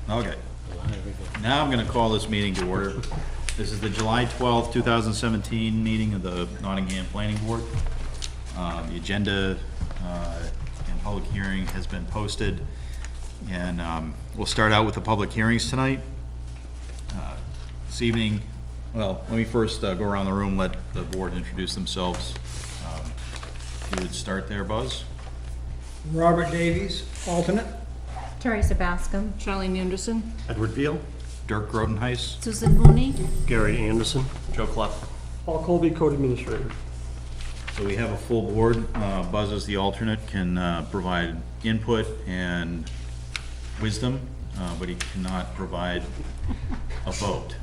Okay. Now I'm going to call this meeting to order. This is the July 12th, 2017 meeting of the Nottingham Planning Board. The agenda and public hearing has been posted, and we'll start out with the public hearings tonight. This evening, well, let me first go around the room, let the board introduce themselves. You would start there, Buzz. Robert Davies, alternate. Teresa Bascom. Charlene Anderson. Edward Veal. Dirk Grodenheis. Susan Mooney. Gary Anderson. Joe Clough. Paul Colby, Code Administrator. So we have a full board. Buzz as the alternate can provide input and wisdom, but he cannot provide a vote.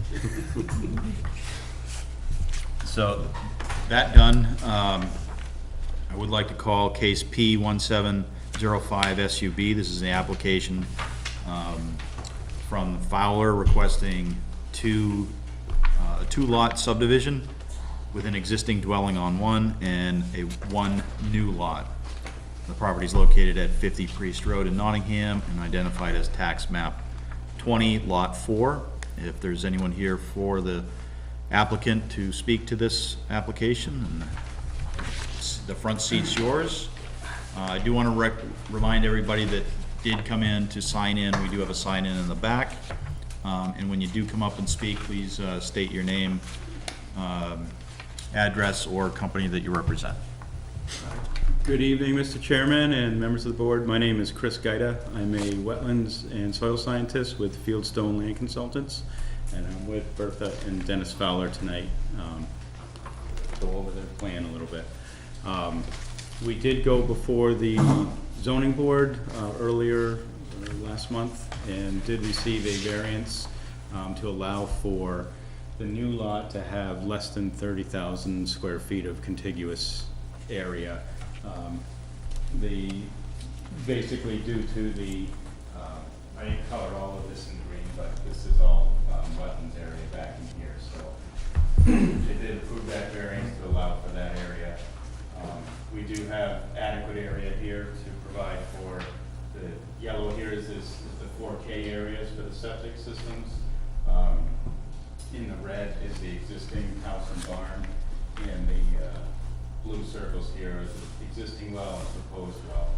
So that done, I would like to call case P1705 SUB. This is the application from Fowler requesting a two-lot subdivision with an existing dwelling on one and one new lot. The property is located at 50 Priest Road in Nottingham and identified as tax map 20, lot 4. If there's anyone here for the applicant to speak to this application, and the front seat's yours. I do want to remind everybody that did come in to sign in. We do have a sign in the back. And when you do come up and speak, please state your name, address, or company that you represent. Good evening, Mr. Chairman and members of the board. My name is Chris Gaida. I'm a wetlands and soil scientist with Fieldstone Land Consultants, and I'm with Bertha and Dennis Fowler tonight. Go over their plan a little bit. We did go before the zoning board earlier last month and did receive a variance to allow for the new lot to have less than 30,000 square feet of contiguous area. Basically due to the, I didn't color all of this in green, but this is all wetlands area back in here, so they did approve that variance to allow for that area. We do have adequate area here to provide for the yellow here is the 4K areas for the septic systems. In the red is the existing house and barn, and the blue circles here is the existing well and proposed well.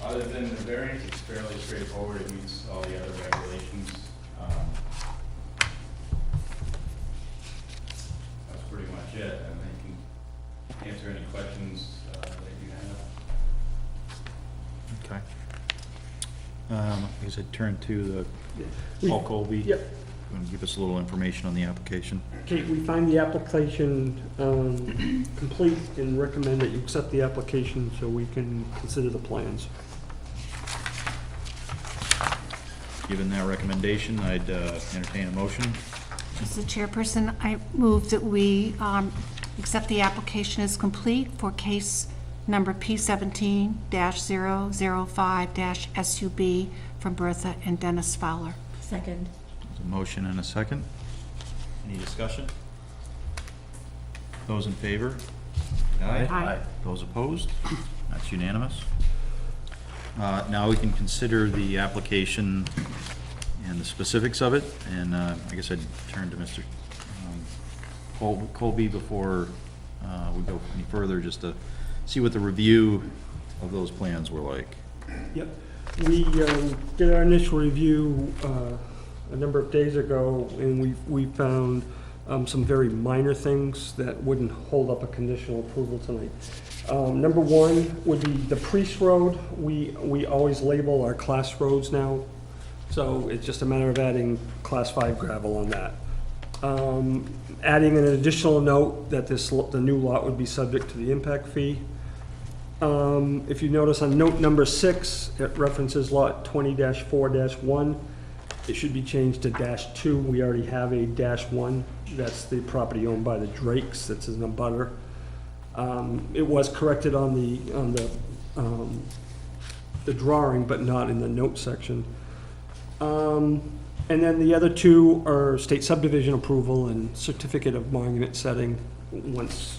Other than the variance, it's fairly straightforward. It meets all the other regulations. That's pretty much it. And I can answer any questions that you have. Okay. I guess I'd turn to the Paul Colby. Yep. And give us a little information on the application. Okay, we find the application complete and recommend that you accept the application so we can consider the plans. Given that recommendation, I'd entertain a motion. Mr. Chairperson, I move that we accept the application as complete for case number P17-005-SUB from Bertha and Dennis Fowler. Second. There's a motion and a second. Any discussion? Those in favor? Aye. Aye. Those opposed? That's unanimous. Now we can consider the application and the specifics of it, and I guess I'd turn to Mr. Colby before we go any further, just to see what the review of those plans were like. Yep. We did our initial review a number of days ago, and we found some very minor things that wouldn't hold up a conditional approval tonight. Number one would be the Priest Road. We always label our class roads now, so it's just a matter of adding class 5 gravel on that. Adding an additional note that the new lot would be subject to the impact fee. If you notice on note number 6, it references lot 20-4-1. It should be changed to -2. We already have a -1. That's the property owned by the Drakes. That's in the butter. It was corrected on the drawing, but not in the note section. And then the other two are state subdivision approval and certificate of monument setting once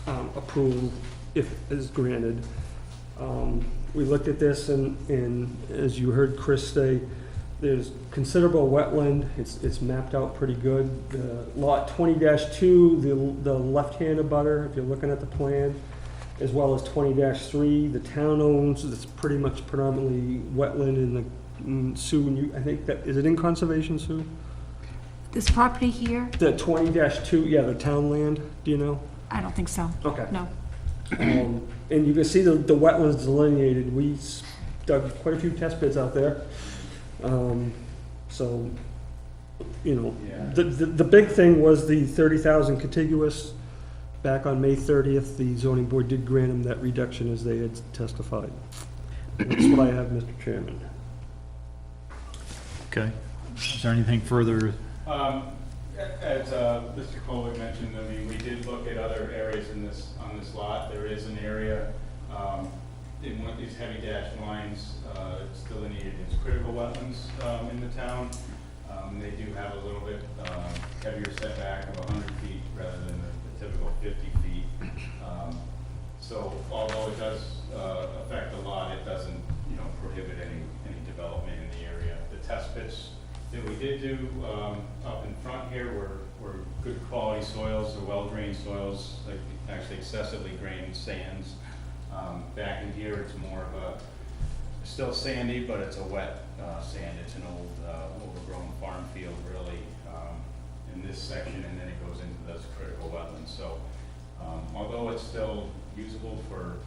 approval, if is granted. We looked at this and as you heard Chris say, there's considerable wetland. It's mapped out pretty good. Lot 20-2, the left-hand abutter, if you're looking at the plan, as well as 20-3, the town owns. It's pretty much predominantly wetland in the Sue. I think that is it in conservation, Sue? This property here? The 20-2, yeah, the town land. Do you know? I don't think so. Okay. No. And you can see the wetlands delineated. We dug quite a few test pits out there. So, you know, Yeah. the big thing was the 30,000 contiguous. Back on May 30th, the zoning board did grant them that reduction as they had testified. That's what I have, Mr. Chairman. Okay. Is there anything further? As Mr. Colwick mentioned, I mean, we did look at other areas on this lot. There is an area in one of these heavy dashed lines, it's delineated as critical wetlands in the town. They do have a little bit heavier setback of 100 feet rather than the typical 50 feet. So although it does affect the lot, it doesn't, you know, prohibit any development in the area. The test pits that we did do up in front here were good quality soils, or well-drained soils, like actually excessively drained sands. Back in here, it's more of a, still sandy, but it's a wet sand. It's an old overgrown farm field, really, in this section, and then it goes into those critical wetlands. So although it's still usable for,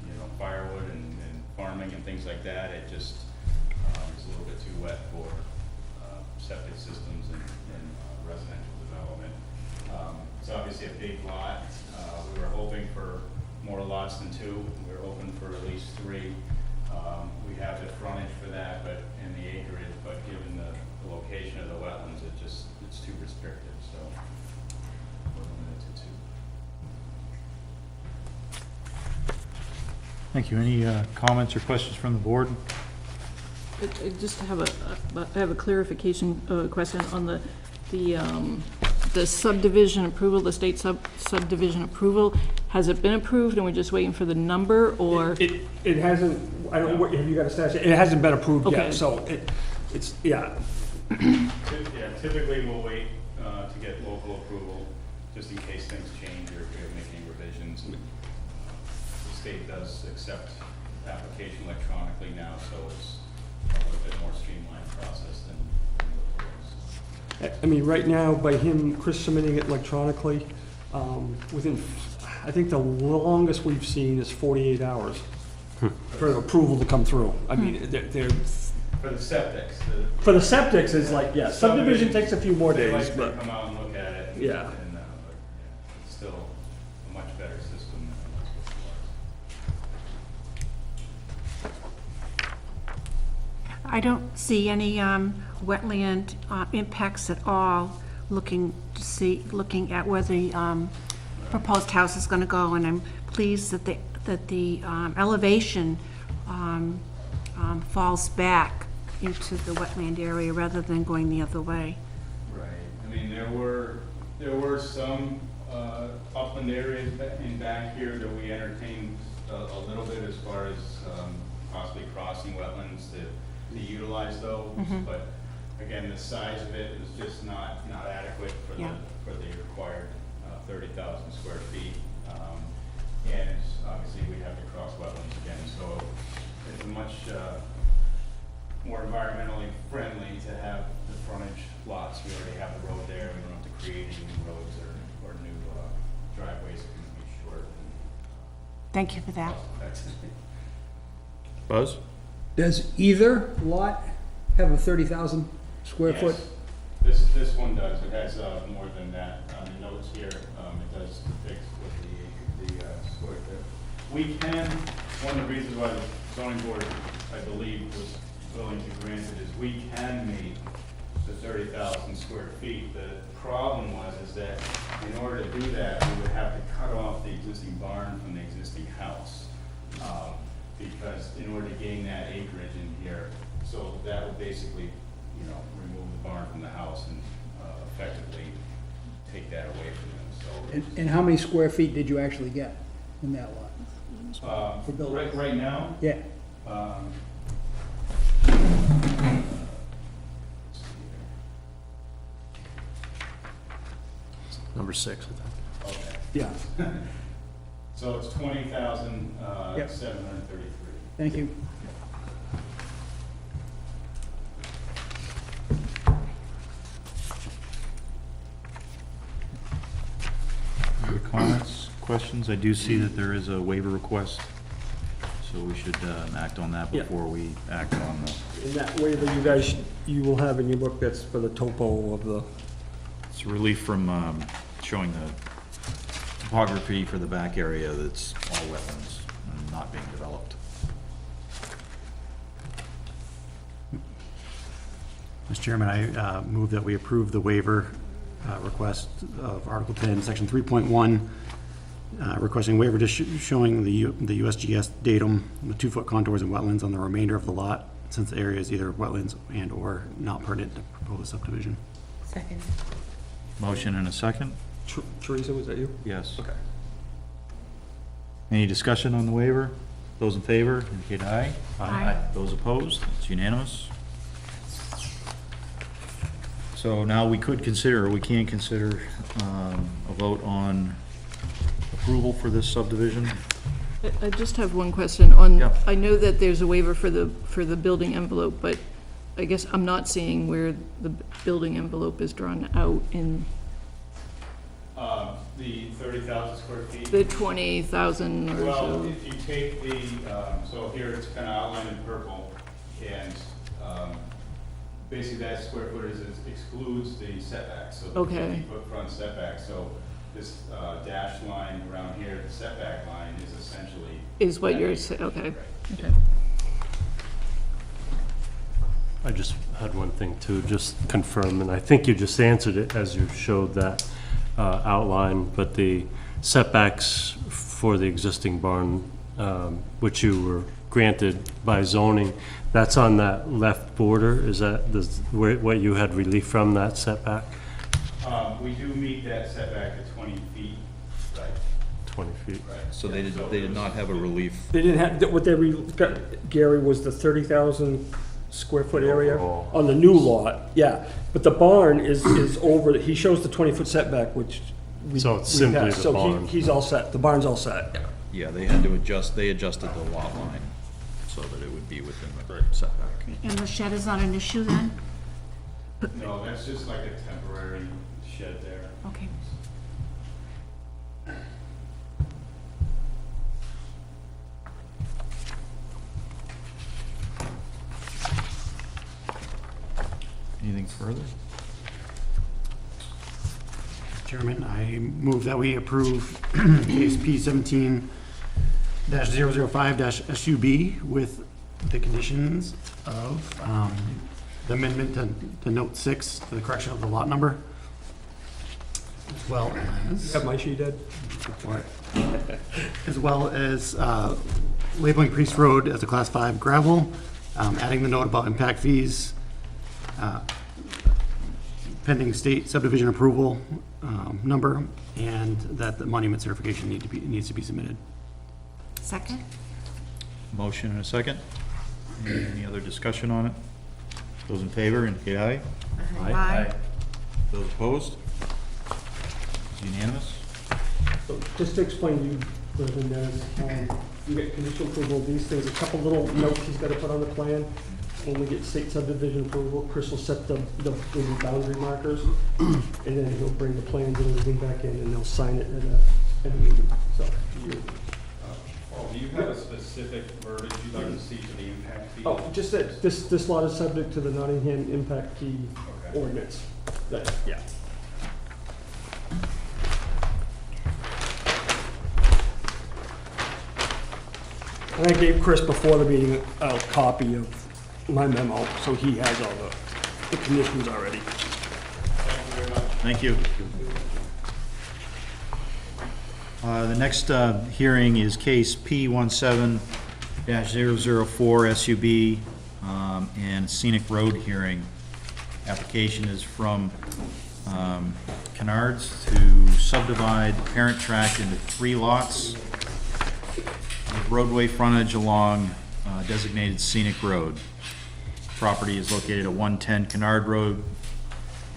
you know, firewood and farming and things like that, it just is a little bit too wet for septic systems and residential development. It's obviously a big lot. We were hoping for more lots than 2. We were hoping for at least 3. We have the frontage for that, but in the acreage, but given the location of the wetlands, it's too restrictive, so we're limited to 2. Thank you. Any comments or questions from the board? I just have a clarification question on the subdivision approval, the state subdivision approval. Has it been approved and we're just waiting for the number, or? It hasn't, I don't know, what, have you got a statute? It hasn't been approved Okay. yet, so it's, yeah. Yeah, typically we'll wait to get local approval, just in case things change or if we have to make any revisions. The state does accept application electronically now, so it's a little bit more streamlined process than the I mean, right now, by Chris submitting it electronically, within, I think the longest we've seen is 48 hours for the approval to come through. I mean, they're For the septics. for the septics, it's like, yeah, subdivision takes a few more They days, like but, to come out and look at it. Yeah. But it's still a much better system than it was before. I don't see any wetland impacts at all, looking at where the proposed house is going to go, and I'm pleased that the elevation falls back into the wetland area rather than going the other way. Right. I mean, there were some upland areas in back here that we entertained a little bit as far as possibly crossing wetlands to utilize those. Mhm. But again, the size of it was just not adequate for Yeah. the required 30,000 square feet. And obviously we have to cross wetlands again, so it's a much more environmentally friendly to have the frontage lots. We already have the road there. We don't have to create any new roads or new driveways that can be short and Thank you for that. cost-effective. Buzz? Does either lot have a 30,000 square foot? Yes. This one does. It has more than that. On the notes here, it does depict what the square foot. We can, one of the reasons why the zoning board, I believe, was willing to grant it is we can meet the 30,000 square feet. The problem is that in order to do that, we would have to cut off the existing barn from the existing house. Because in order to gain that acreage in here, so that would basically, you know, remove the barn from the house and effectively take that away from them, so. And how many square feet did you actually get in that lot? For building. Right now, Yeah. Number 6, I think. okay, Yeah. so it's 20,733. Yep. Thank you. Other comments, questions? I do see that there is a waiver request, so we should act on that Yeah. before we act on the, In that waiver, you guys, you will have in your book, that's for the topo of the, it's relief from showing the topography for the back area that's all wetlands and not being developed. Mr. Chairman, I move that we approve the waiver request of Article 10, Section 3.1, requesting waiver just showing the USGS datum, the 2-foot contours and wetlands on the remainder of the lot, since the area is either wetlands and/or not pertinent to proposed subdivision. Second. Motion and a second? Teresa, was that you? Yes. Okay. Any discussion on the waiver? Those in favor, indicate aye. Aye. Those opposed, it's unanimous. So now we could consider, or we can consider, a vote on approval for this subdivision. I just have one question on, Yeah. I know that there's a waiver for the building envelope, but I guess I'm not seeing where the building envelope is drawn out in The 30,000 square feet? the 20,000 or Well, so. if you take the, so here it's kind of outlined in purple, and basically that square footage excludes the setback, so the Okay. 50-foot front setback, so this dashed line around here, the setback line is essentially. Is what you're that saying, acreage, okay, right. okay. I just had one thing to just confirm, and I think you just answered it as you showed that outline, but the setbacks for the existing barn, which you were granted by zoning, that's on that left border, is that what you had relief from, that setback? We do meet that setback at 20 feet, right, 20 feet. right. So Yeah, they did not have a relief. They didn't have, what they got, Gary, was the 30,000 square foot area Overall. on the new lot, yeah. But the barn is over, he shows the 20-foot setback, which we. So it's we simply passed. the So barn. he's all set, the barn's all set. Yeah, they had to adjust, they adjusted the lot line so that it would be within the setback. And the shed is not an issue then? No, that's just like a temporary shed there. Okay. Anything further? Chairman, I move that we approve case P17-005-SUB with the conditions of the amendment to note 6, to the correction of the lot number, as well as, Have my sheet, Ed? as well as labeling Priest Road as a Class 5 gravel, adding the note about impact fees, pending state subdivision approval number, and that the monument certification needs to be submitted. Second? Motion and a second. Any other discussion on it? Those in favor, indicate aye. Aye. Those opposed? It's unanimous. So just to explain to you, President Dennis, you get conditional approval of these things, a couple little notes he's got to put on the plan. When we get state subdivision approval, Chris will set the boundary markers, and then he'll bring the plans and everything back in, and they'll sign it at a meeting, so. Paul, do you have a specific verbiage you'd like to see for the impact fee? Oh, just that this lot is subject to the Nottingham impact fee Okay. ordinance. That, yeah. And I gave Chris before the meeting a copy of my memo, so he has all the conditions already. Thank you. The next hearing is case P17-004 SUB and scenic road hearing. Application is from Kennards to subdivide the parent tract into 3 lots. roadway frontage along designated scenic road. Property is located at 110 Kennard Road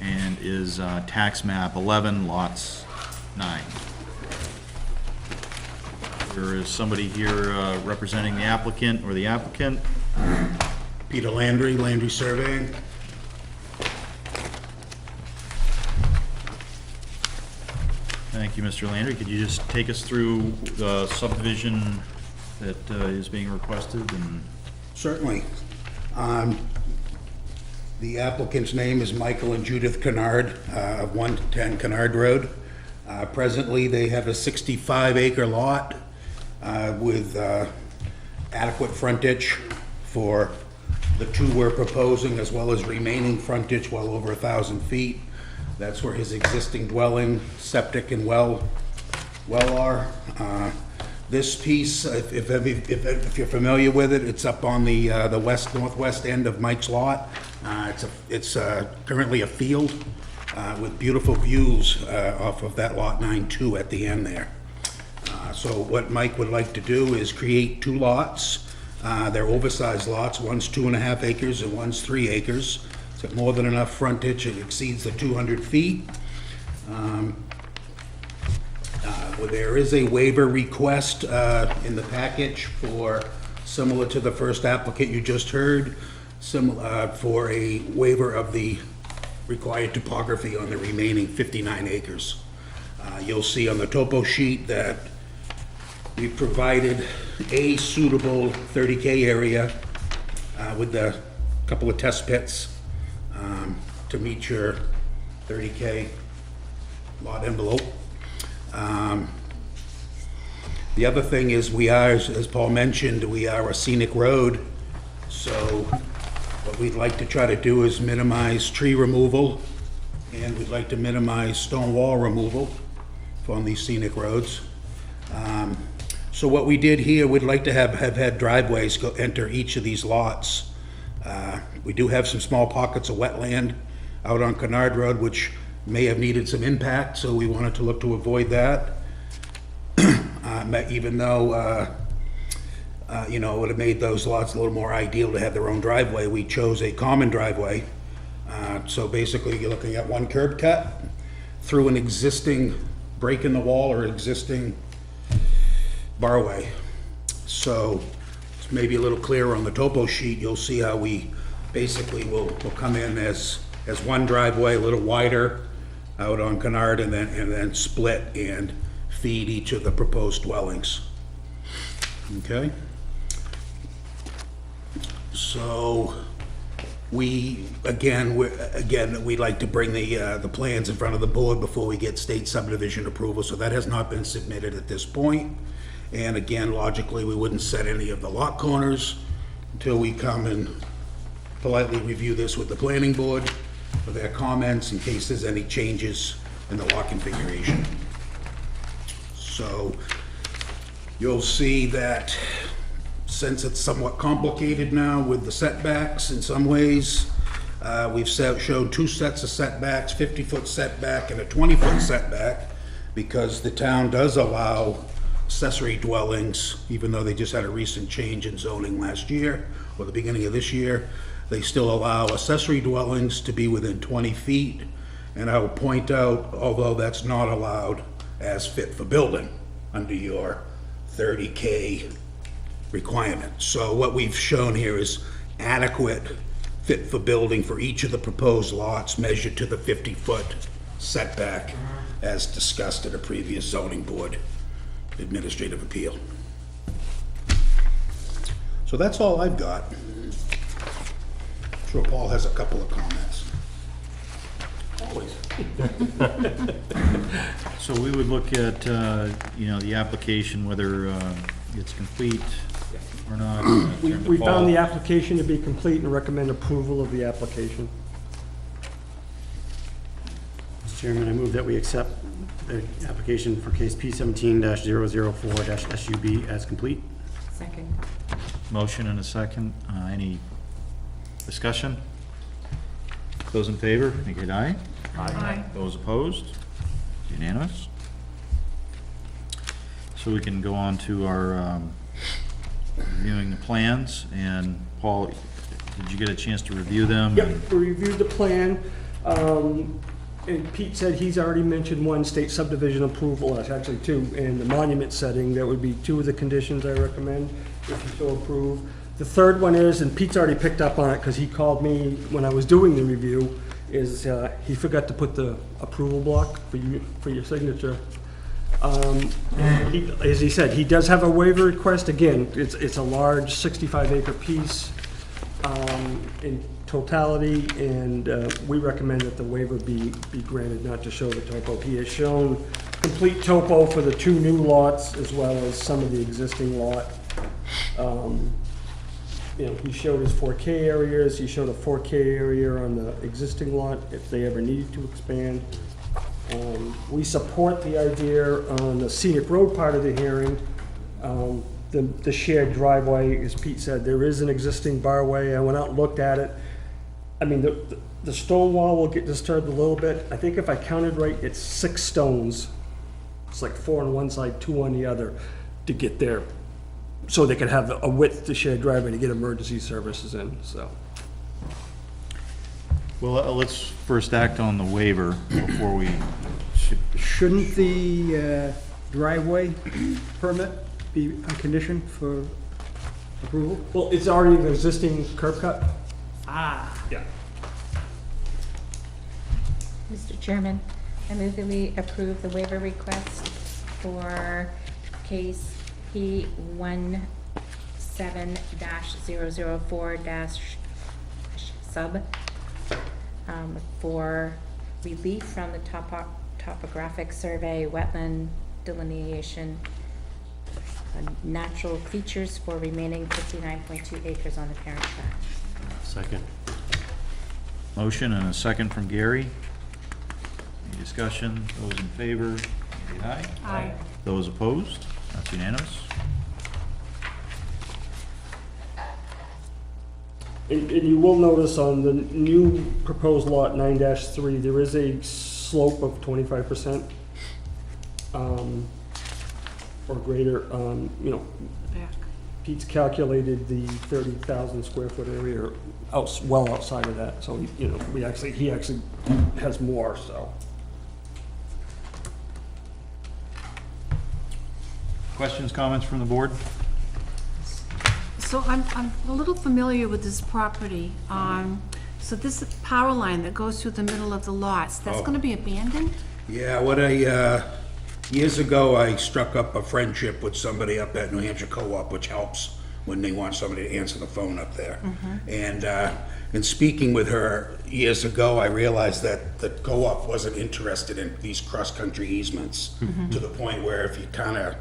and is tax map 11, lots 9. There is somebody here representing the applicant or the applicant. Peter Landry, Landry Surveying. Thank you, Mr. Landry. Could you just take us through the subdivision that is being requested? And Certainly. The applicant's name is Michael and Judith Kennard of 110 Kennard Road. Presently, they have a 65-acre lot with adequate frontage for the two we're proposing, as well as remaining frontage well over 1,000 feet. That's where his existing dwelling, septic, and well are. This piece, if you're familiar with it, it's up on the northwest end of Mike's lot. It's currently a field with beautiful views off of that lot 9-2 at the end there. So what Mike would like to do is create two lots. They're oversized lots. One's 2.5 acres and one's 3 acres. It's got more than enough frontage. It exceeds the 200 feet. There is a waiver request in the package for, similar to the first applicant you just heard, for a waiver of the required topography on the remaining 59 acres. You'll see on the topo sheet that we provided a suitable 30K area with a couple of test pits to meet your 30K lot envelope. The other thing is we are, as Paul mentioned, we are a scenic road. So what we'd like to try to do is minimize tree removal, and we'd like to minimize stone wall removal on these scenic roads. So what we did here, we'd like to have had driveways enter each of these lots. We do have some small pockets of wetland out on Kennard Road, which may have needed some impact, so we wanted to look to avoid that. Even though, you know, it would have made those lots a little more ideal to have their own driveway, we chose a common driveway. So basically, you're looking at one curb cut through an existing break in the wall or existing barway. So it's maybe a little clearer on the topo sheet. You'll see how we basically will come in as one driveway, a little wider out on Kennard, and then split and feed each of the proposed dwellings. Okay? So we'd like to bring the plans in front of the board before we get state subdivision approval, so that has not been submitted at this point. And again, logically, we wouldn't set any of the lot corners until we come and politely review this with the planning board for their comments in case there's any changes in the lot configuration. So you'll see that since it's somewhat complicated now with the setbacks in some ways, we've showed two sets of setbacks, 50-foot setback and a 20-foot setback, because the town does allow accessory dwellings, even though they just had a recent change in zoning last year or the beginning of this year. They still allow accessory dwellings to be within 20 feet. And I will point out, although that's not allowed as fit for building under your 30K requirement. So what we've shown here is adequate fit for building for each of the proposed lots measured to the 50-foot setback as discussed at a previous zoning board administrative appeal. So that's all I've got. I'm sure Paul has a couple of comments. Always. So we would look at, you know, the application, whether it's complete or not. We found the application to be complete and recommend approval of the application. Mr. Chairman, I move that we accept the application for case P17-004-SUB as complete. Second. Motion and a second. Any discussion? Those in favor, indicate aye. Aye. Those opposed? Unanimous. So we can go on to our reviewing the plans, and Paul, did you get a chance to review them? Yep, we reviewed the plan, and Pete said he's already mentioned one state subdivision approval, that's actually two, and the monument setting, that would be two of the conditions I recommend, if you so approve. The third one is, and Pete's already picked up on it, because he called me when I was doing the review, is he forgot to put the approval block for your signature. As he said, he does have a waiver request. Again, it's a large 65-acre piece in totality, and we recommend that the waiver be granted, not to show the topo. He has shown complete topo for the two new lots as well as some of the existing lot. He showed his 4K areas. He showed a 4K area on the existing lot if they ever needed to expand. We support the idea on the scenic road part of the hearing. The shared driveway, as Pete said, there is an existing barway. I went out and looked at it. I mean, the stone wall will get disturbed a little bit. I think if I counted right, it's 6 stones. It's like 4 on one side, 2 on the other to get there. So they could have a width to shared driveway to get emergency services in, so. Well, let's first act on the waiver before we, Shouldn't the driveway permit be a condition for approval? Well, it's already an existing curb cut. Yeah. Mr. Chairman, I move that we approve the waiver request for case P17-004- for relief from the topographic survey, wetland delineation, natural features for remaining 59.2 acres on the parent tract. Second. motion and a second from Gary. Any discussion? Those in favor, say aye. Aye. Those opposed? That's unanimous. And you will notice on the new proposed lot 9-3, there is a slope of 25%, or greater. Back. Pete's calculated the 30,000 square foot area well outside of that, so, he actually has more, so. Questions, comments from the board? So I'm a little familiar with this property. So this power line that goes through the middle of the lots, that's gonna be abandoned? Yeah, years ago, I struck up a friendship with somebody up at New Hampshire Co-op, which helps when they want somebody to answer the phone up there. And in speaking with her years ago, I realized that the co-op wasn't interested in these cross-country easements to the point where if you kind of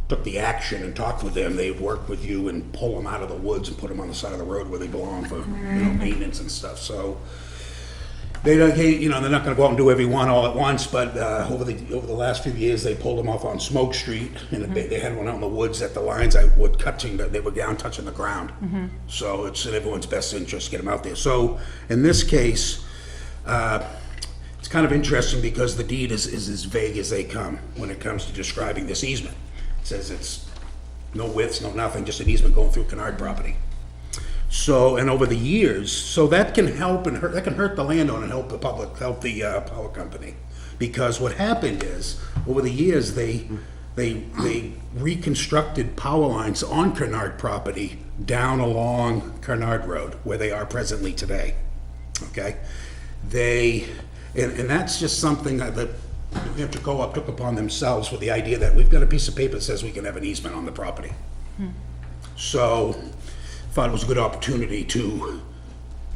took the action and talked with them, they'd work with you and pull them out of the woods and put them on the side of the road where they belong for maintenance and stuff. So they're not going to go out and do every one all at once, but over the last few years, they pulled them off on Smoke Street, and they had one out in the woods at the lines they were down touching the ground. So it's in everyone's best interest to get them out there. So in this case, it's kind of interesting because the deed is as vague as they come when it comes to describing this easement. It says it's no widths, no nothing, just an easement going through Kennard property. So, and over the years, so that can help and hurt, that can hurt the landowner and help the public, help the power company. Because what happened is, over the years, they reconstructed power lines on Kennard property down along Kennard Road, where they are presently today, okay? And that's just something that New Hampshire Co-op took upon themselves with the idea that we've got a piece of paper that says we can have an easement on the property. So, thought it was a good opportunity to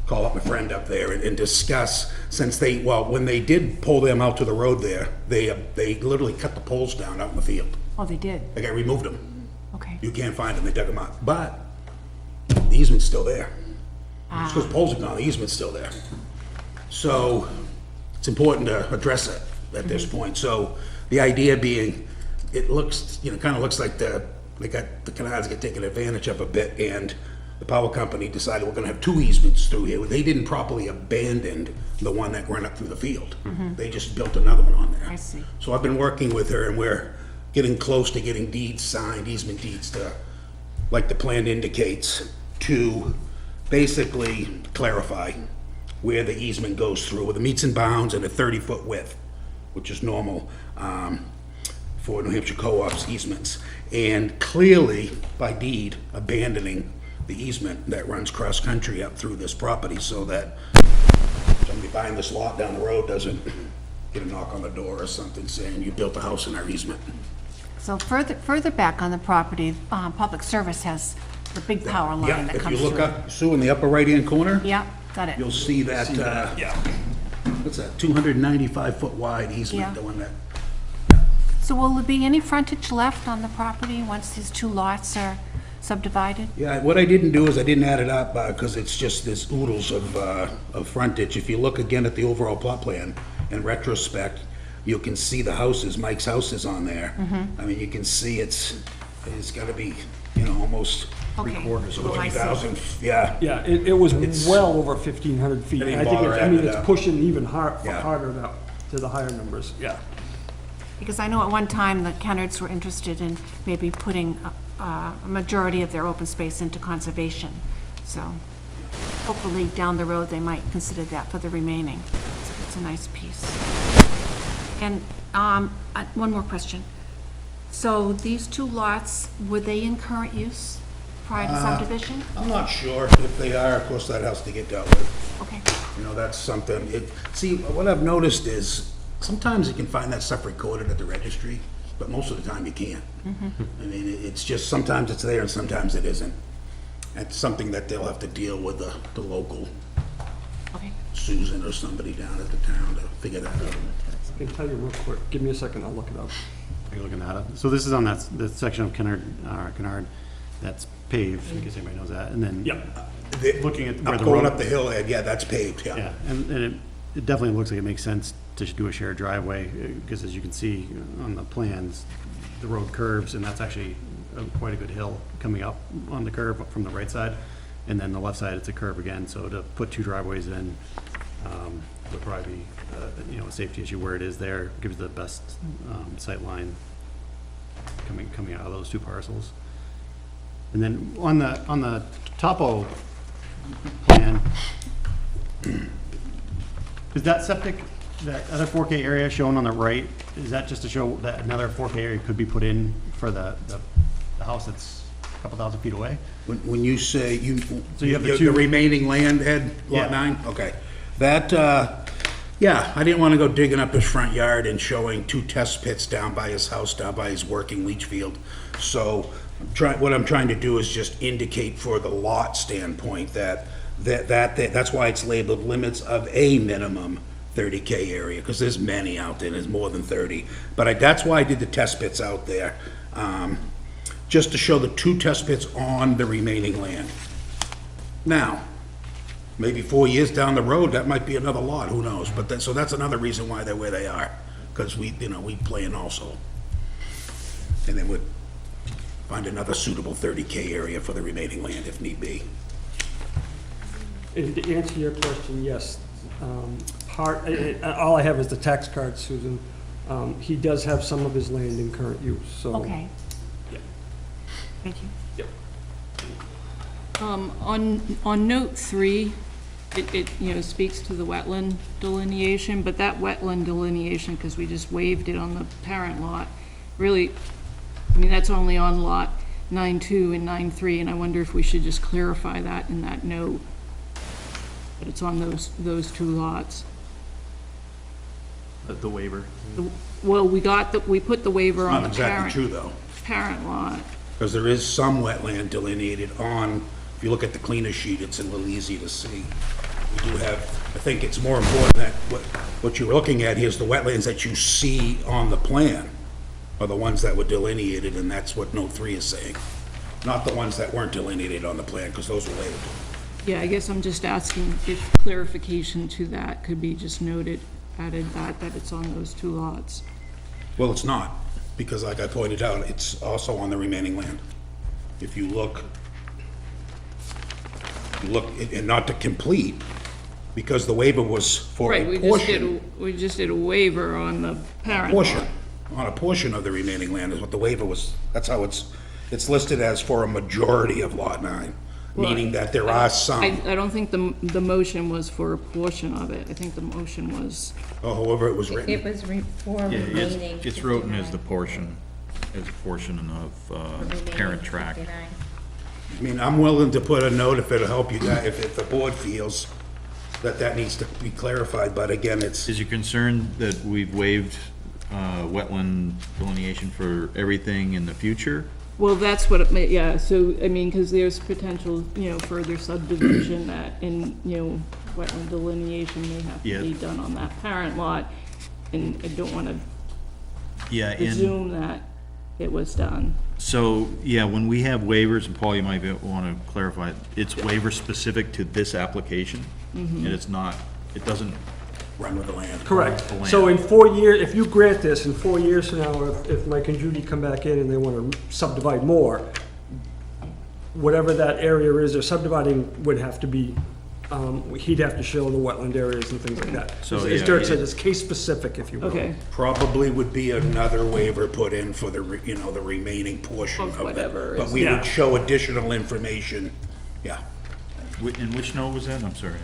call up my friend up there and discuss, since when they did pull them out to the road there, they literally cut the poles down out in the field. Oh, they did? They removed them. Okay. You can't find them, they dug them up. But the easement's still there. Just because poles are gone, the easement's still there. So it's important to address it at this point. So the idea being, it looks, kind of looks like the canals get taken advantage of a bit, and the power company decided we're gonna have 2 easements through here. They didn't properly abandon the one that ran up through the field. They just built another one on there. I see. So I've been working with her, and we're getting close to getting deeds signed, easement deeds to like the plan indicates, to basically clarify where the easement goes through, with the meets and bounds and a 30-foot width, which is normal for New Hampshire co-ops easements, and clearly, by deed, abandoning the easement that runs cross-country up through this property, so that somebody buying this lot down the road doesn't get a knock on the door or something saying, you built a house in our easement. So further back on the property, Public Service has the big power line Yeah, that if comes you through. look up, Sue, in the upper right-hand corner, Yeah, got it. you'll see that, what's that, 295-foot wide Yeah. easement, the one that, So will there be any frontage left on the property once these two lots are subdivided? yeah, what I didn't do is I didn't add it up, because it's just this oodles of frontage. If you look again at the overall plot plan, in retrospect, you can see the houses, Mike's house is on there. Mm-hmm. I mean, you can see it's gotta be, almost Okay. 3/4 of Oh, I see. 20,000, yeah. Yeah, it was It's- well over 1,500 feet. I didn't I think, bother I mean, adding it it's up. pushing even Yeah. harder now to the higher numbers, yeah. Because I know at one time the Kennards were interested in maybe putting a majority of their open space into conservation. So hopefully down the road, they might consider that for the remaining. It's a nice piece. And one more question. So these two lots, were they in current use prior to subdivision? I'm not sure if they are, of course, that has to get dealt with. Okay. That's something, see, what I've noticed is, sometimes you can find that stuff recorded at the registry, but most of the time you can't. I mean, it's just, sometimes it's there and sometimes it isn't. It's something that they'll have to deal with the local Okay. Susan or somebody down at the town to figure that out. I can tell you real quick, give me a second, I'll look it up. Are you looking at it? So this is on the section of Kennard that's paved, in case anybody knows that, and then. Looking at where the Going road- up the hill, yeah, that's paved, yeah. Yeah, and it definitely looks like it makes sense to do a shared driveway, because as you can see on the plans, the road curves, and that's actually quite a good hill coming up on the curve from the right side, and then the left side, it's a curve again, so to put two driveways in would probably be, a safety issue where it is there, gives the best sight line coming out of those two parcels. And then on the topo plan, is that septic, that other 4K area shown on the right, is that just to show that another 4K area could be put in for the house that's a couple thousand feet away? When you say, So you have the the two- remaining land, Ed, Yeah. lot 9? Okay. That, yeah, I didn't want to go digging up his front yard and showing two test pits down by his house, down by his working leach field. So what I'm trying to do is just indicate for the lot standpoint that's why it's labeled limits of a minimum 30K area, because there's many out there, there's more than 30. But that's why I did the test pits out there, just to show the two test pits on the remaining land. Now, maybe 4 years down the road, that might be another lot, who knows? But so that's another reason why they're where they are, because we plan also. And then we'd find another suitable 30K area for the remaining land if need be. And to answer your question, yes, all I have is the tax card, Susan. He does have some of his land in current use, so. Okay. Yeah. Thank you. On note 3, it speaks to the wetland delineation, but that wetland delineation, because we just waived it on the parent lot, really, that's only on lot 9.2 and 9.3, and I wonder if we should just clarify that in that note, that it's on those two lots. The waiver. Well, we put the waiver on Not the exactly true, though, parent lot. because there is some wetland delineated on, if you look at the cleaner sheet, it's a little easy to see. We do have, I think it's more important that what you're looking at here is the wetlands that you see on the plan are the ones that were delineated, and that's what note 3 is saying. Not the ones that weren't delineated on the plan, because those were waived. Yeah, I guess I'm just asking if clarification to that could be just added that it's on those two lots. Well, it's not, because like I pointed out, it's also on the remaining land. If you look, and not to complete, because the waiver was for Right, a portion. we just did a waiver on the parent lot. On a portion of the remaining land is what the waiver was, that's how it's, It's listed as for a majority of Lot 9, meaning that there are some. I don't think the motion was for a portion of it. I think the motion was, However it was It written. was for Yeah, remaining. it's written as the 59. portion of Remaining parent track. 59. I mean, I'm willing to put a note if it'll help you guys, if the board feels that that needs to be clarified, but again, it's, Is you concerned that we've waived wetland delineation for everything in the future? well, that's what it may, yeah, so, I mean, because there's potential, further subdivision that, and, wetland delineation may have Yeah. to be done on that parent lot, and I don't want to Yeah, and presume that it was done. so, yeah, when we have waivers, and Paul, you might want to clarify, it's waiver specific to this application? And it's not, it doesn't, run with the land. Correct. The land. So in 4 years, if you grant this, in 4 years from now, if Mike and Judy come back in and they want to subdivide more, whatever that area is they're subdividing would have to be, he'd have to show the wetland areas and things like that. So, As yeah, Dirk yeah. said, it's case specific, if you will. Okay, Probably would be another waiver put in for the, the remaining portion Of of it. whatever But is- we Yeah. would show additional information, yeah. in which note was that? I'm sorry.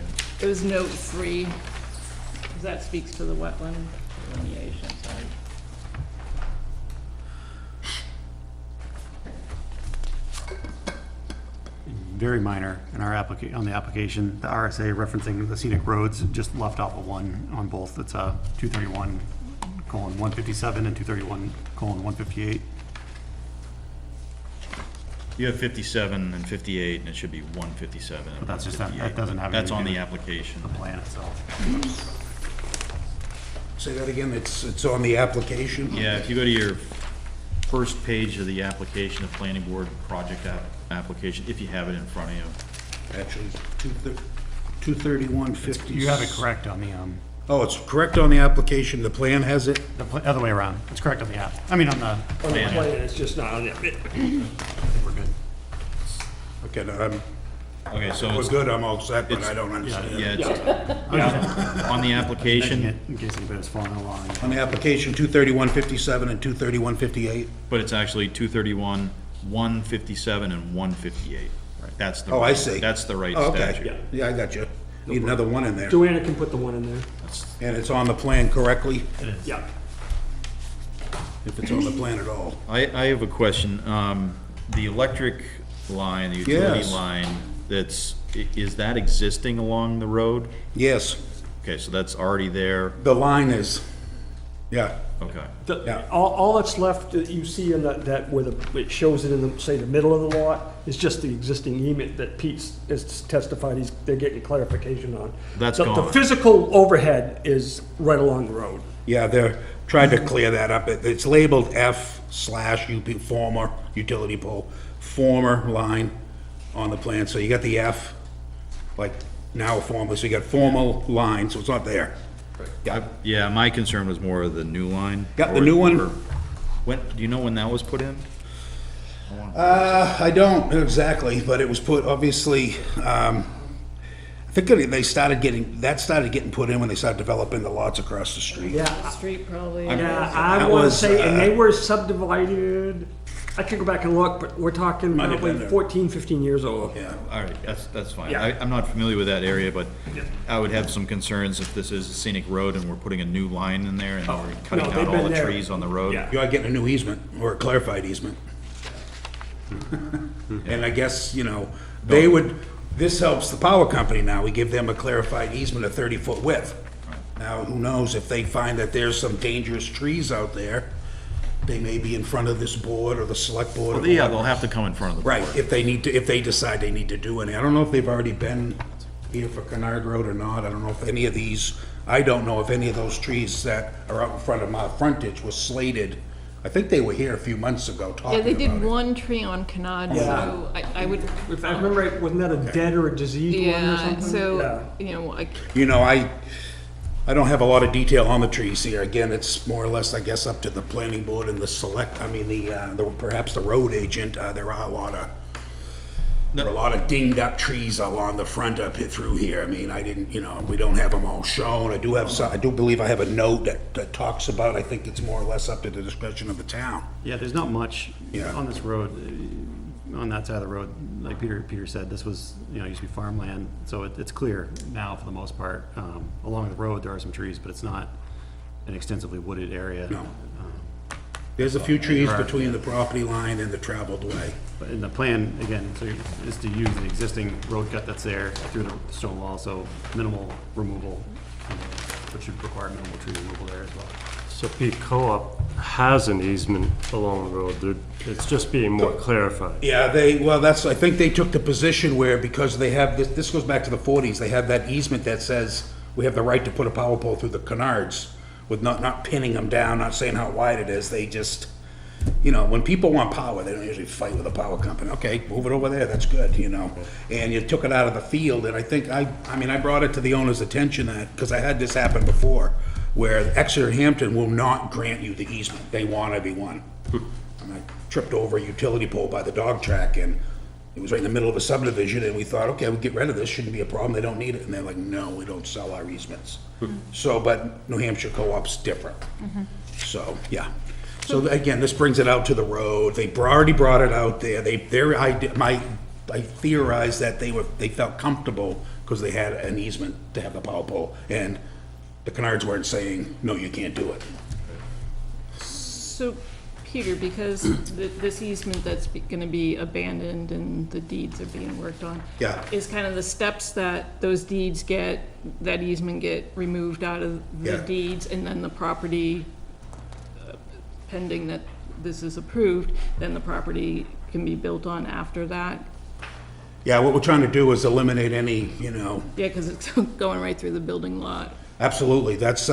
it was note 3, 'cause that speaks to the wetland delineation side. Very minor in our on the application, the RSA referencing the scenic roads just left off a 1 on both. It's 231:157 and 231:158. You have 57 and 58, and it should be 157 and But that's just, 158. that doesn't have. That's on anything the to do with application. The plan itself. Say that again, it's on the application? Yeah, if you go to your first page of the application, the planning board project application, if you have it in front of you. Actually, 231:50. You have it correct on the, Oh, it's correct on the application, the plan has it? other way around. It's correct on the app. I mean, on the, On the Plan. plan, it's just not on it. we're good. Okay, no, Okay, so we're it's, good, I'm all set, but it's- I don't understand. yeah, it's on the application, In case anybody was following along. On the application, 231:57 and 231:58? but it's actually 231, 157, and 158. That's the. Oh, I right- see. That's the right Oh, okay, statute. yeah, I got you. Need another one in there. Joanna can put the 1 in there. And it's on the plan correctly, Yeah. if it's on the plan at all. I have a question. The electric line, the utility Yes. line, is that existing along the road? Yes, Okay, so that's already there, the line is, yeah, okay. Yeah. All that's left that you see in that where it shows it in the, say, the middle of the lot, is just the existing easement that Pete's has testified they're getting clarification on. That's The gone. physical overhead is right along the road. yeah, they're trying to clear that up. It's labeled F/UP, former utility pole, former line on the plan. So you got the F, like now former, so you got formal line, so it's not there. Yeah, Yeah, my concern was more of the new line. Got the new one? Or- When, do you know when that was put in? I don't exactly, but it was put, obviously, I think that started getting put in when they started developing the lots across the street. Yeah, Street probably. yeah, I That want to was, say, and they were subdivided, I could go back and look, but we're talking Might have probably been there. 14, 15 years old. Yeah. All right, that's fine. Yeah. I'm not familiar with that area, but I would have some concerns if this is a scenic road and we're putting a new line in there and we're cutting no, out they've all been the there. trees on the road. Yeah. You are getting a new easement, or a clarified easement. And I guess, they would, this helps the power company now, we give them a clarified easement of 30-foot width. Now, who knows, if they find that there's some dangerous trees out there, they may be in front of this board or the select board. Well, or yeah, whatever. they'll have to come in front of the board. Right, if they decide they need to do any. I don't know if they've already been here for Kennard Road or not. I don't know if any of these, I don't know if any of those trees that are out in front of my frontage was slated. I think they were here a few months ago talking Yeah, about they it. did one tree on Canard, so I would, If I remember right, wasn't that a dead or a diseased one or yeah, something? so, Yeah. I don't have a lot of detail on the trees here. Again, it's more or less, I guess, up to the planning board and the select, perhaps the road agent. There are a lot of dinged up trees along the front up here through here. I mean, we don't have them all shown. I do believe I have a note that talks about, I think it's more or less up to the discretion of the town. Yeah, there's not much Yeah. on this road. on that side of the road, like Peter said, this was, used to be farmland, so it's clear now for the most part. Along the road, there are some trees, but it's not an extensively wooded area. No. There's a few trees between the property line and the traveled way. But in the plan, again, so is to use the existing road cut that's there through the stone wall, so minimal removal, which should require minimal tree removal there as well. So Pete, Co-op has an easement along the road. It's just being more clarified. Yeah, I think they took the position where, because they have, this goes back to the 40s, they have that easement that says we have the right to put a power pole through the canards with not pinning them down, not saying how wide it is. They just, when people want power, they don't usually fight with a power company. Okay, move it over there, that's good, And you took it out of the field, and I think, I brought it to the owner's attention because I had this happen before, where Exeter and Hampton will not grant you the easement. They want everyone. And I tripped over a utility pole by the dog track, and it was right in the middle of a subdivision, and we thought, okay, we'll get rid of this, shouldn't be a problem, they don't need it. And they're like, no, we don't sell our easements. So, but New Hampshire Co-op's different. So, yeah. So again, this brings it out to the road. They already brought it out there. I theorized that they felt comfortable because they had an easement to have the power pole, and the canards weren't saying, no, you can't do it. So, Peter, because this easement that's gonna be abandoned and the deeds are being worked on. Yeah. Is kind of the steps that those deeds that easement get removed out of the Yeah. deeds, and then the property, pending that this is approved, then the property can be built on after that? Yeah, what we're trying to do is eliminate any, Yeah, because it's going right through the building lot. absolutely, that's,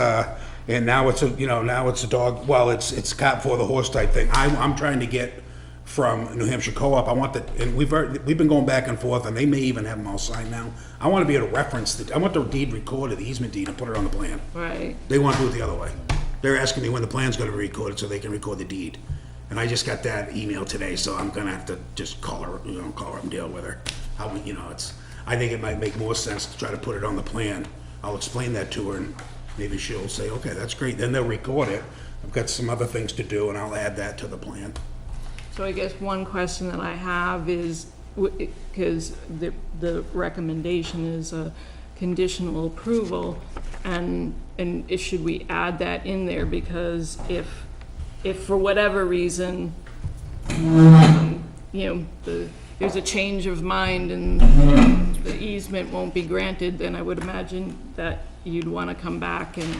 and now it's a dog, well, it's cart for the horse type thing. I'm trying to get from New Hampshire Co-op, I want and we've been going back and forth, and they may even have them all signed now. I want to be able to reference I want the deed recorded, the easement deed, and put it on the plan. Right. They want to do it the other way. They're asking me when the plan's gonna be recorded so they can record the deed. And I just got that email today, so I'm gonna have to just call her and deal with her. I think it might make more sense to try to put it on the plan. I'll explain that to her, and maybe she'll say, okay, that's great, then they'll record it. I've got some other things to do, and I'll add that to the plan. So I guess one question that I have is, because the recommendation is a conditional approval, and should we add that in there? Because if for whatever reason, there's a change of mind and the easement won't be granted, then I would imagine that you'd want to come back and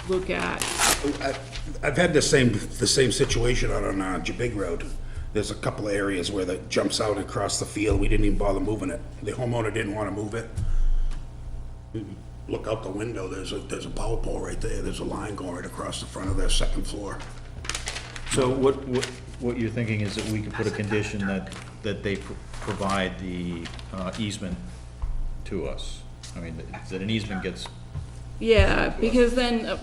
look at. I've had the same situation out on Jabig Road. There's a couple of areas where that jumps out across the field. We didn't even bother moving it. The homeowner didn't want to move it. Look out the window, there's a power pole right there. There's a line going right across the front of their second floor. So what you're thinking is that we can put a condition that they provide the easement to us? I mean, that an easement gets, Yeah, because then,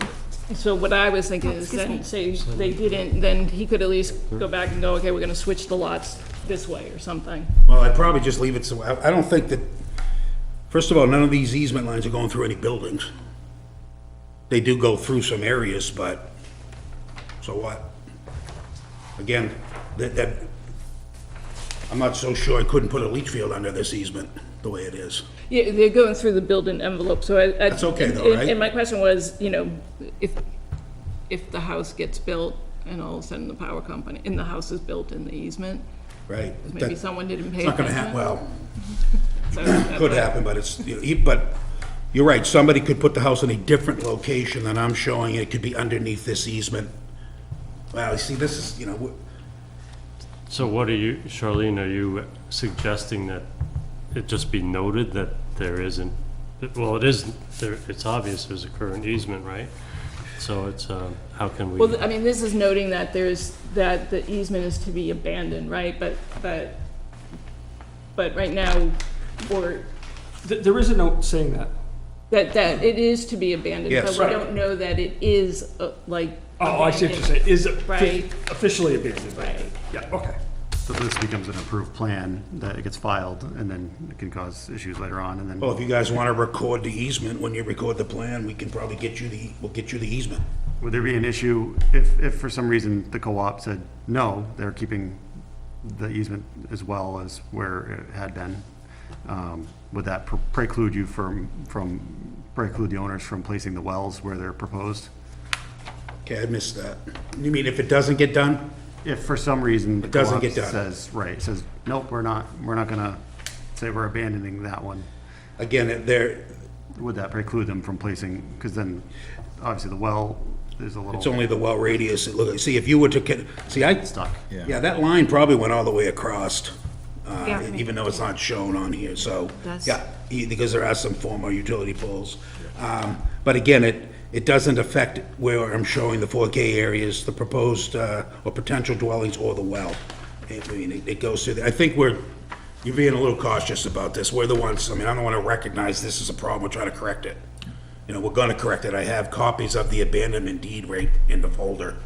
so what I was thinking is then, say they didn't, then he could at least go back and go, okay, we're gonna switch the lots this way or something. Well, I'd probably just leave it so, I don't think that, first of all, none of these easement lines are going through any buildings. They do go through some areas, but, so what? Again, I'm not so sure I couldn't put a leach field under this easement the way it is. Yeah, they're going through the building envelope, so I. That's okay though, right? And my question was, if the house gets built and all of a sudden the power company, and the house is built in the easement, Right. maybe someone didn't pay It's not gonna attention. happen, well, So could happen, but it's, but you're right, somebody could put the house in a different location than I'm showing. It could be underneath this easement. Well, you see, this is, So what are you, Charlene, are you suggesting that it just be noted that there isn't, well, it is, it's obvious there's a current easement, right? So it's, how can we? Well, I mean, this is noting that that the easement is to be abandoned, right? But right now, or There is a note saying that. that it is to be abandoned, Yes. but we Right. don't know that it is, like. Oh, I see what you're saying. Is it Right. officially abandoned? Right. Yeah, okay. So this becomes an approved plan, that it gets filed, and then it can cause issues later on, and then. well, if you guys wanna record the easement, when you record the plan, we can probably we'll get you the easement. Would there be an issue if for some reason the co-op said, no, they're keeping the easement as well as where it had been. Would that preclude you preclude the owners from placing the wells where they're proposed? Okay, I missed that. You mean if it doesn't get done? If for some reason the It doesn't co-op get done. says, nope, we're not gonna, say we're abandoning that one, Again, there, would that preclude them from placing, because then, obviously, the well, there's a little. it's only the well radius. Look, see, if you were to, see, I, Stuck. yeah, that line probably went all the way across, Yeah. even though it's not shown on here, so, That's- yeah, because there are some former utility poles. But again, it doesn't affect where I'm showing the 4K areas, the proposed, or potential dwellings, or the well. I mean, it goes through, I think you're being a little cautious about this. We're the ones, I mean, I don't want to recognize this as a problem, we're trying to correct it. You know, we're gonna correct it. I have copies of the abandonment deed right in the folder.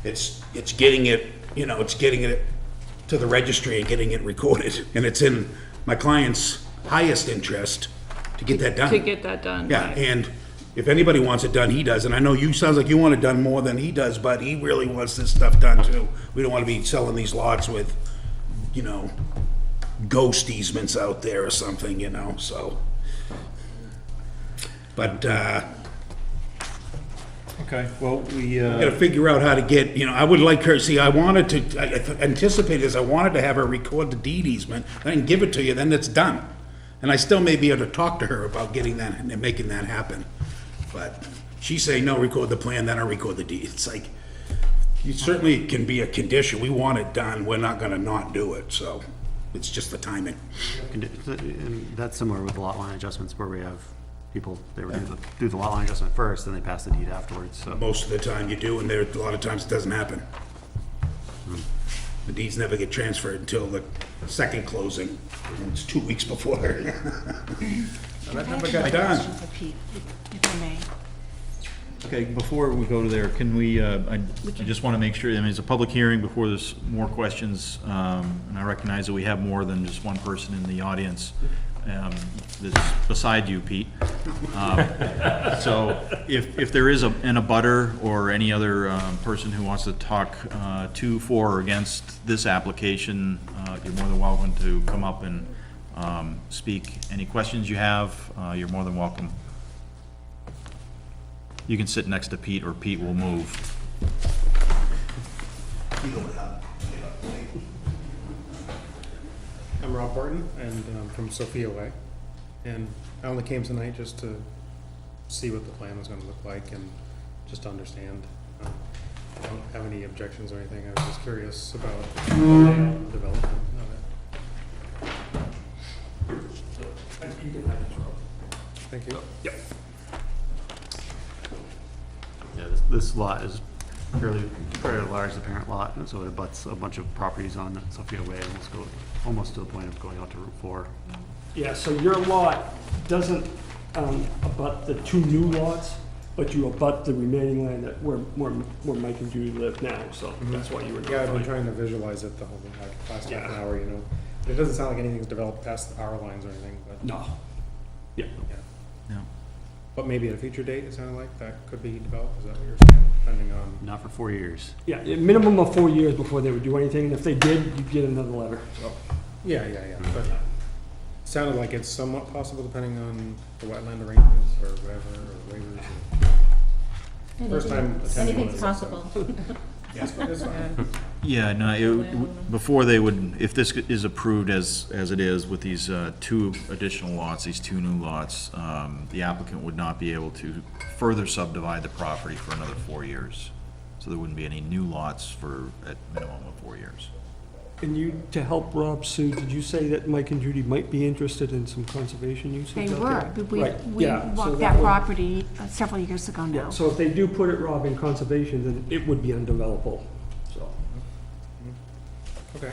It's getting it, you know, it's getting it to the registry and getting it recorded. And it's in my client's highest interest to get that done. To get that done. Yeah, right. and if anybody wants it done, he does. And I know you, sounds like you want it done more than he does, but he really wants this stuff done too. We don't want to be selling these lots with, you know, ghost easements out there or something, you know, so. But, Okay, well, we, gotta figure out how to get, you know, I would like her, see, I wanted to, I anticipated this, I wanted to have her record the deed easement, then give it to you, then it's done. And I still may be able to talk to her about getting that and making that happen. But she's saying, no, record the plan, then I'll record the deed. It's like, you certainly can be a condition, we want it done, we're not gonna not do it, so it's just the timing. And that's similar with the lot line adjustments where we have people, they would do the lot line adjustment first, then they pass the deed afterwards, so. Most of the time you do, and there, a lot of times it doesn't happen. The deeds never get transferred until the second closing, and it's 2 weeks before. That never got done. Question for Pete, if I may. okay, before we go to there, can we, I just want to make sure, I mean, it's a public hearing before there's more questions, and I recognize that we have more than just one person in the audience. That's beside you, Pete. So if there is an abutter or any other person who wants to talk to, for, or against this application, you're more than welcome to come up and speak. Any questions you have, you're more than welcome. You can sit next to Pete, or Pete will move. I'm Rob Barton, and I'm from Sophia Way. And I only came tonight just to see what the plan was gonna look like and just to understand. I don't have any objections or anything. I was just curious about the layout and development of it. Thank you. Yep. Yeah, this lot is fairly large, the parent lot, and so it abuts a bunch of properties on Sophia Way, and almost to the point of going out to Route 4. Yeah, so your lot doesn't abut the two new lots, but you abut the remaining land that where Mike and Judy live now, so that's why you were Yeah, I've been notified. trying to visualize it the whole, like, last half an Yeah. hour, you know. It doesn't sound like anything's developed past our lines or anything, but. No. Yeah. Yeah. Yeah. But maybe at a future date, it sounded like, that could be developed, is that what you're saying, depending on? Not for 4 years. Yeah, a minimum of 4 years before they would do anything, and if they did, you'd get another letter, so. Yeah, but it sounded like it's somewhat possible depending on the wetland arrangements or whatever, or waivers. First time attending one Anything's of these, possible. It's fine. Yeah, no, before they would, if this is approved as it is with these two additional lots, these two new lots, the applicant would not be able to further subdivide the property for another 4 years. So there wouldn't be any new lots for, at minimum of 4 years. And you, to help Rob, Sue, did you say that Mike and Judy might be interested in some conservation uses They out were, there? but we Right, yeah, so walked that that would- property several years ago Yeah, now. so if they do put it, Rob, in conservation, then it would be undevelopable, so. Okay,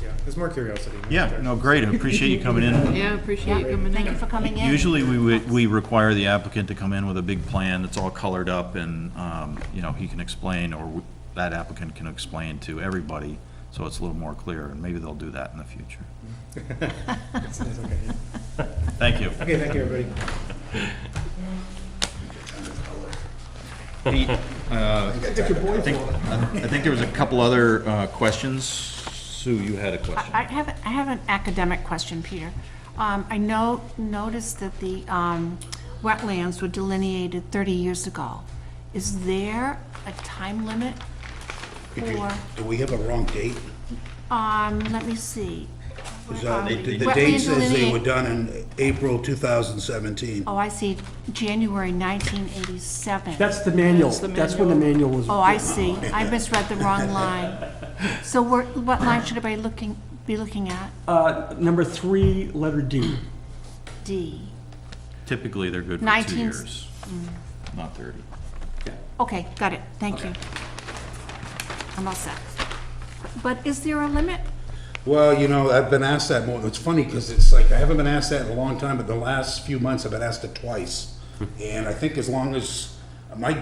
yeah, there's more curiosity. Yeah, no, great, I appreciate you coming in. Yeah, appreciate you Yeah, coming thank you in. for coming in. Usually, we require the applicant to come in with a big plan that's all colored up, and, you know, he can explain, or that applicant can explain to everybody, so it's a little more clear, and maybe they'll do that in the future. That's okay. Thank you. Okay, thank you, everybody. Pete, I think there was a couple other questions. Sue, you had a question. I have an academic question, Peter. I noticed that the wetlands were delineated 30 years ago. Is there a time limit for, Do we have a wrong date? let me see. The Wetland date says they delineate- were done in April 2017. Oh, I see, January 1987. That's the manual. That's the That's when the manual was. Oh, I see, I misread the wrong line. So what line should I be looking at? Number 3, letter D. D. Typically, they're good for 2 19 years, not 30. Okay, got it, thank you. I'm all set. But is there a limit? Well, you know, I've been asked that more. It's funny because it's like, I haven't been asked that in a long time, but the last few months I've been asked it twice. And I think as long as my,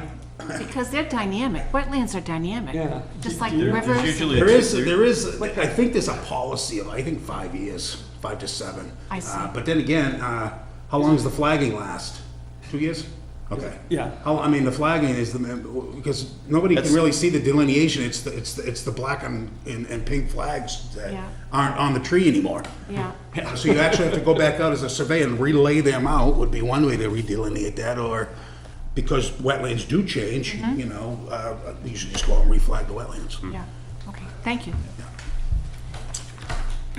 Because they're dynamic, wetlands are dynamic. Yeah. Just like There's rivers. usually and- there is, I think there's a policy of, I think 5 years, 5 to 7. I see. But then again, how long does the flagging last? 2 years? Okay. Yeah. I mean, the flagging is because nobody can really see the delineation. It's the black and pink flags that Yeah. aren't on the tree anymore. Yeah, So you actually have to go back out as a surveyor and relay them out, would be one way to redelineate that, or because wetlands do change, you know, you should just go out and reflag the wetlands. yeah, okay, thank you.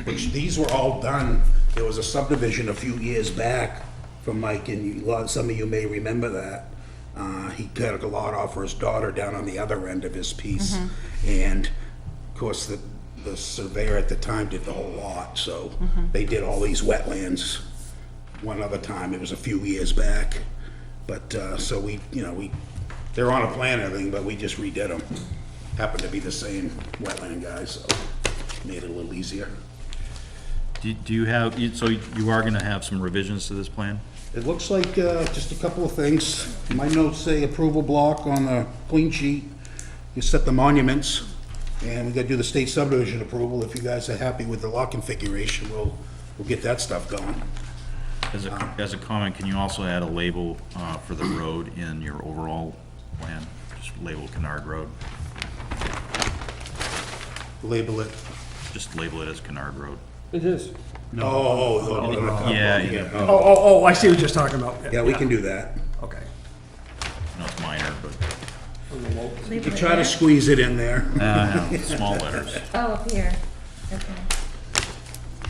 Which these were all done, there was a subdivision a few years back from Mike, and some of you may remember that. He got a lot off for his daughter down on the other end of his piece. And of course, the surveyor at the time did the whole lot, so they did all these wetlands one other time. It was a few years back. But, so they're on a plan and everything, but we just redid them. Happened to be the same wetland guys, so made it a little easier. Do you have, so you are gonna have some revisions to this plan? It looks like just a couple of things. My notes say approval block on the clean sheet. You set the monuments, and we gotta do the state subdivision approval. If you guys are happy with the lot configuration, we'll get that stuff going. As a comment, can you also add a label for the road in your overall plan? Just label Kennard Road, Label it. just label it as Kennard Road. It is. Yeah, Oh, I see what you're talking about. Yeah, we can do that. Okay. no, it's minor, but, You can try to squeeze it in there. small letters. Oh, up here, okay.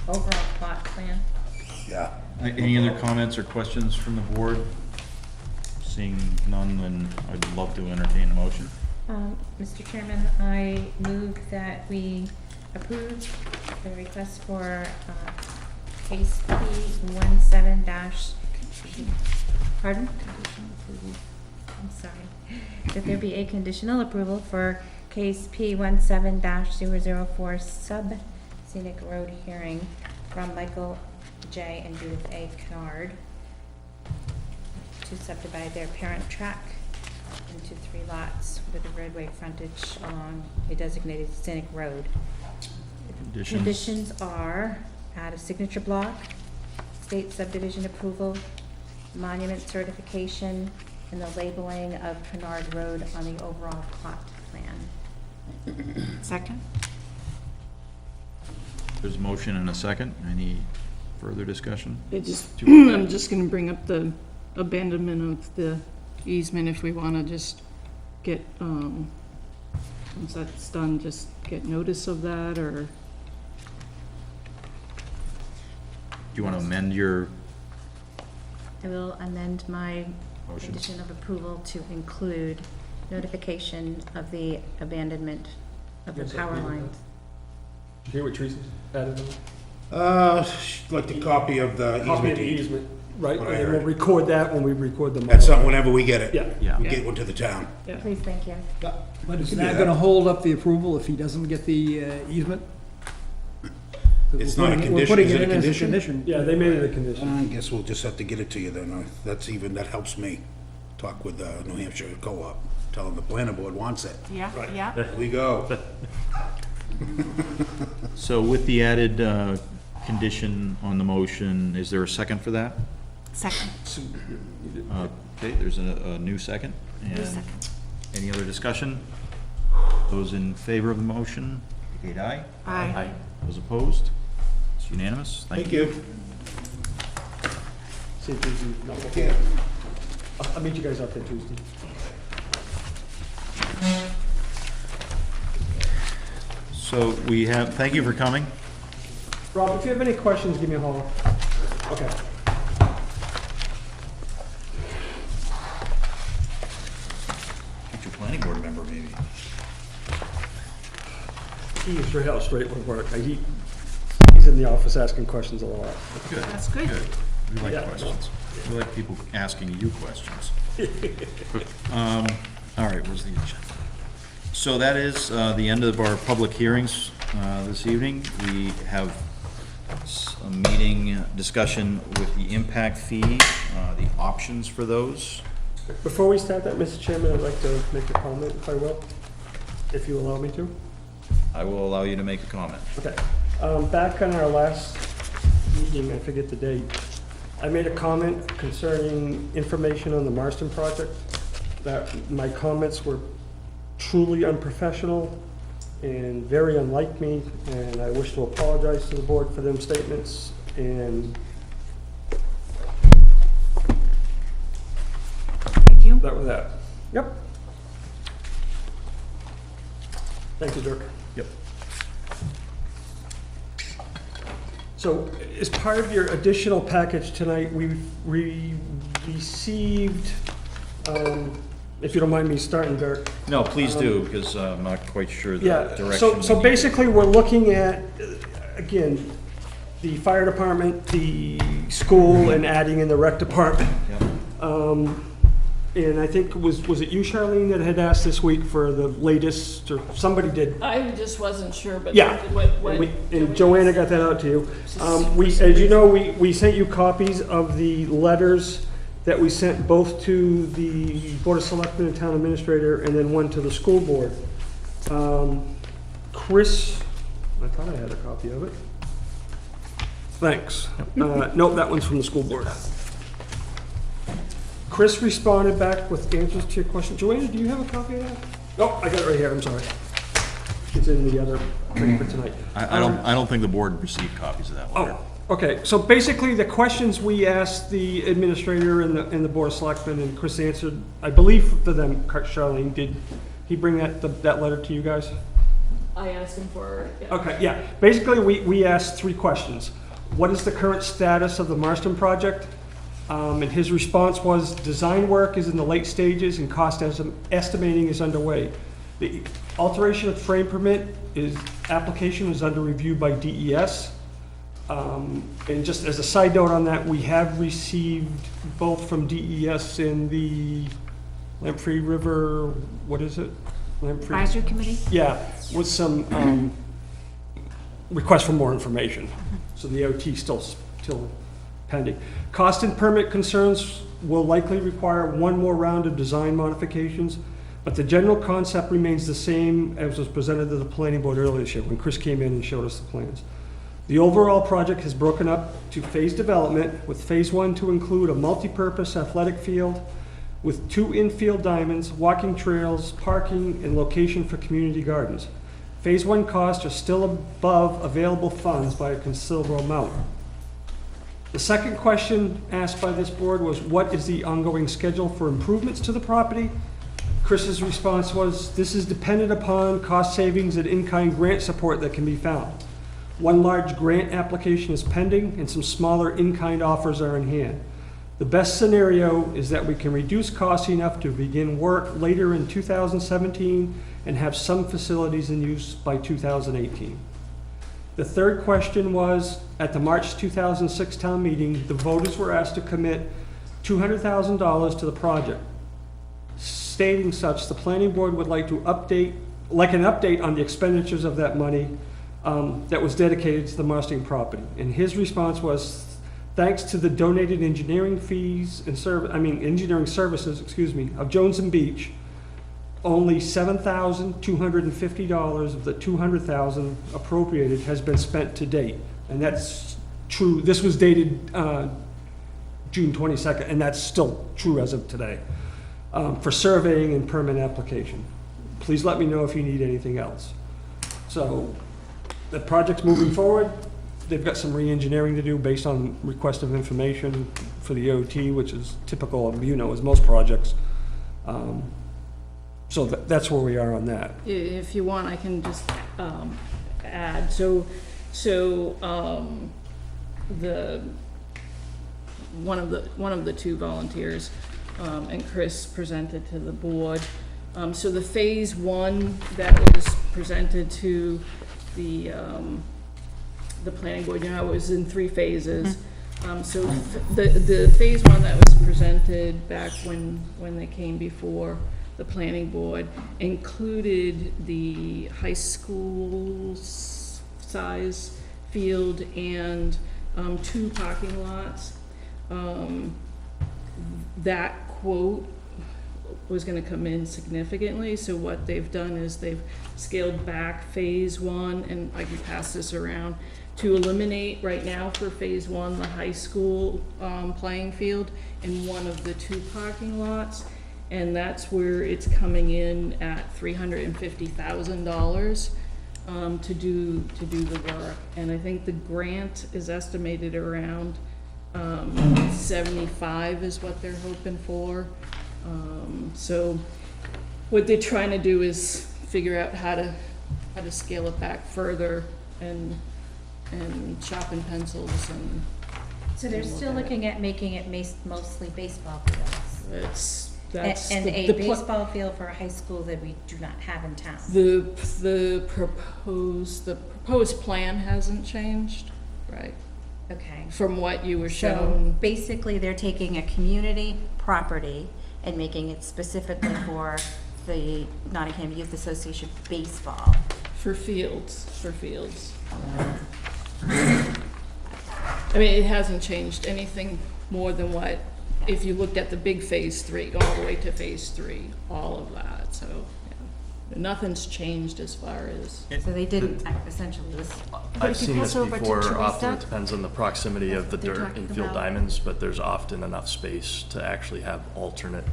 Overall plot plan. Yeah. Any other comments or questions from the board? Seeing none, then I'd love to entertain a motion. Mr. Chairman, I move that we approve the request for case P17 pardon? I'm sorry. That there be a conditional approval for case P17-004 sub scenic road hearing from Michael J. and Judith A. Kennard to subdivide their parent track into 3 lots with a roadway frontage along a designated scenic road. Conditions are add a signature block, state subdivision approval, monument certification, and the labeling of Kennard Road on the overall plot plan. Second? There's a motion and a second. Any further discussion? I'm just gonna bring up the abandonment of the easement if we wanna just get, once that's done, just get notice of that, or? Do you want to amend your, I will amend my Motion. condition of approval to include notification of the abandonment of the power lines. Did you hear what Teresa added on? Like the copy of the Copy easement of the deed. easement, right, and What I then we'll heard. record that when we record the. That's something whenever we get it. Yeah. yeah. We get one to the town. Please, thank you. But is Can do that that. gonna hold up the approval if he doesn't get the easement? It's not a We're condition. putting Is it it a in as a condition? condition. Yeah, they made it a condition. I guess we'll just have to get it to you then. That helps me. Talk with New Hampshire Co-op, tell them the planning board wants it. Yeah, yeah. Here we go. So with the added condition on the motion, is there a second for that? Second. Okay, there's a new second. Who's And second? Any other discussion? Those in favor of the motion, indicate aye. Aye. Those opposed? It's unanimous. Thank you. See you Tuesday. No, Yeah. I'll meet you guys out there Tuesday. So we have, thank you for coming. Rob, if you have any questions, give me a holler. Okay. Future planning board member, maybe. He is straight with work. He's in the office asking questions a lot. Good. That's good. Good. We like Yeah. questions. We like people asking you questions. All right, where's the agenda? So that is the end of our public hearings this evening. We have a meeting discussion with the impact fee, the options for those. Before we start that, Mr. Chairman, I'd like to make a comment, if I will, if you allow me to. I will allow you to make a comment. Okay. Back on our last meeting, I forget the date, I made a comment concerning information on the Marston project, that my comments were truly unprofessional and very unlike me, and I wish to apologize to the board for them statements, and Thank you. that was that. Yep. Thank you, Dirk. Yep. So, as part of your additional package tonight, we received, if you don't mind me starting, Dirk. No, please do, because I'm not quite sure the Yeah, direction. so basically, we're looking at, again, the fire department, the school, and adding in the rec department. Yep. And I think, was it you, Charlene, that had asked this week for the latest, or somebody did? I just wasn't sure, but. Yeah, what. and Joanna got that out to you. As you know, we sent you copies of the letters that we sent both to the Board of Selectmen and Town Administrator, and then one to the school board. Chris, I thought I had a copy of it. Thanks. Nope, that one's from the school board. Chris responded back with answers to your question. Joanna, do you have a copy of that? Oh, I got it right here, I'm sorry. It's in the other thing for tonight. I don't think the board received copies of that letter. Oh, okay, so basically, the questions we asked the administrator and the Board of Selectmen, and Chris answered, I believe for them, Charlene, did he bring that letter to you guys? I asked him for, yeah. Okay, yeah, basically, we asked 3 questions. What is the current status of the Marston project? And his response was, design work is in the late stages and cost estimating is underway. The alteration of frame permit application is under review by DES. And just as a side note on that, we have received both from DES and the Lamprey River, what is it? Lamprey? Advisory committee? Yeah, with some requests for more information. So the OT still pending. Cost and permit concerns will likely require one more round of design modifications, but the general concept remains the same as was presented to the planning board earlier this year when Chris came in and showed us the plans. The overall project has broken up to phase development, with phase 1 to include a multi-purpose athletic field with 2 infield diamonds, walking trails, parking, and location for community gardens. Phase 1 costs are still above available funds by a considerable amount. The second question asked by this board was, what is the ongoing schedule for improvements to the property? Chris's response was, this is dependent upon cost savings and in-kind grant support that can be found. One large grant application is pending, and some smaller in-kind offers are in hand. The best scenario is that we can reduce costs enough to begin work later in 2017 and have some facilities in use by 2018. The third question was, at the March 2006 town meeting, the voters were asked to commit $200,000 to the project. Stating such, the planning board would like an update on the expenditures of that money that was dedicated to the Marston property. And his response was, thanks to the donated engineering fees and engineering services, of Jones and Beach, only $7,250 of the $200,000 appropriated has been spent to date. And that's true. This was dated June 22nd, and that's still true as of today. for surveying and permit application. Please let me know if you need anything else. So the project's moving forward. They've got some re-engineering to do based on request of information for the OT, which is typical of, as most projects. So that's where we are on that. If you want, I can just add, so the, one of the two volunteers, and Chris presented to the board. So the phase one that was presented to the planning board, it was in 3 phases. So the phase one that was presented back when they came before the planning board included the high school size field and 2 parking lots. That quote was going to come in significantly, so what they've done is they've scaled back phase one, and I can pass this around, to eliminate right now for phase one the high school playing field and one of the 2 parking lots, and that's where it's coming in at $350,000 to do the work. And I think the grant is estimated around 75 is what they're hoping for. So what they're trying to do is figure out how to scale it back further and sharpen pencils and. So they're still looking at making it mostly baseball fields? That's And a the baseball field for a high school that we do not have in town? The proposed plan hasn't changed, right? Okay. From what you were So shown. basically, they're taking a community property and making it specifically for the Nottingham Youth Association baseball. For fields. I mean, it hasn't changed anything more than what, if you looked at the big phase 3, all the way to phase 3, all of that, so, yeah. Nothing's changed as far as. So they didn't essentially list. If I've you seen pass this over to before, Teresa. often it depends on the proximity of the They're dirt talking in field about- diamonds, but there's often enough space to actually have alternate,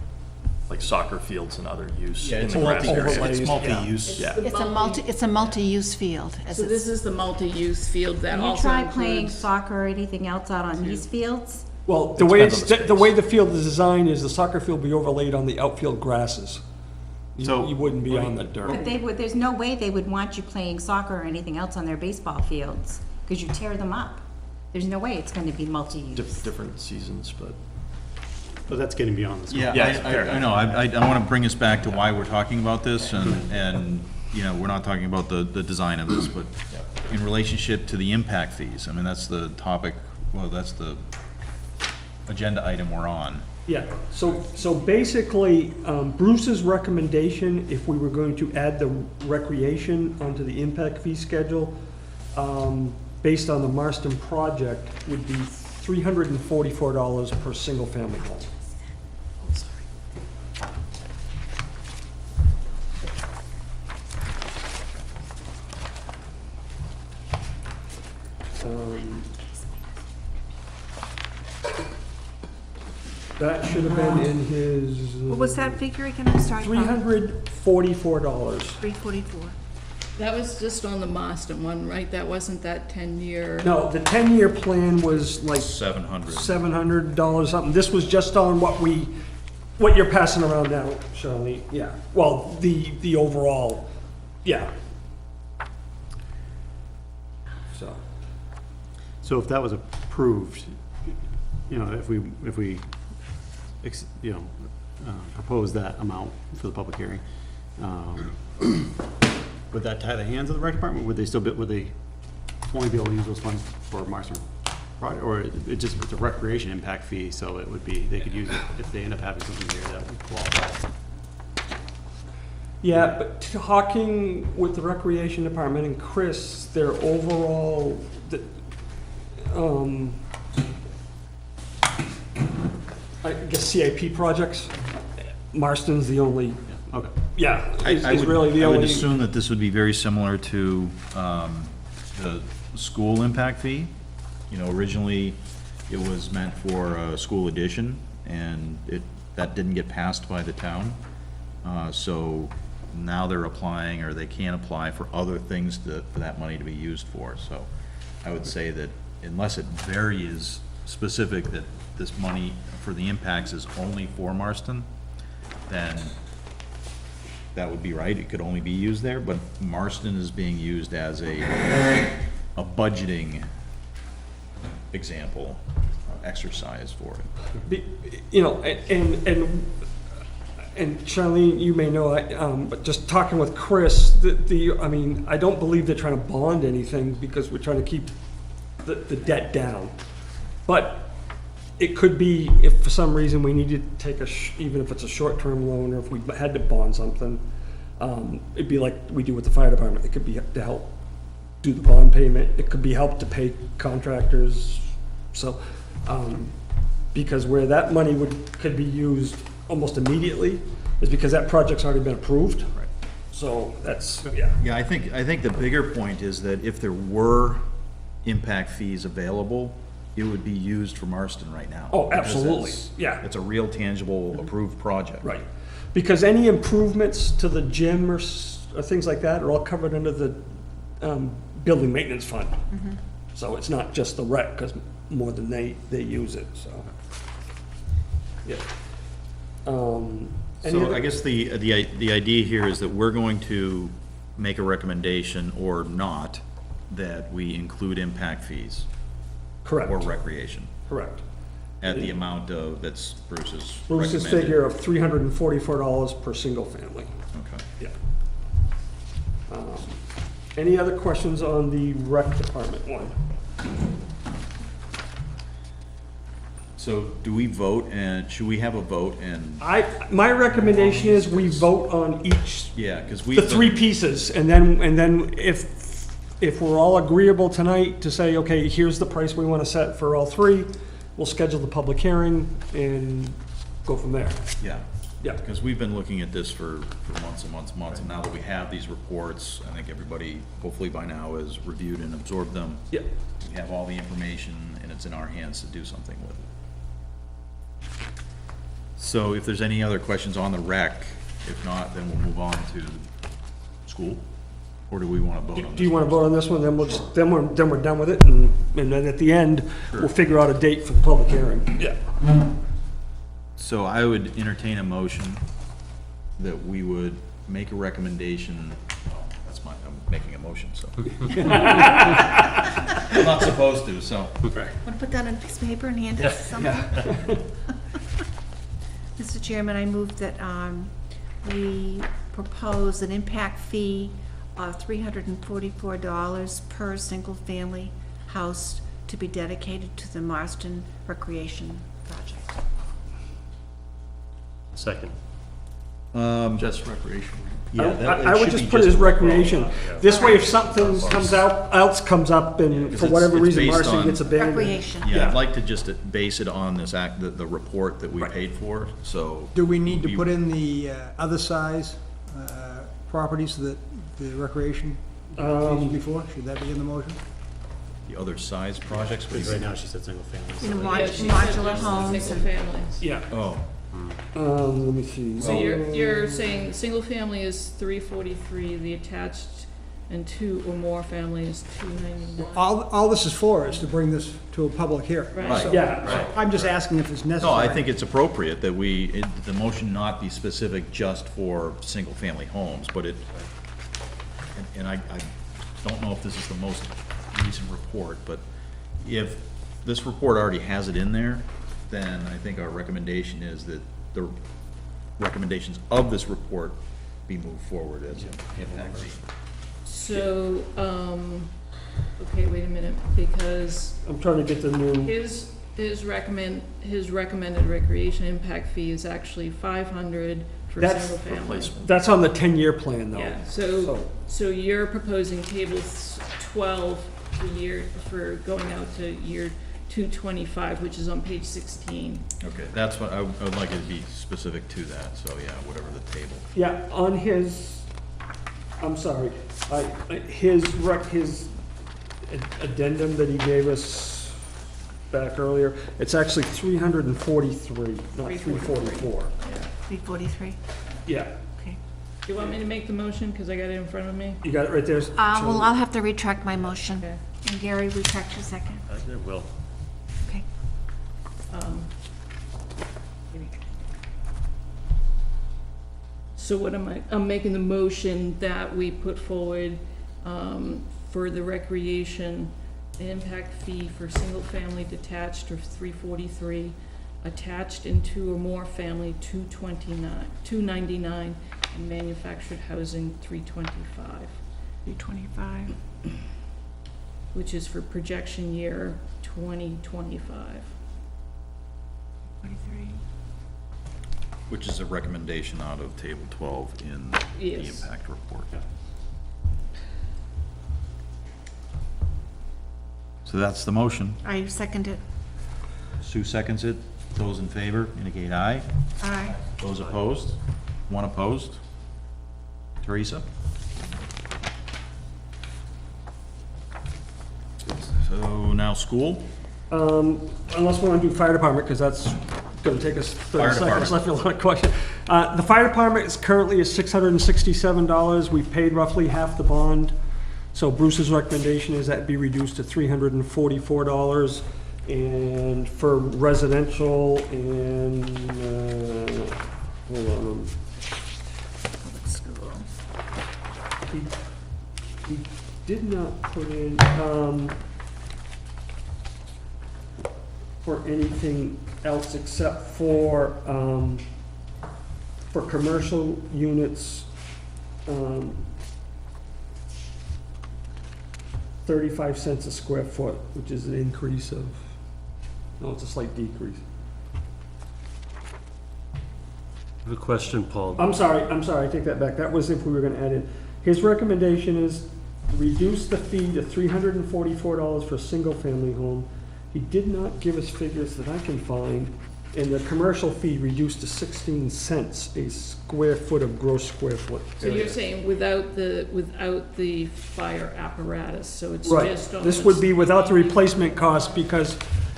like soccer fields and other use in the grass area. It's multi-use. Yeah. It's a multi-use field. So this is the multi-use field that Can you also try playing includes. soccer or anything else out on these fields? Well, the way depends on the the way space. the field is designed is the soccer field be overlaid on the outfield grasses. So- You wouldn't be on the dirt. But there's no way they would want you playing soccer or anything else on their baseball fields, because you tear them up. There's no way it's going to be multi-use. Different seasons, but. But that's getting beyond the scope. Yeah, Yes, I know, I want to bring us back to why we're talking about this, and, we're not talking about the design of this, but in relationship to the impact fees, I mean, that's the topic, well, that's the agenda item we're on. Yeah, so basically, Bruce's recommendation, if we were going to add the recreation onto the impact fee schedule, based on the Marston project, would be $344 per single-family home. That should have been in his. What was that figure again? I'm sorry. $344. 344. That was just on the Marston one, right? That wasn't that 10-year. No, the 10-year plan was like 700. $700 something. This was just on what you're passing around now, Shirley. Yeah. Well, the overall, yeah. So if that was approved, if we propose that amount for the public hearing, would that tie the hands of the rec department? Would they only be able to use those funds for Marston project, or it's a recreation impact fee, so it would be, they could use it if they end up having something there that would qualify? Yeah, but talking with the recreation department and Chris, their overall, I guess CIP projects, Marston's the only, Okay. yeah, I is really the would only. assume that this would be very similar to the school impact fee. Originally, it was meant for a school addition, and it that didn't get passed by the town. So now they're applying, or they can apply for other things for that money to be used for. So I would say that unless it very is specific that this money for the impacts is only for Marston, then that would be right. It could only be used there, but Marston is being used as a budgeting example, exercise for it. You know, and Charlene, you may know, but just talking with Chris, I mean, I don't believe they're trying to bond anything because we're trying to keep the debt down. But it could be, if for some reason we need to take even if it's a short-term loan, or if we had to bond something, it'd be like we do with the fire department. It could be to help do the bond payment. It could be help to pay contractors. So, because where that money could be used almost immediately is because that project's already been approved. Right. So that's, yeah. Yeah, I think the bigger point is that if there were impact fees available, it would be used for Marston right now. Oh, Because absolutely, it's- yeah. It's a real tangible approved project. Right. Because any improvements to the gym or things like that are all covered under the building maintenance fund. So it's not just the rec, because more than they use it, so. Yeah. So I guess the idea here is that we're going to make a recommendation, or not, that we include impact fees Correct, or recreation correct. at the amount of, that's Bruce's Bruce's recommended. figure of $344 per single family. Okay. Yeah. Any other questions on the rec department one? So do we vote, and should we have a vote, and, My recommendation is we vote on each, yeah, because we. the three pieces, and then if we're all agreeable tonight to say, okay, here's the price we want to set for all three, we'll schedule the public hearing and go from there. Yeah. Yeah. Because we've been looking at this for months and months and months, and now that we have these reports, I think everybody, hopefully by now, has reviewed and absorbed them. Yeah. We have all the information, and it's in our hands to do something with it. So if there's any other questions on the rec, if not, then we'll move on to school, or do we want to vote on this? Do you want to first? vote on this one, then we'll just, then we're done with it, and then at the end, we'll figure out a date for the public hearing. Yeah. So I would entertain a motion that we would make a recommendation, that's I'm making a motion, so. I'm not supposed to, so. Want to put that on a piece of paper and hand it to someone? Mr. Chairman, I move that we propose an impact fee of $344 per single-family house to be dedicated to the Marston Recreation Project. Second. Just recreation. Yeah, that- it I would should just be put it as just- recreation. This way, if something else comes up, and because for whatever it's reason based Marston on- gets abandoned. Recreation. Yeah, Yeah. I'd like to just base it on this the report that we Right. paid for, so. Do we need to we- put in the other size properties that the recreation fees before? Should that be in the motion? The other size projects? what do you Right mean? now, she said single family. You know, Yeah, she said modular just the homes single and families. Yeah. Oh, Let me see. So you're saying single family is $343, the attached and two or more family is $299? All this is for is to bring this to a public hearing. Right. So- Yeah. so I'm just asking if it's no, necessary. I think it's appropriate that the motion not be specific just for single-family homes, but and I don't know if this is the most recent report, but if this report already has it in there, then I think our recommendation is that the recommendations of this report be moved forward as an impact fee. So, okay, wait a minute, because I'm trying to get the new, his recommended recreation impact fee is actually $500 for That's single family. Replacement. that's on the 10-year plan, though. Yeah, so you're proposing table 12 for going out to year 225, which is on page 16. Okay, that's what, I would like it to be specific to that, so yeah, whatever the table. Yeah, on his, I'm sorry, his addendum that he gave us back earlier. It's actually 343, not 344. 343? Yeah, Okay. Do you want me to make the motion, because I got it in front of me? you got it right there. Well, I'll have to retract my motion. Okay. And Gary, retract your second. I will. Okay. So what am I, I'm making the motion that we put forward for the recreation, an impact fee for single-family detached of $343, attached and two or more family $299, and manufactured housing $325, 325. which is for projection year 2025. 23. Which is a recommendation out of table 12 in the Yes. impact report. So that's the motion. I second it. Sue seconds it. Those in favor indicate aye. Aye. Those opposed? One opposed? Teresa? So now school? Unless we want to do fire department, because that's going to take us 30 Fire seconds, department. left me a lot of questions. The fire department is currently at $667. We've paid roughly half the bond. So Bruce's recommendation is that be reduced to $344. And for residential and, hold on. He did not put in, for anything else except for commercial units, 35 cents a square foot, which is an increase of, no, it's a slight decrease. I have a question, Paul. I'm sorry, I take that back. That was if we were gonna add in. His recommendation is reduce the fee to $344 for a single-family home. He did not give us figures that I can find, and the commercial fee reduced to 16 cents a square foot of gross square foot So you're area. saying without the fire apparatus, so it's Right, just on this the would be without the replacement cost, because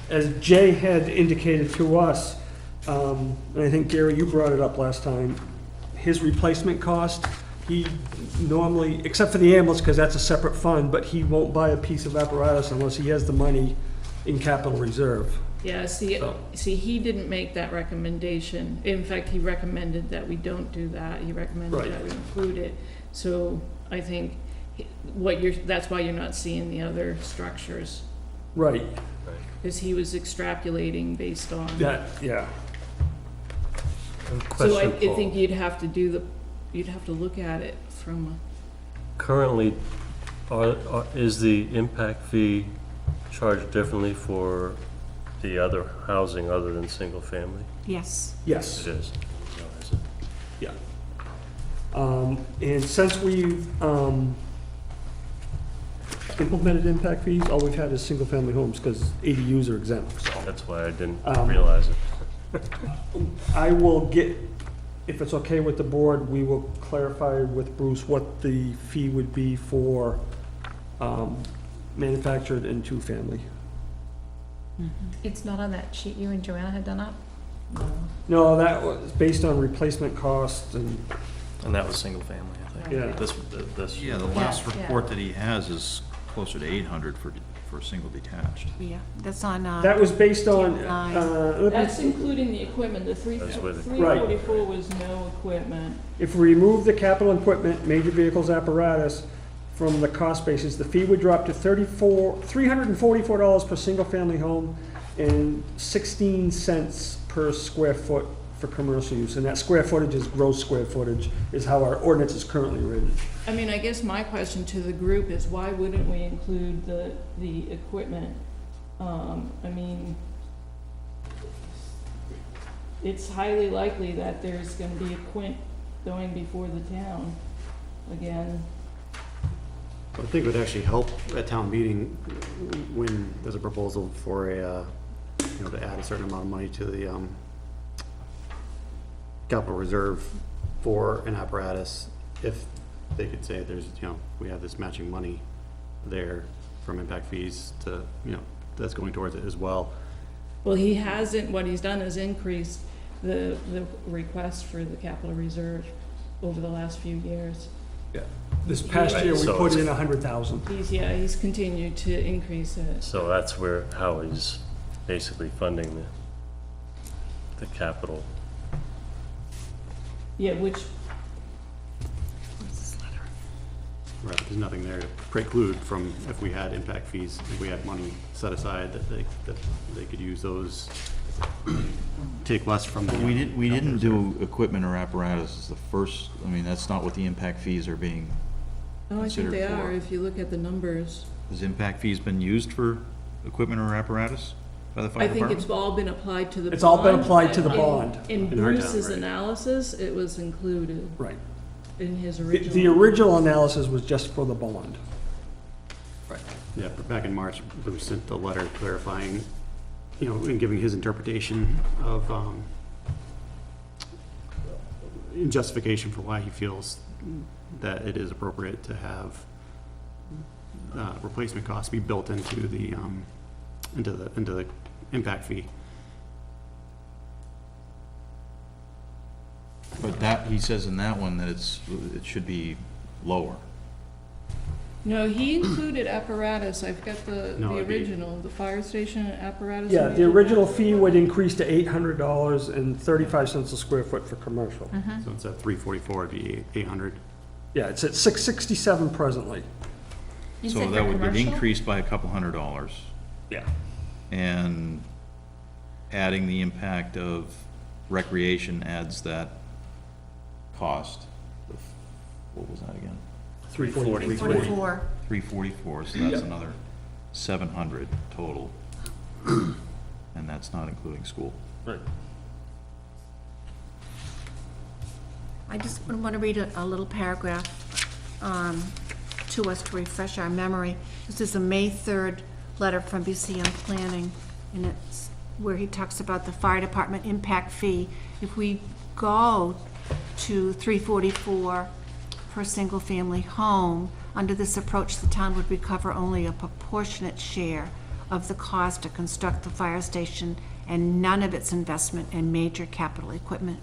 as Jay had indicated to us, and I think Gary, you brought it up last time, his replacement cost, he normally, except for the ambulance, because that's a separate fund, but he won't buy a piece of apparatus unless he has the money in capital reserve. Yeah, see, he didn't make that recommendation. In fact, he recommended that we don't do that. He recommended Right. that we include it. So I think that's why you're not seeing the other structures, Right, because he was extrapolating based on. that, yeah. So I Question, think Paul. you'd have to look at it from, Currently, is the impact fee charged differently for the other housing other than single family? Yes. Yes, It is. yeah. And since we've, implemented impact fees, all we've had is single-family homes, because ADUs are exempt, so. That's why I didn't Um, realize it. I will get, if it's okay with the board, we will clarify with Bruce what the fee would be for manufactured and two-family. It's not on that sheet you and Joanna had done up? No, that was based on replacement costs and, And that was single family, I think. Yeah. This. Yeah, the last Yeah, yeah. report that he has is closer to 800 for single detached. Yeah, that's on, that was based on, that's including the equipment. The That's with it. 344 was no equipment. if we remove the capital equipment, major vehicles apparatus from the cost basis, the fee would drop to $344 per single-family home and 16 cents per square foot for commercial use. And that square footage is gross square footage, is how our ordinance is currently written. I mean, I guess my question to the group is, why wouldn't we include the equipment? I mean, it's highly likely that there's gonna be a quint going before the town again. I think it would actually help at town meeting when there's a proposal for a, to add a certain amount of money to the, capital reserve for an apparatus, if they could say there's, we have this matching money there from impact fees to that's going towards it as well. Well, he hasn't, what he's done is increased the request for the capital reserve over the last few years. Yeah. This past Right, year, we so put it's- in 100,000. He's continued to increase it. So that's where, how he's basically funding the capital. Yeah, which, Right, there's nothing there to preclude from, if we had impact fees, if we had money set aside, that they could use those, take less from the. We didn't do equipment or apparatus as the first, I mean, that's not what the impact fees are being oh, I think considered they for. are, if you look at the numbers. Has impact fees been used for equipment or apparatus by the fire I think department? it's all been applied to the bond. It's all been applied to the In- bond. In In our town, Bruce's right. analysis, it was included Right. in his The original. original analysis was just for the bond. Yeah, but back in March, Bruce sent the letter clarifying, you know, and giving his interpretation of, in justification for why he feels that it is appropriate to have replacement costs be built into the, into the impact fee. But that, he says in that one that it should be lower. No, he included apparatus, I've got the No, it'd be- original, the fire station apparatus. Yeah, the original fee would increase to $800.35 a square foot for commercial. So instead of 344, it'd be 800. Yeah, it's at 667 presently. You So said that for would get commercial? increased by a couple $100. Yeah. And adding the impact of recreation adds that cost. What was that again? 340. 44. 344, so that's another 700 total. And that's not including school. Right. I just want to read a little paragraph to us to refresh our memory. This is a May 3rd letter from BCM Planning, and it's where he talks about the fire department impact fee. If we go to 344 per single-family home, under this approach, the town would recover only a proportionate share of the cost to construct the fire station and none of its investment in major capital equipment.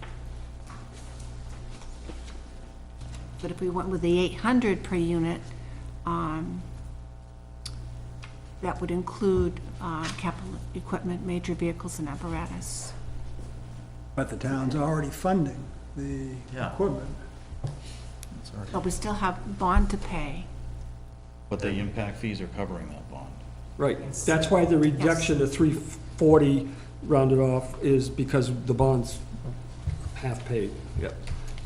But if we went with the 800 per unit, that would include capital equipment, major vehicles, and apparatus. But the town's already funding the Yeah. equipment. But we still have bond to pay. But the impact fees are covering that bond. Right. That's why the reduction to 340 rounded off is because the bond's half paid. Yep.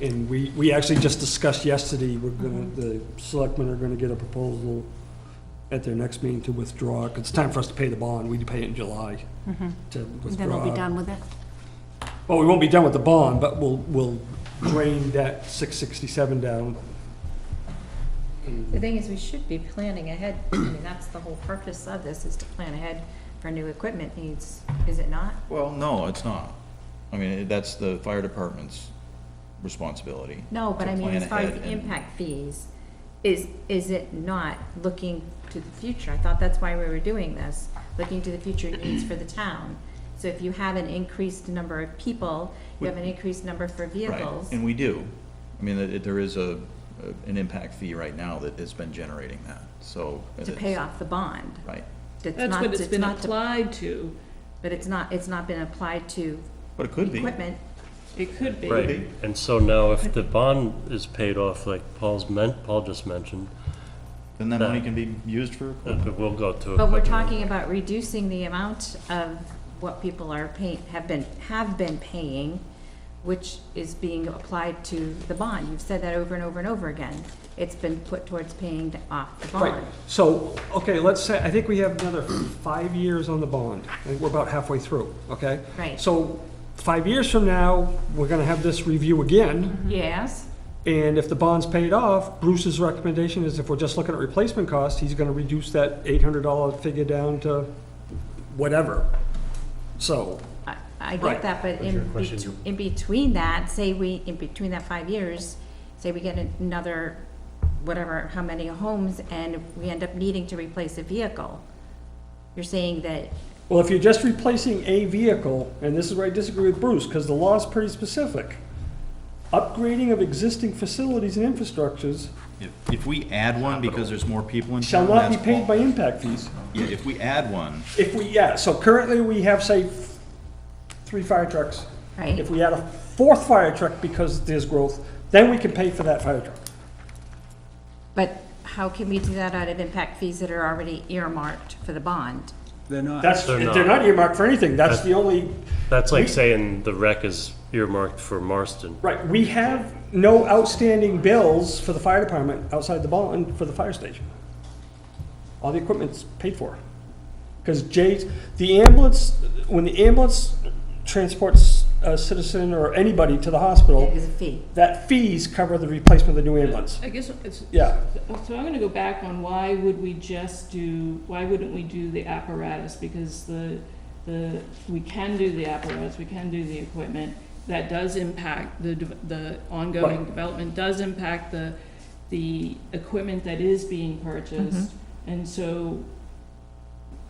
And we actually just discussed yesterday, we're gonna, the selectmen are gonna get a proposal at their next meeting to withdraw, 'cause it's time for us to pay the bond, we pay it in July to And withdraw. then we'll be done with it. Well, we won't be done with the bond, but we'll drain that 667 down. The thing is, we should be planning ahead. I mean, that's the whole purpose of this, is to plan ahead for new equipment needs, is it not? Well, no, it's not. I mean, that's the fire department's responsibility. No, but to I mean, plan as far as ahead the and- impact fees, is it not looking to the future? I thought that's why we were doing this, looking to the future needs for the town. So if you have an increased number of people, you have an increased number for Right, vehicles. and we do. I mean, there is an impact fee right now that has been generating that, so. To pay off the bond. Right, It's That's not- what it's been not to- applied to. But it's not been applied to but it could be. equipment. It could be. Right, and so now if the bond is paid off, like Paul just mentioned, Then that money can be used for equipment. it will go to. But we're equipment. talking about reducing the amount of what people are paying, have been paying, which is being applied to the bond. You've said that over and over and over again. It's been put towards paying off the Right, bond. so, okay, let's say, I think we have another 5 years on the bond. I think we're about halfway through, okay? Right. So, 5 years from now, we're gonna have this review again, Yes, and if the bond's paid off, Bruce's recommendation is if we're just looking at replacement costs, he's gonna reduce that $800 figure down to whatever. So, I Right. get that, but What's your question? in between that, in between that 5 years, say we get another, whatever, how many homes, and we end up needing to replace a vehicle. You're saying that, Well, if you're just replacing a vehicle, and this is where I disagree with Bruce, because the law is pretty specific, upgrading of existing facilities and infrastructures If we add one because there's more people in shall town, not be that's paid by all. impact fees. Yeah, if we add one, If we, yeah, so currently we have, say, 3 fire trucks. right? If we add a 4th fire truck because there's growth, then we can pay for that fire truck. But how can we do that out of impact fees that are already earmarked for the bond? They're not. That's, They're they're not. not earmarked for anything, that's the only, That's like We- saying the wreck is earmarked for Marston. right, we have no outstanding bills for the fire department outside the bond for the fire station. All the equipment's paid for. Because the ambulance, when the ambulance transports a citizen or anybody to the hospital, There's a fee. that fees cover the replacement of the new ambulance. I guess it's, Yeah, so I'm gonna go back on why wouldn't we do the apparatus? Because we can do the apparatus, we can do the equipment. That does impact, the ongoing Right. development does impact the equipment that is being purchased. And so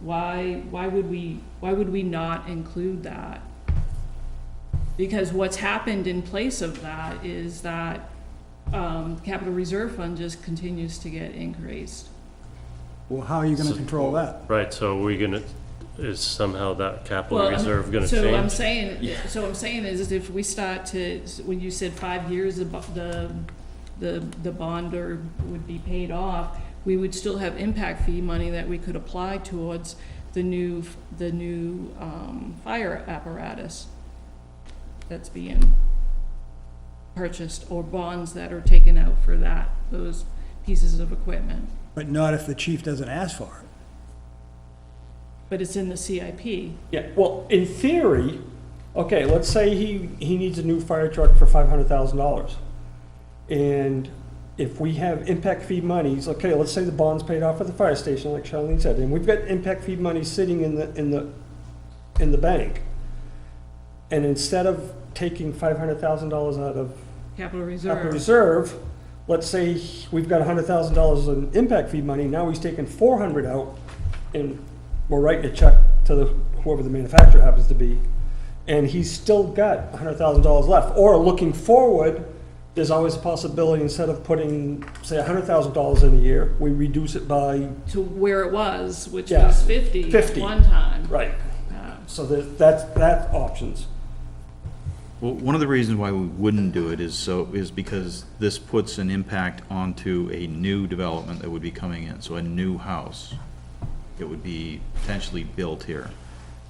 why would we not include that? Because what's happened in place of that is that capital reserve fund just continues to get increased. Well, how are you gonna control that? Right, so is somehow that capital Well, reserve gonna so I'm change? saying is if we start to, when you said 5 years, the bond would be paid off, we would still have impact fee money that we could apply towards the new fire apparatus that's being purchased, or bonds that are taken out for those pieces of equipment. But not if the chief doesn't ask for it. But it's in the CIP. yeah, well, in theory, okay, let's say he needs a new fire truck for $500,000. And if we have impact fee monies, okay, let's say the bond's paid off at the fire station, like Charlene said, and we've got impact fee money sitting in the bank. And instead of taking $500,000 out of Capital capital reserve. reserve, let's say we've got $100,000 in impact fee money, now he's taking 400 out, and we're writing a check to whoever the manufacturer happens to be, and he's still got $100,000 left. Or looking forward, there's always a possibility, instead of putting, say, $100,000 in a year, we reduce it by, To where it was, which Yeah, was 50 at 50. one time. right, Uh, so that's options. well, one of the reasons why we wouldn't do it is because this puts an impact onto a new development that would be coming in, so a new house that would be potentially built here.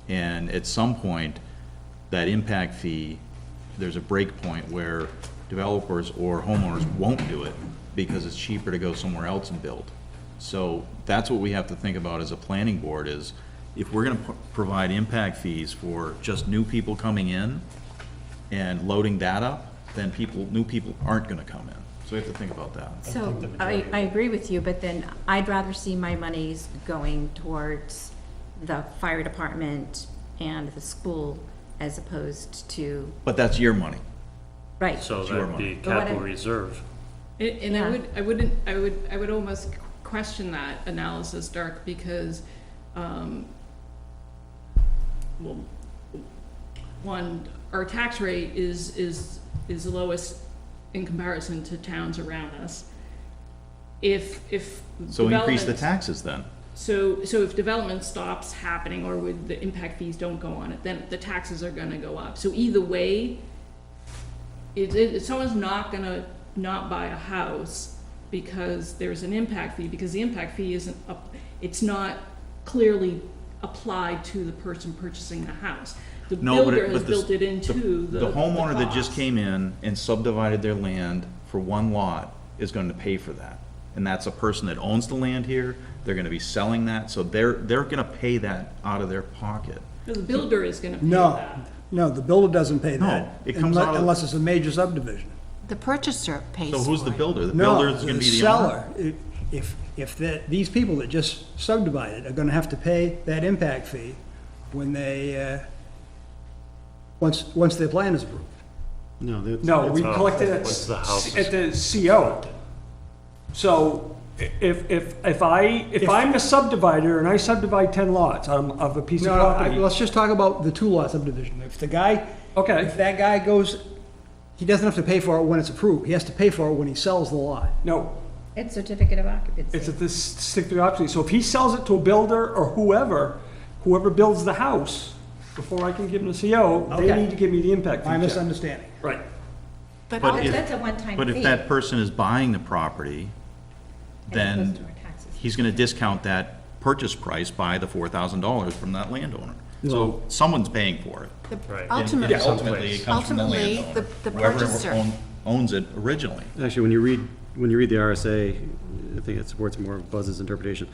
And at some point, that impact fee, there's a break point where developers or homeowners won't do it because it's cheaper to go somewhere else and build. So that's what we have to think about as a planning board is, if we're gonna provide impact fees for just new people coming in and loading that up, then new people aren't gonna come in. So we have to think about that. So I agree with you, but then I'd rather see my monies going towards the fire department and the school as opposed to, But that's your money. right. So your that'd be But what capital if- reserve. And Yeah. I would almost question that analysis, Dirk, because, well, one, our tax rate is the lowest in comparison to towns around us. If So increase the development- taxes then. So if development stops happening, or with the impact fees don't go on it, then the taxes are gonna go up. So either way, someone's not gonna not buy a house because there's an impact fee, because the impact fee it's not clearly applied to the person purchasing the house. The No, but builder it- has but this- built it into The homeowner that just cost. came in and subdivided their land for one lot is going to pay for that. And that's a person that owns the land here, they're gonna be selling that, so they're gonna pay that out of their pocket. The builder is gonna pay No, that. no, the builder doesn't pay No, that. it comes out of- Unless it's a major subdivision. The purchaser pays for So it. who's the builder? The No, builder's gonna be the seller. owner? If these people that just subdivided are gonna have to pay that impact fee when they, once their plan is approved. No, we Oh, collected it once the house is- at the CO. So If I'm a subdivider and I subdivide 10 lots of a piece of No, property. let's just talk about the 2-lot subdivision. If the guy, Okay. if that guy goes, he doesn't have to pay for it when it's approved. He has to pay for it when he sells the lot. No, It's certificate of occupancy. it's at this certificate of occupancy. So if he sells it to a builder or whoever builds the house, before I can give him the CO, they Okay. need to give me the impact fee My check. misunderstanding. Right. But But if- That's a one-time fee. But if that person is buying the property, as then opposed to our taxes. he's gonna discount that purchase price by the $4,000 from that landowner. So someone's paying for it. ultimately, And ultimately, it comes from the ultimately, landowner. the Whoever purchaser. owns it originally. Actually, when you read the RSA, I think it supports more of Buzz's interpretation.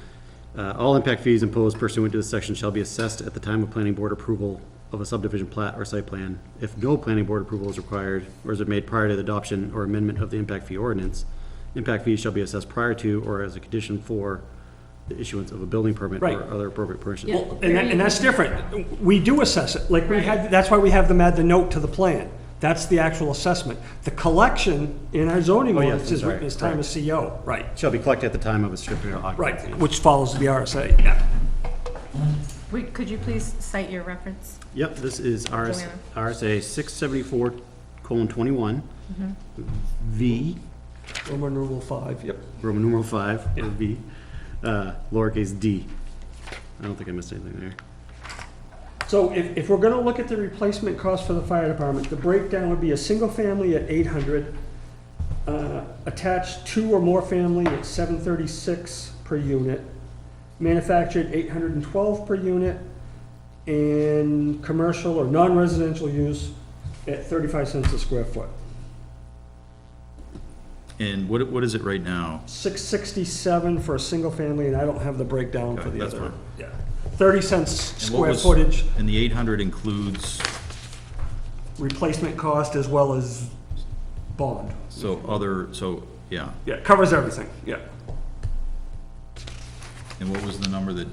All impact fees imposed pursuant to this section shall be assessed at the time of planning board approval of a subdivision plat or site plan. If no planning board approval is required, or is it made prior to the adoption or amendment of the impact fee ordinance, impact fees shall be assessed prior to or as a condition for the issuance of a building permit Right. or other appropriate permission. Well, and that's different. We do assess it, like we had, that's why we have them add the note to the plan. That's the actual assessment. The collection in our zoning Oh, yes, ordinance is I'm written as time of CO, right, Shall be collected at the time of a certificate of occupancy. right, which follows the RSA, yeah. Wait, could you please cite your reference? Yep, this is Joanna. RSA 674:21, V, Roman numeral 5, yep. Roman numeral 5, or V, lowercase d. I don't think I missed anything there. So if we're gonna look at the replacement cost for the fire department, the breakdown would be a single family at 800, attached 2 or more family at 736 per unit, manufactured 812 per unit, and commercial or non-residential use at 35 cents a square foot. And what is it right now? 667 for a single family, and I don't have the breakdown for Okay, the that's other. fine. Yeah, 30 cents And what square was- footage, And the 800 includes, replacement cost as well as bond. yeah. Yeah, it covers everything, yeah. And what was the number that?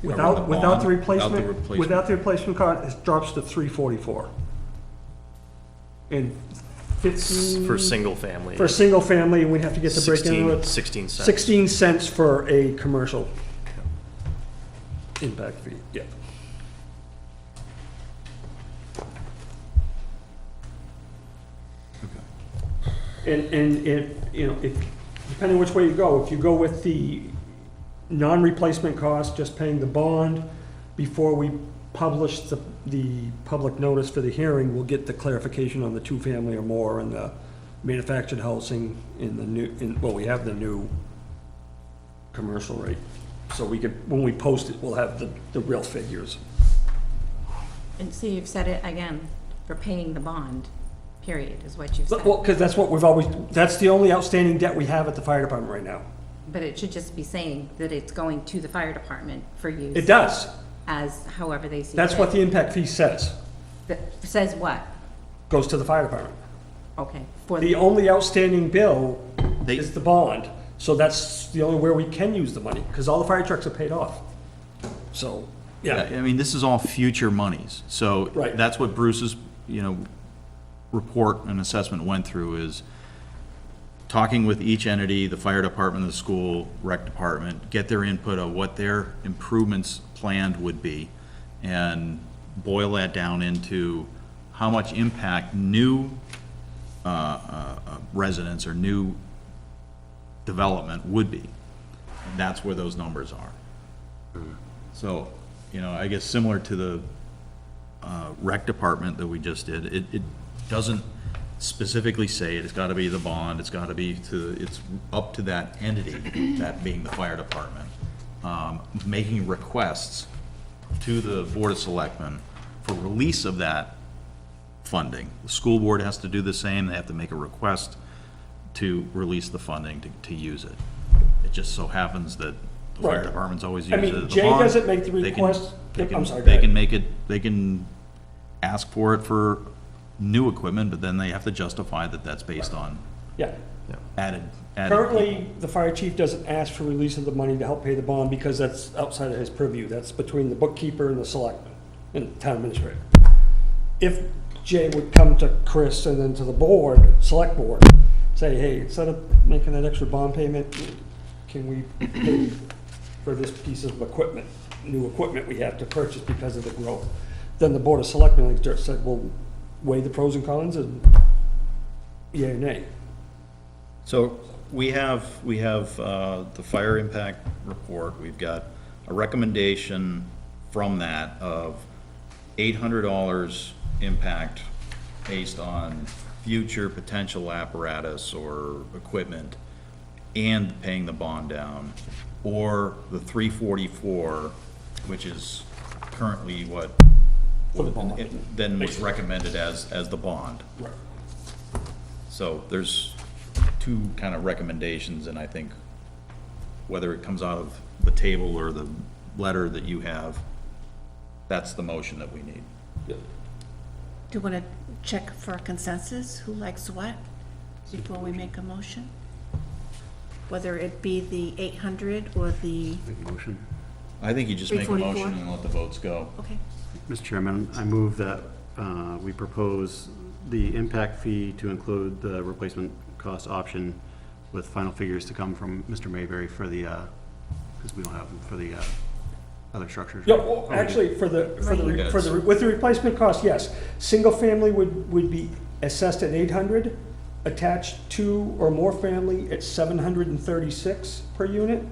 Without the replacement, replacement. without the replacement cost, it drops to 344. And 15. For single family. For a single family, we'd have to get the breakdown. 16 cents. 16 cents for a commercial impact fee, yeah. And if, you know, if, depending which way you go, if you go with the non-replacement cost, just paying the bond before we publish the public notice for the hearing, we'll get the clarification on the 2-family or more and the manufactured housing in the new, well, we have the new commercial rate. So we could, when we post it, we'll have the real figures. And see, you've said it again, for paying the bond, period, is what you've said. Well, because that's what we've always, that's the only outstanding debt we have at the fire department right now. But it should just be saying that it's going to the fire department for use. It does. As however they see That's fit. what the impact fee says. That says what? Goes to the fire department. Okay. For The only outstanding bill They- is the bond. So that's the only where we can use the money, because all the fire trucks are paid off. So, yeah, I mean, this is all future monies, so Right. that's what Bruce's, report and assessment went through, is talking with each entity, the fire department, the school, rec department, get their input of what their improvements planned would be, and boil that down into how much impact new residents or new development would be. And that's where those numbers are. So, I guess similar to the rec department that we just did, it doesn't specifically say it's gotta be the bond, it's gotta be it's up to that entity, that being the fire department, making requests to the Board of Selectmen for release of that funding. The school board has to do the same, they have to make a request to release the funding to use it. It just so happens that the fire Right. department's always I used mean, it as a Jay bond. doesn't make the They can- request. they Yep, can- I'm sorry, go They ahead. can make it, they can ask for it for new equipment, but then they have to justify that that's based on yeah. added Currently, the fire chief doesn't ask for release of the money to help pay the bond because that's outside of his purview. That's between the bookkeeper and the selectman and the town administrator. If Jay would come to Chris and then to the board, select board, say, hey, instead of making that extra bond payment, can we pay for this piece of equipment, new equipment we have to purchase because of the growth? Then the Board of Selectmen, like Dirk said, will weigh the pros and cons and yea or nay. So we have the fire impact report. We've got a recommendation from that of $800 impact based on future potential apparatus or equipment and paying the bond down, or the 344, which is currently what then was recommended as the bond. Right. So there's two kind of recommendations, and I think whether it comes out of the table or the letter that you have, that's the motion that we need. Yep. Do you want to check for a consensus? Who likes what before we make a motion? Whether it be the 800 or the, Make a motion. I think you just make a 344? motion and let the votes go. okay. Mr. Chairman, I move that we propose the impact fee to include the replacement cost option with final figures to come from Mr. Mayberry for the, because we don't have them for the other structures. Yeah, well, actually, with the replacement cost, yes. Single family would be assessed at 800, attached two or more family at 736 per unit,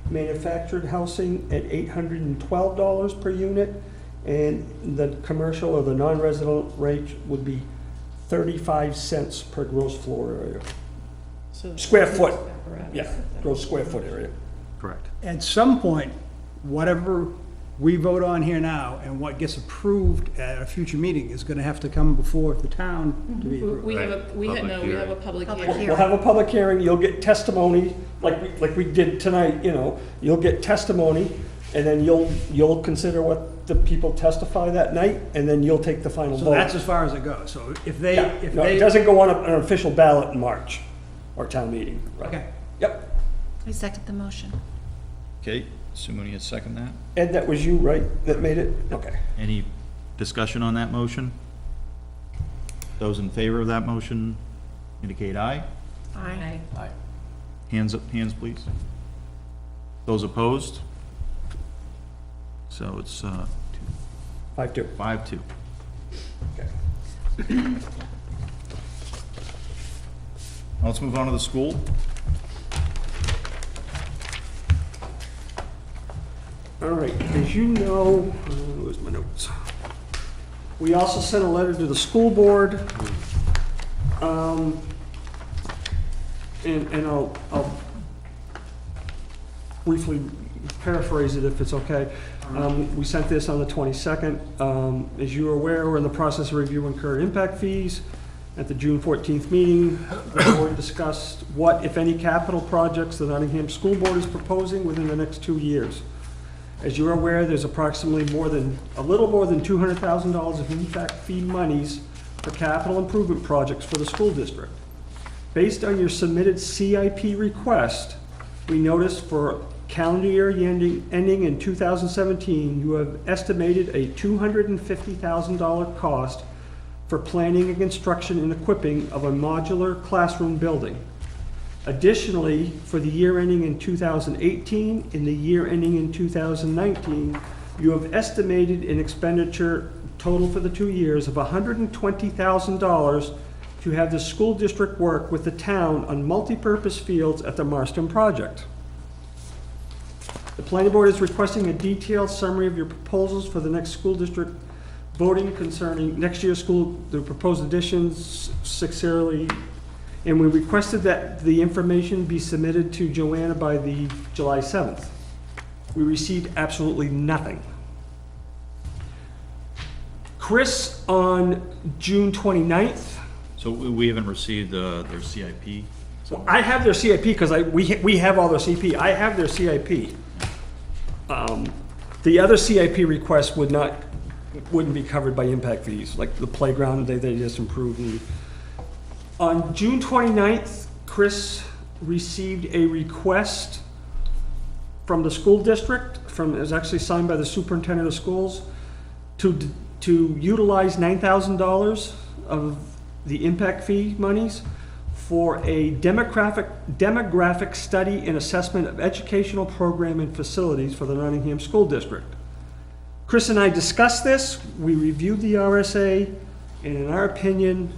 manufactured housing at $812 per unit, and the commercial or the non-resident rate would be 35 cents per gross floor area. So- Square foot, yeah, gross square foot area. Correct. At some point, whatever we vote on here now and what gets approved at a future meeting is gonna have to come before the town to be approved. We have a, we had, no, we have a public Public hearing. We'll have a public hearing, you'll get testimony, like we did tonight, you know, you'll get testimony, and then you'll consider what the people testify that night, and then you'll take the final vote. So that's as far as it goes. So if they, Yeah, if no, it they, doesn't go on an official ballot in March, or town meeting, right? okay. Yep. I second the motion. Okay, Sumoni has second that. Ed, that was you, right, that made it? Okay. Any discussion on that motion? Those in favor of that motion indicate aye. Aye. Aye. Hands up, hands please. Those opposed? So it's 5-2. 5-2. Okay. Now let's move on to the school. All right, as you know, where's my notes? We also sent a letter to the school board. And I'll briefly paraphrase it if it's okay. We sent this on the 22nd. As you are aware, we're in the process of reviewing current impact fees. At the June 14th meeting, the board discussed what, if any, capital projects the Nottingham School Board is proposing within the next 2 years. As you're aware, there's approximately a little more than $200,000 of impact fee monies for capital improvement projects for the school district. Based on your submitted CIP request, we noticed for calendar year ending in 2017, you have estimated a $250,000 cost for planning and construction and equipping of a modular classroom building. Additionally, for the year ending in 2018 and the year ending in 2019, you have estimated an expenditure total for the 2 years of $120,000 to have the school district work with the town on multipurpose fields at the Marston project. The planning board is requesting a detailed summary of your proposals for the next school district voting concerning next year's school, the proposed additions, sincerely. And we requested that the information be submitted to Joanna by the July 7th. We received absolutely nothing. Chris, on June 29th, So we haven't received their CIP. well, I have their CIP because we have all their CIP. I have their CIP. The other CIP requests wouldn't be covered by impact fees, like the playground they just improved. On June 29th, Chris received a request from the school district, it was actually signed by the superintendent of schools, to utilize $9,000 of the impact fee monies for a demographic study and assessment of educational program and facilities for the Nottingham School District. Chris and I discussed this, we reviewed the RSA, and in our opinion,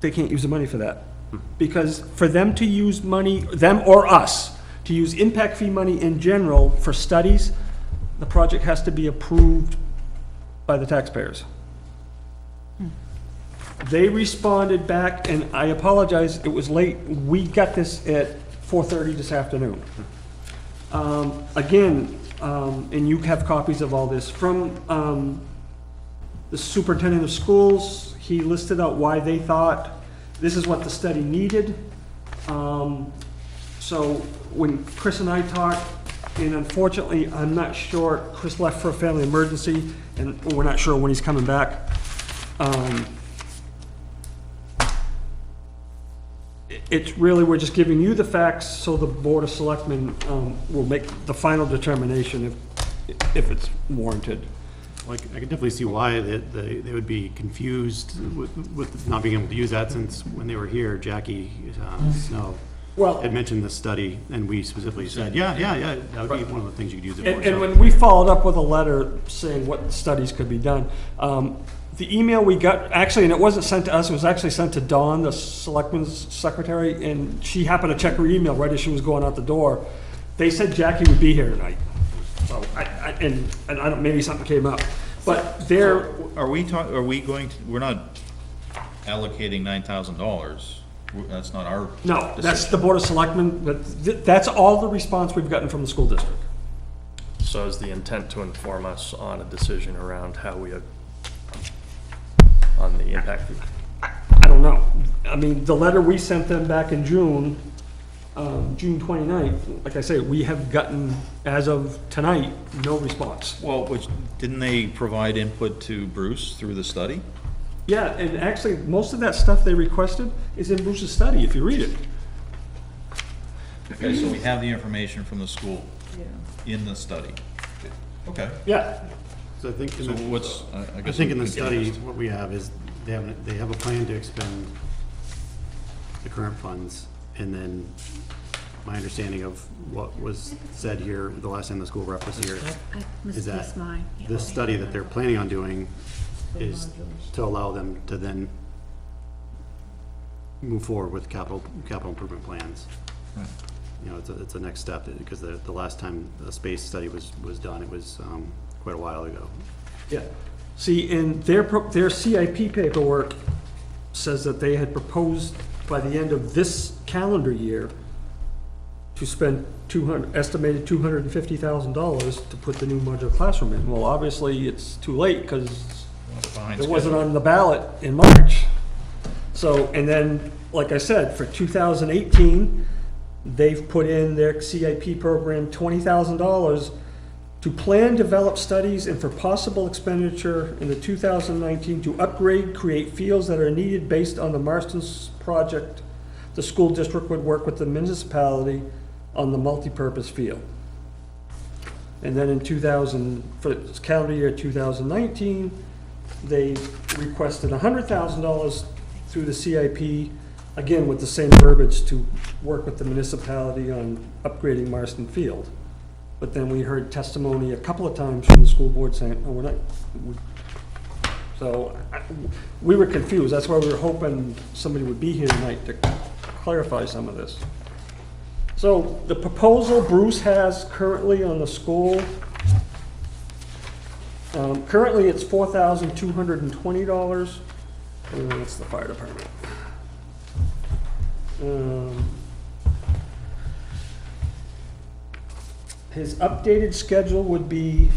they can't use the money for that. Because for them to use money, them or us, to use impact fee money in general for studies, the project has to be approved by the taxpayers. They responded back, and I apologize, it was late. We got this at 4:30 this afternoon. Again, and you have copies of all this, from the superintendent of schools. He listed out why they thought this is what the study needed. So when Chris and I talked, and unfortunately, I'm not sure, Chris left for a family emergency, and we're not sure when he's coming back. It's really, we're just giving you the facts so the Board of Selectmen will make the final determination if it's warranted. Like, I can definitely see why they would be confused with not being able to use that, since when they were here, Jackie Snow had mentioned the study, and we specifically said, yeah, that would be one of the things you could use it for. And when we followed up with a letter saying what studies could be done, the email we got, actually, and it wasn't sent to us, it was actually sent to Dawn, the selectman's secretary, and she happened to check her email right as she was going out the door. They said Jackie would be here tonight. So, and I don't, maybe something came up, but there. Are we going to, we're not allocating $9,000. That's not our No, decision. that's the Board of Selectmen, but that's all the response we've gotten from the school district. So is the intent to inform us on a decision around how we, on the impact fee? I don't know. I mean, the letter we sent them back in June, June 29th, like I say, we have gotten, as of tonight, no response. Well, didn't they provide input to Bruce through the study? Yeah, and actually, most of that stuff they requested is in Bruce's study, if you read it. Okay, so we have the information from the school in the study. Okay. Yeah. So I think, So what's, I I guess. think in the we study, continue. what we have is, they have a plan to expend the current funds, and then my understanding of what was said here, the last time the school rep was here, is that this study that they're planning on doing is to allow them to then move forward with capital improvement plans. Right. You know, it's a next step, because the last time the space study was done, it was quite a while ago. Yeah. See, in their CIP paperwork says that they had proposed by the end of this calendar year to spend estimated $250,000 to put the new modular classroom in. Well, obviously, it's too late, because it wasn't on the ballot in March. So, and then, like I said, for 2018, they've put in their CIP program $20,000 to plan, develop studies, and for possible expenditure in the 2019 to upgrade, create fields that are needed based on the Marston's project. The school district would work with the municipality on the multipurpose field. And then in for calendar year 2019, they requested $100,000 through the CIP, again with the same verbiage, to work with the municipality on upgrading Marston Field. But then we heard testimony a couple of times from the school board saying, oh, we're not. So we were confused. That's why we were hoping somebody would be here tonight to clarify some of this. So the proposal Bruce has currently on the school, currently it's $4,220. That's the fire department. His updated schedule would be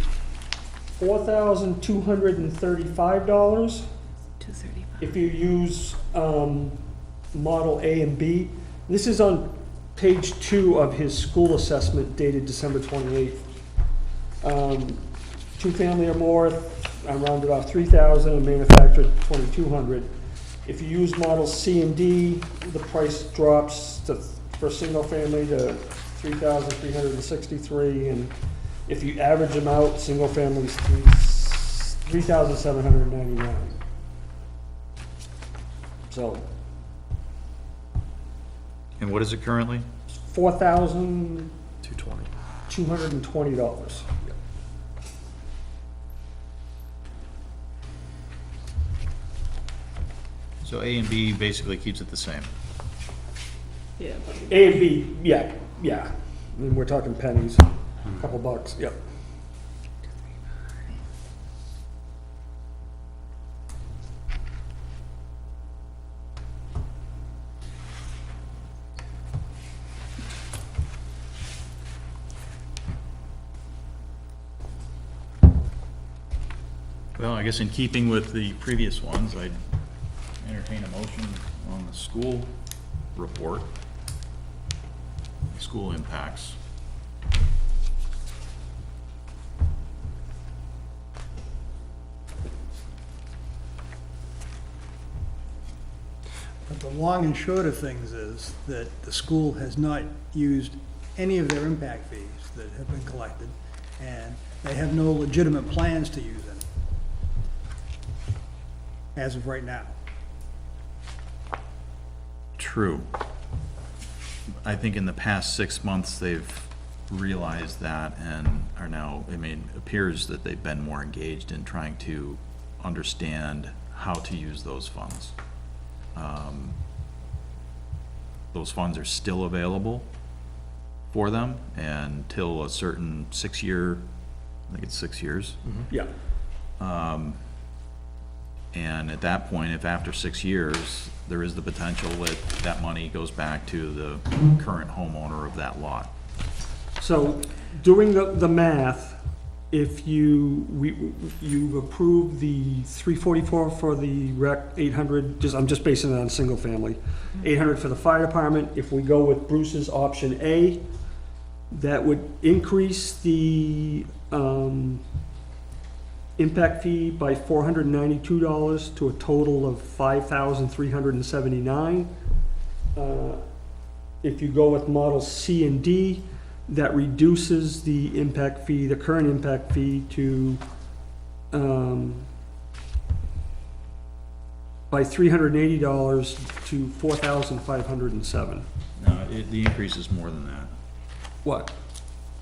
$4,235 if you use Model A and B. This is on page 2 of his school assessment dated December 28th. Two-family or more, I rounded off 3,000, and manufactured 2,200. If you use Model C and D, the price drops for single family to 3,363, and if you average them out, single families 3,799. So And what is it currently? $4,220. 220. So A and B basically keeps it the same. Yeah, A and B, yeah. I mean, we're talking pennies, a couple bucks, yep. Well, I guess in keeping with the previous ones, I'd entertain a motion on the school report, school impacts. But the long and short of things is that the school has not used any of their impact fees that have been collected, and they have no legitimate plans to use any as of right now. True. I think in the past 6 months, they've realized that and are now, I mean, it appears that they've been more engaged in trying to understand how to use those funds. Those funds are still available for them until a certain 6-year, I think it's 6 years. Yeah. And at that point, if after 6 years, there is the potential that that money goes back to the current homeowner of that lot. So, doing the math, if you approve the 344 for the rec, 800, I'm just basing it on single family, 800 for the fire department. If we go with Bruce's option A, that would increase the impact fee by $492 to a total of $5,379. If you go with model C and D, that reduces the impact fee, the current impact fee to, by $380 to $4,507. No, the increase is more than that. What?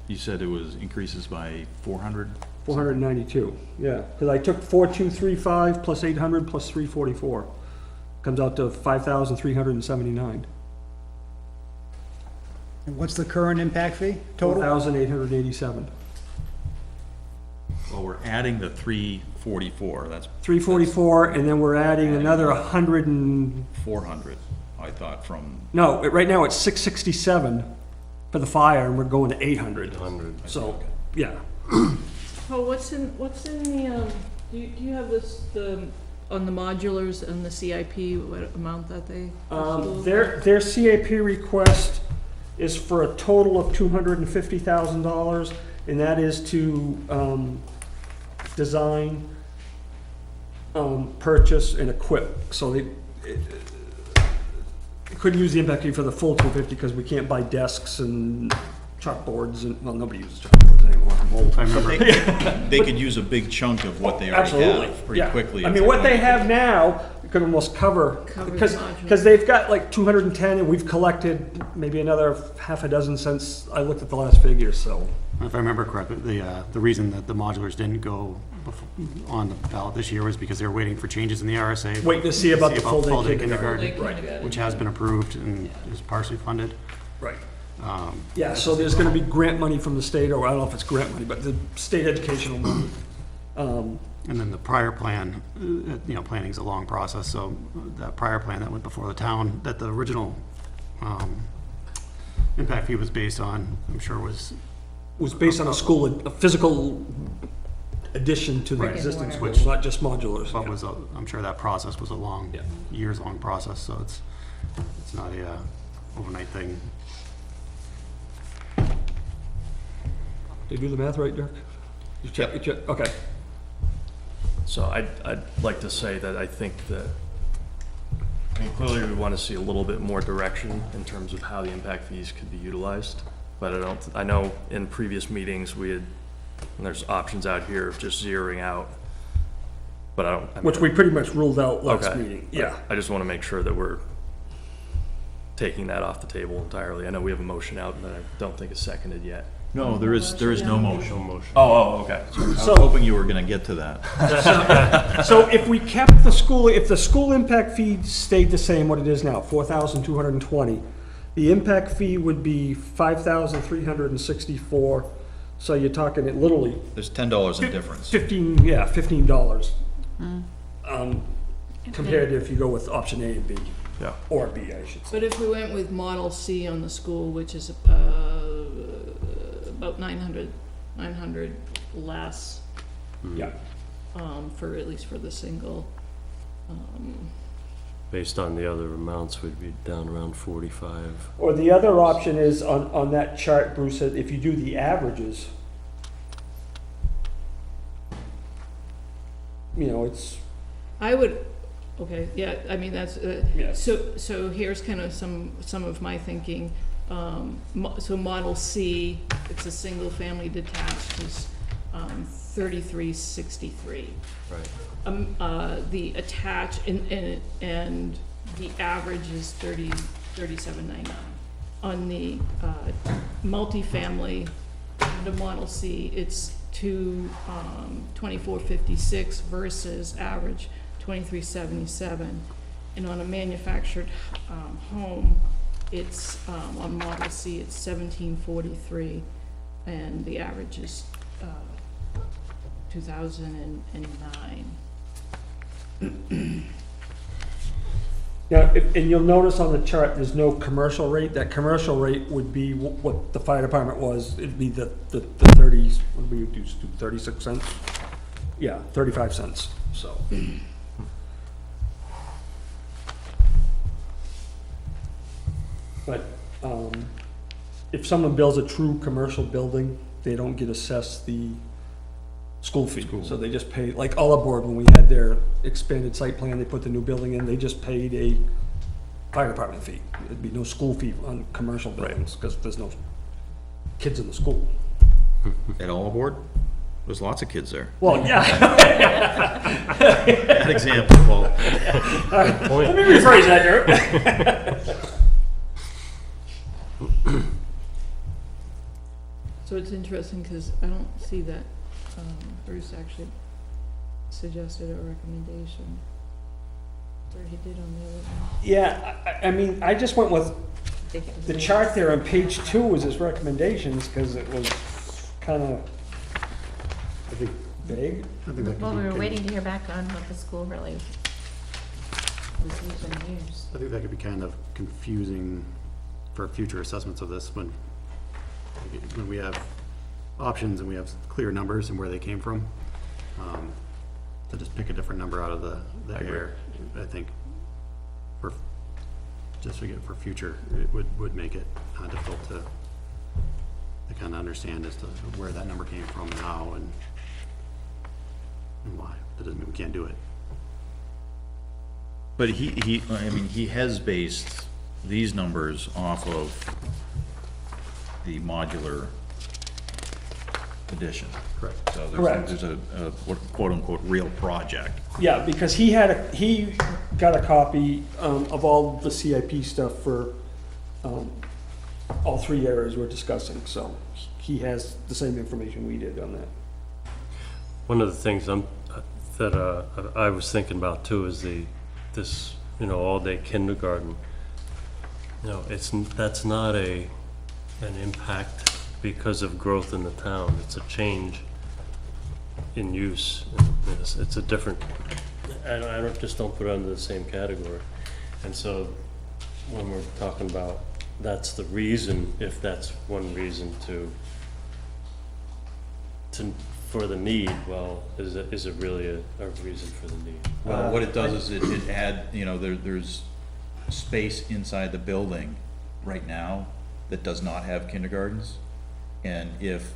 You said it was increases by 400? 492, yeah, because I took 4235 plus 800 plus 344. Comes out to 5,379. And what's the current impact fee total? 4,887. Well, we're adding the 344, that's 344, and then we're adding another 100 and, 400, I thought, from, no, right now it's 667 for the fire, and we're going to 800. 100. So, yeah. oh, what's in the, do you have this, on the modulars and the CIP, what amount that they? Their CAP request is for a total of $250,000, and that is to design, purchase, and equip. So they couldn't use the impact fee for the full 250 because we can't buy desks and chalkboards, and, well, nobody uses chalkboards anymore. I'm old. I remember. they could use a big chunk of what they already Absolutely, have pretty yeah. quickly. I mean, what they have now could almost cover, Cover the because modular. they've got like 210, and we've collected maybe another half a dozen since I looked at the last figure, so. If I remember correctly, the reason that the modulars didn't go on the ballot this year was because they were waiting for changes in the RSA. Wait to see about the full full-day day kindergarten. kindergarten, which has been approved and is partially funded. Right. Yeah, so there's gonna be grant money from the state, or I don't know if it's grant money, but the state educational money. And then the prior plan, planning's a long process, so that prior plan that went before the town, that the original impact fee was based on, I'm sure was Based on a physical addition to the Brick and existing mortar. school, not just modulars. But I'm sure that process was a long, Yeah. years-long process, so it's not a overnight thing. Did you do the math right, Dirk? You check, okay. So I'd like to say that I think that, I mean, clearly we want to see a little bit more direction in terms of how the impact fees could be utilized. But I know in previous meetings and there's options out here of just zeroing out. But I mean, Which we pretty much ruled out last Okay. meeting, yeah. I just want to make sure that we're taking that off the table entirely. I know we have a motion out that I don't think is seconded yet. No, there is no motion. No motion. Oh, okay. I was hoping you were gonna get to that. So if we kept the school, if the school impact fee stayed the same, what it is now, 4,220, the impact fee would be 5,364. So you're talking it literally There's $10 in difference. $15. Compared to if you go with option A and B. Yeah. Or B, I should say. But if we went with Model C on the school, which is about 900 less, Yeah. for, at least for the single. Based on the other amounts, we'd be down around 45. Or the other option is on that chart, Bruce said, if you do the averages, you know, it's, I would, okay, yeah, I mean, that's, Yes. so here's kind of some of my thinking. So Model C, it's a single family detached, is 3363. Right. The attached and the average is 3799. On the multifamily, the Model C, it's 2456 versus average 2377. And on a manufactured home, it's on Model C, it's 1743, and the average is 2009. now, and you'll notice on the chart, there's no commercial rate. That commercial rate would be what the fire department was. It'd be the 30s, what do we do, 36 cents? Yeah, 35 cents, so. But if someone builds a true commercial building, they don't get assessed the school fee. So they just pay, like All Aboard, when we had their expanded site plan, they put the new building in, they just paid a fire department fee. There'd be no school fee on commercial buildings, because there's no kids in the school. At All Aboard, there's lots of kids there. Well, yeah. That example, Paul. Let me rephrase that, Dirk. So it's interesting, because I don't see that Bruce actually suggested a recommendation, or he did on the other one. Yeah, I mean, I just went with the chart there on page 2 was his recommendations, because it was kind of, I think, vague. Well, we were waiting to hear back on what the school really was using used. I think that could be kind of confusing for future assessments of this when we have options and we have clear numbers and where they came from. To just pick a different number out of the air, I think for future, it would make it difficult to kind of understand as to where that number came from and how and why. That doesn't mean we can't do it. But he has based these numbers off of the modular addition. Correct. So Correct. there's a quote-unquote real project. Yeah, because he got a copy of all the CIP stuff for all 3 areas we're discussing, so he has the same information we did on that. One of the things that I was thinking about too is this all-day kindergarten. That's not an impact because of growth in the town. It's a change in use. It's a different. I just don't put it under the same category. And so when we're talking about that's the reason, if that's one reason for the need, well, is it really a reason for the need? Well, what it does is it add, there's space inside the building right now that does not have kindergartens. And if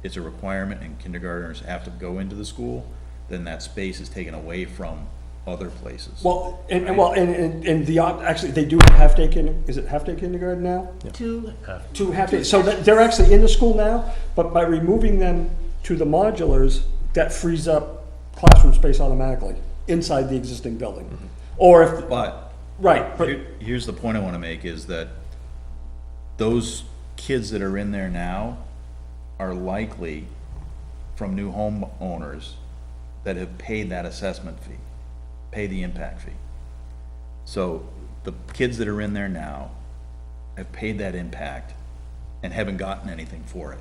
it's a requirement and kindergartners have to go into the school, then that space is taken away from other places. Well, actually, they do have half-day is it half-day kindergarten now? Two, 2 half-day, so they're actually in the school now, but by removing them to the modulars, that frees up classroom space automatically inside the existing building. Or if, But Right, but, Here's the point I want to make, is that those kids that are in there now are likely from new homeowners that have paid that assessment fee, pay the impact fee. So the kids that are in there now have paid that impact and haven't gotten anything for it.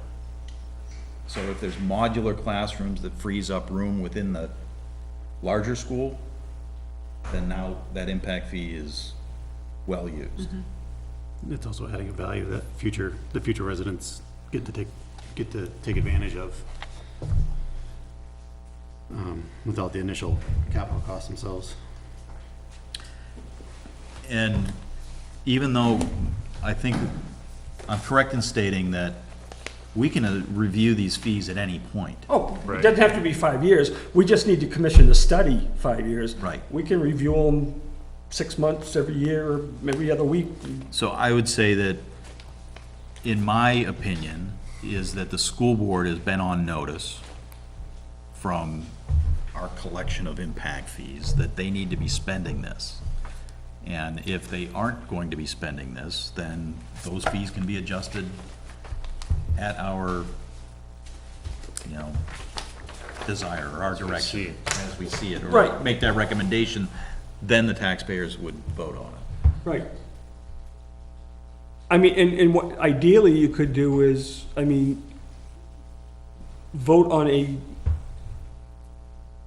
So if there's modular classrooms that frees up room within the larger school, then now that impact fee is well used. It's also adding a value that the future residents get to take advantage of, without the initial capital costs themselves. And even though I think I'm correct in stating that we can review these fees at any point. oh, it doesn't have to be 5 years. We just need to commission the study 5 years. Right. We can review them 6 months, every year, or every other week. So I would say that, in my opinion, is that the school board has been on notice from our collection of impact fees that they need to be spending this. And if they aren't going to be spending this, then those fees can be adjusted at our, desire, or our direction, as we see it. Or Right. make that recommendation, then the taxpayers would vote on it. Right. I mean, and what ideally you could do is, vote on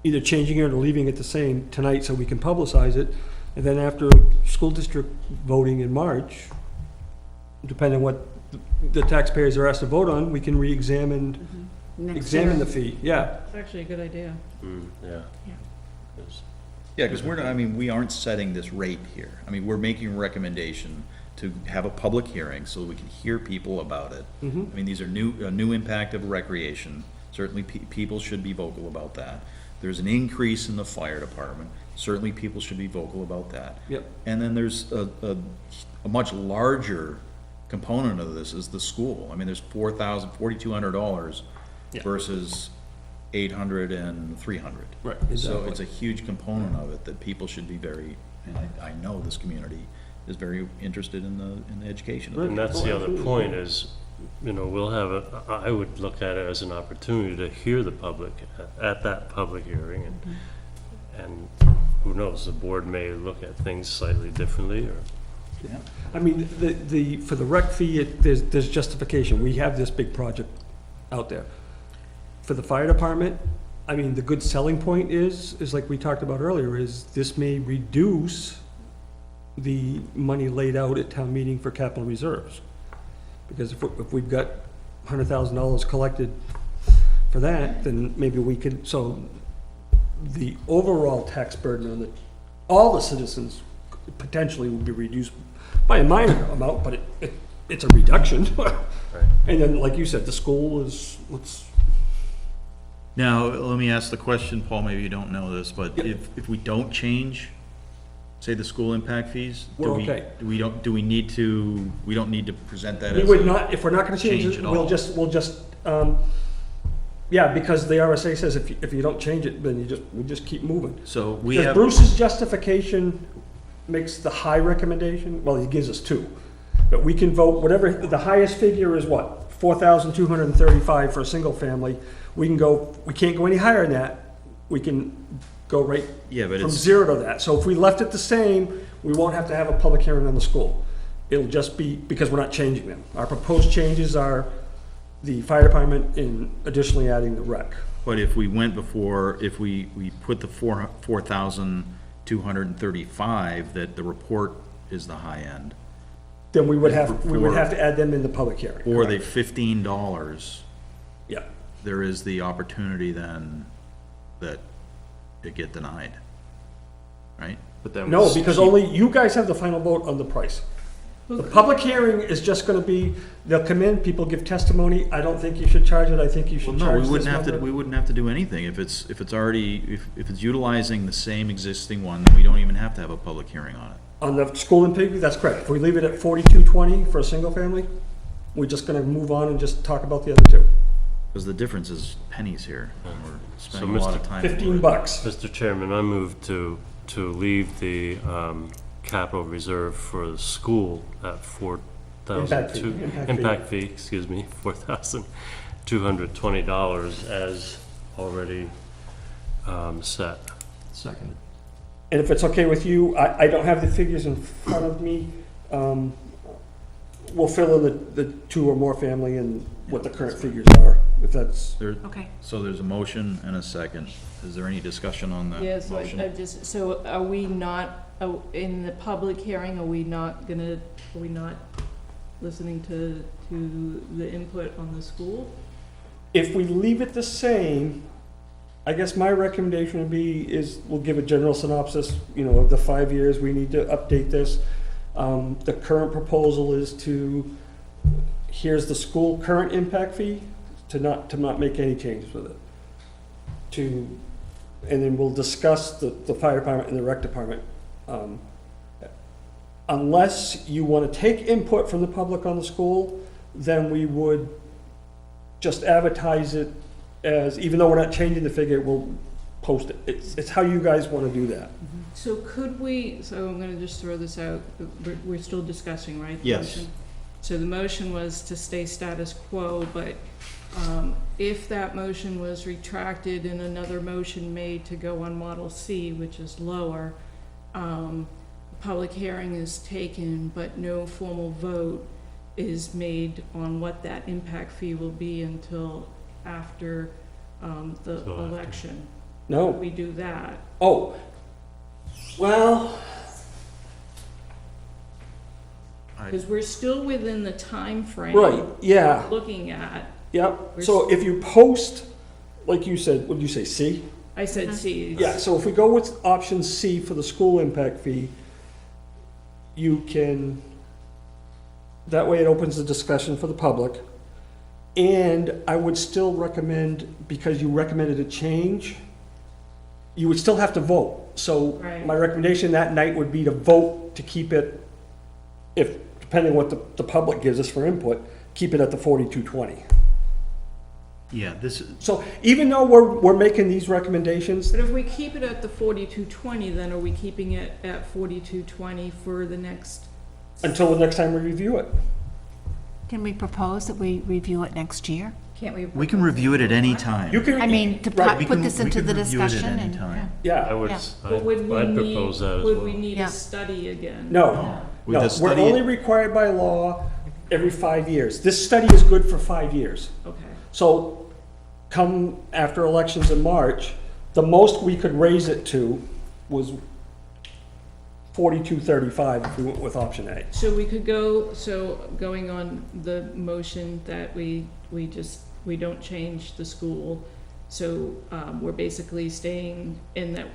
either changing it or leaving it the same tonight so we can publicize it, and then after school district voting in March, depending on what the taxpayers are asked to vote on, we can re-examine, examine the fee, yeah. It's actually a good idea. Yeah. Yeah, because we're not, we aren't setting this rate here. We're making a recommendation to have a public hearing so we can hear people about it. These are a new impact of recreation. Certainly, people should be vocal about that. There's an increase in the fire department. Certainly, people should be vocal about that. Yep. And then there's a much larger component of this is the school. There's $4,200 versus 800 and 300. Right, So exactly. it's a huge component of it that people should be very, and I know this community is very interested in the education of it. And that's the other point is, we'll have I would look at it as an opportunity to hear the public at that public hearing, and who knows, the board may look at things slightly differently, or. Yeah. For the rec fee, there's justification. We have this big project out there. For the fire department, the good selling point is like we talked about earlier, is this may reduce the money laid out at town meeting for capital reserves. Because if we've got $100,000 collected for that, then maybe we could, so the overall tax burden on all the citizens potentially will be reduced by a minor amount, but it's a reduction. And then, like you said, the school is, Now, let me ask the question, Paul, maybe you don't know this, but if we don't change, say, the school impact fees? We're okay. We don't need to present that we as? would not, if we're not gonna change Change it, it we'll all. just, yeah, because the RSA says if you don't change it, then we just keep moving. So we Because have, Bruce's justification makes the high recommendation, well, he gives us 2. But we can vote, whatever, the highest figure is what? 4,235 for a single family. We can't go any higher than that. We can go right yeah, but from it's, 0 to that. So if we left it the same, we won't have to have a public hearing on the school. It'll just be, because we're not changing them. Our proposed changes are the fire department and additionally adding the rec. but if we went before, if we put the 4,235, that the report is the high end, Then we would have to add them in the public hearing. or the $15, Yeah. there is the opportunity then that it get denied, right? But then No, we because keep- only you guys have the final vote on the price. The public hearing is just gonna be, they'll come in, people give testimony, I don't think you should charge it, I think you Well, should no, charge we this wouldn't have to, number. we wouldn't have to do anything. If it's already, if it's utilizing the same existing one, then we don't even have to have a public hearing on it. On the school and pig, that's correct. If we leave it at 4220 for a single family, we're just gonna move on and just talk about the other 2. Because the difference is pennies here. We're So, spending a lot of time. $15. Mr. Chairman, I move to leave the capital reserve for the school at Impact fee, impact fee, excuse me, $4,220 as already set. Second. And if it's okay with you, I don't have the figures in front of me. We'll fill in the 2 or more family and what the current figures are, if that's, Okay. So there's a motion and a second. Is there any discussion on that Yes, motion? so are we not, in the public hearing, are we not listening to the input on the school? if we leave it the same, I guess my recommendation would be we'll give a general synopsis, of the 5 years, we need to update this. The current proposal is here's the school current impact fee, to not make any changes with it. And then we'll discuss the fire department and the rec department. Unless you want to take input from the public on the school, then we would just advertise it as, even though we're not changing the figure, we'll post it. It's how you guys want to do that. So could we, so I'm gonna just throw this out, we're still discussing, right? the Yes. motion? So the motion was to stay status quo, but if that motion was retracted and another motion made to go on Model C, which is lower, public hearing is taken, but no formal vote is made on what that impact fee will be until after the So after. election. No. We do that. Oh, well, Because we're still within the time frame right, yeah, looking at. yep. So if you post, like you said, what did you say, C? I said C. Yeah, so if we go with option C for the school impact fee, you can, that way it opens the discussion for the public. And I would still recommend, because you recommended a change, you would still have to vote. So Right. my recommendation that night would be to vote to keep it, depending on what the public gives us for input, keep it at the 4220. Yeah, this, So even though we're making these recommendations, But if we keep it at the 4220, then are we keeping it at 4220 for the next? until the next time we review it. Can we propose that we review it next year? Can't we? we can review it at any time. You can. I mean, to Right. We put can- this we into can the review it at discussion any and, time. Yeah. I would, Yeah. But would we I'd need, propose that as would we well. need Yeah. a study again? No, With no, the we're study- only required by law every 5 years. This study is good for 5 years. Okay. So come after elections in March, the most we could raise it to was 4235 if we went with option A. So we could go, so going on the motion that we don't change the school. So we're basically staying in that,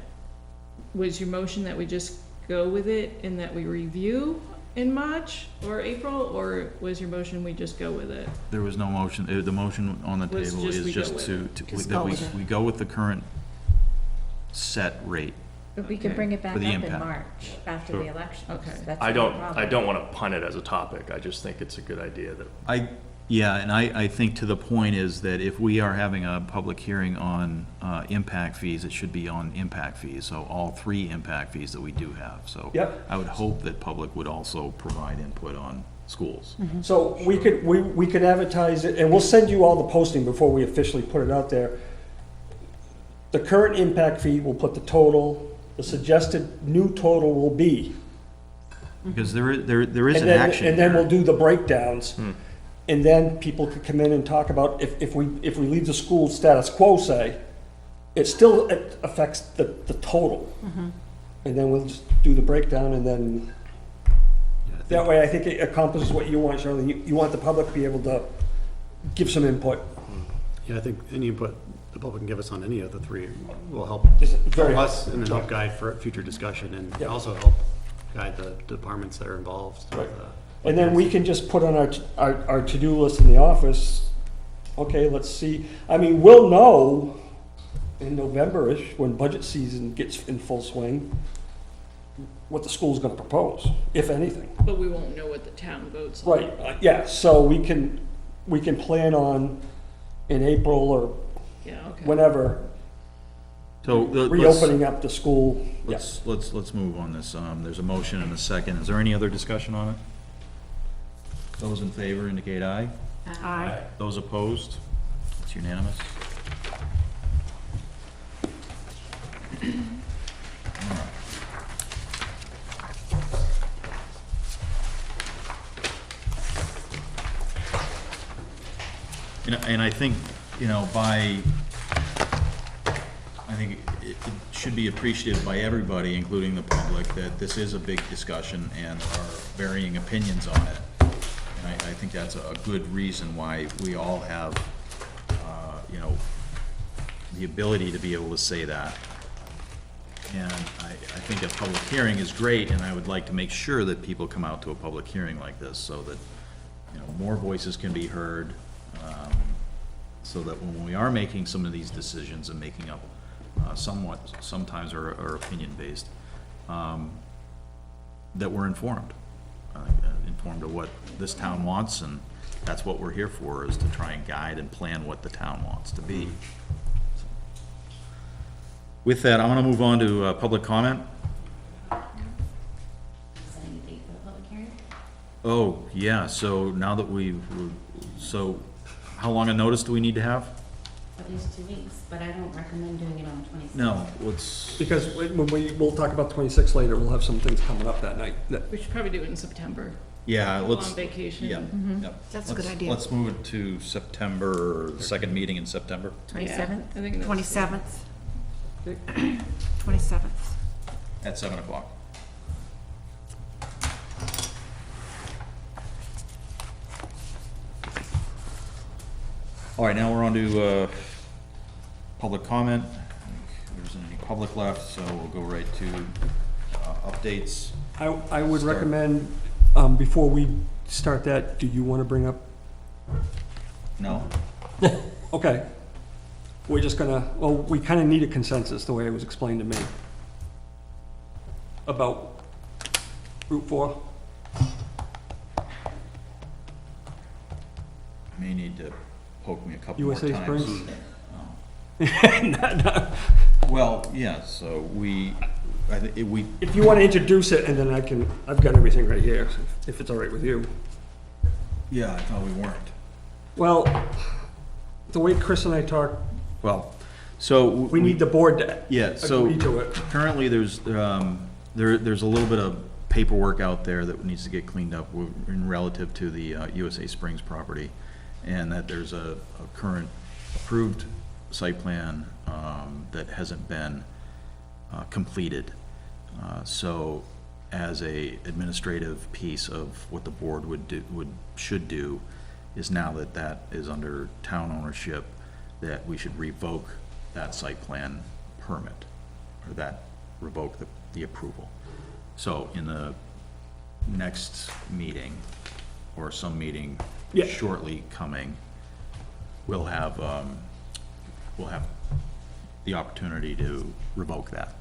was your motion that we just go with it and that we review in March or April? Or was your motion we just go with it? There was no motion, the motion on the Was table just is we go just with to, Just that go with it. we go with the current set rate. But we can Okay. bring it back For up the in impact. March after the elections. Okay. That's I no don't problem. want to punt it as a topic. I just think it's a good idea that Yeah, and I think to the point is that if we are having a public hearing on impact fees, it should be on impact fees, so all 3 impact fees that we do have, so. Yep. I would hope that public would also provide input on schools. So we could advertise it, and we'll send you all the posting before we officially put it out there. The current impact fee, we'll put the total, the suggested new total will be. Because there is And an then, action and then here. we'll do the breakdowns. And then people could come in and talk about, if we leave the school status quo, say, it still affects the total. And then we'll just do the breakdown, and then, that way I think it accomplishes what you want, Charlene. You want the public to be able to give some input. Yeah, I think any input the public can give us on any of the 3 will help Just very us and then help guide for future discussion and Yeah. also help guide the departments that are involved. Right. And then we can just put on our to-do list in the office, okay, let's see. I mean, we'll know in November-ish, when budget season gets in full swing, what the school's gonna propose, if anything. But we won't know what the town votes on. Right, yeah, so we can plan on in April or Yeah, okay. whenever, So, let's, reopening up the school. Yeah. let's move on this. There's a motion and a second. Is there any other discussion on it? Those in favor indicate aye. Aye. Those opposed? It's unanimous. And I think, I think it should be appreciated by everybody, including the public, that this is a big discussion and there are varying opinions on it. And I think that's a good reason why we all have, the ability to be able to say that. And I think a public hearing is great, and I would like to make sure that people come out to a public hearing like this so that, more voices can be heard, so that when we are making some of these decisions and making up sometimes are opinion-based, that we're informed. Informed of what this town wants, and that's what we're here for, is to try and guide and plan what the town wants to be. With that, I want to move on to public comment. Setting a date for the public hearing? Oh, yeah, so now that so how long a notice do we need to have? At least 2 weeks, but I don't recommend doing it on the 26th. No, let's, Because we'll talk about 26 later, we'll have some things coming up that night. We should probably do it in September. yeah, Go let's. on vacation. Yeah, Mm-hmm. yep. That's a good Let's- idea. Let's move it to September, the second meeting in September. 27th? I think that's- 27th. 27th. At 7 o'clock. All right, now we're on to public comment. There isn't any public left, so we'll go right to updates. I would Start. recommend, before we start that, do you want to bring up? No? Okay. We're just gonna, well, we kind of need a consensus, the way it was explained to me. About Route 4. May need to poke me a couple USA more times. Springs? Oh. Well, yeah, so I think we, If you want to introduce it, and then I've got everything right here, if it's all right with you. yeah, I thought we weren't. Well, the way Chris and I talked, Well, so. we need the board to Yeah, so agree to it. currently there's a little bit of paperwork out there that needs to get cleaned up in relative to the USA Springs property. And that there's a current approved site plan that hasn't been completed. So as a administrative piece of what the board should do is, now that that is under town ownership, that we should revoke that site plan permit, or that revoke the approval. So in the next meeting, or some meeting Yeah. shortly coming, we'll have the opportunity to revoke that.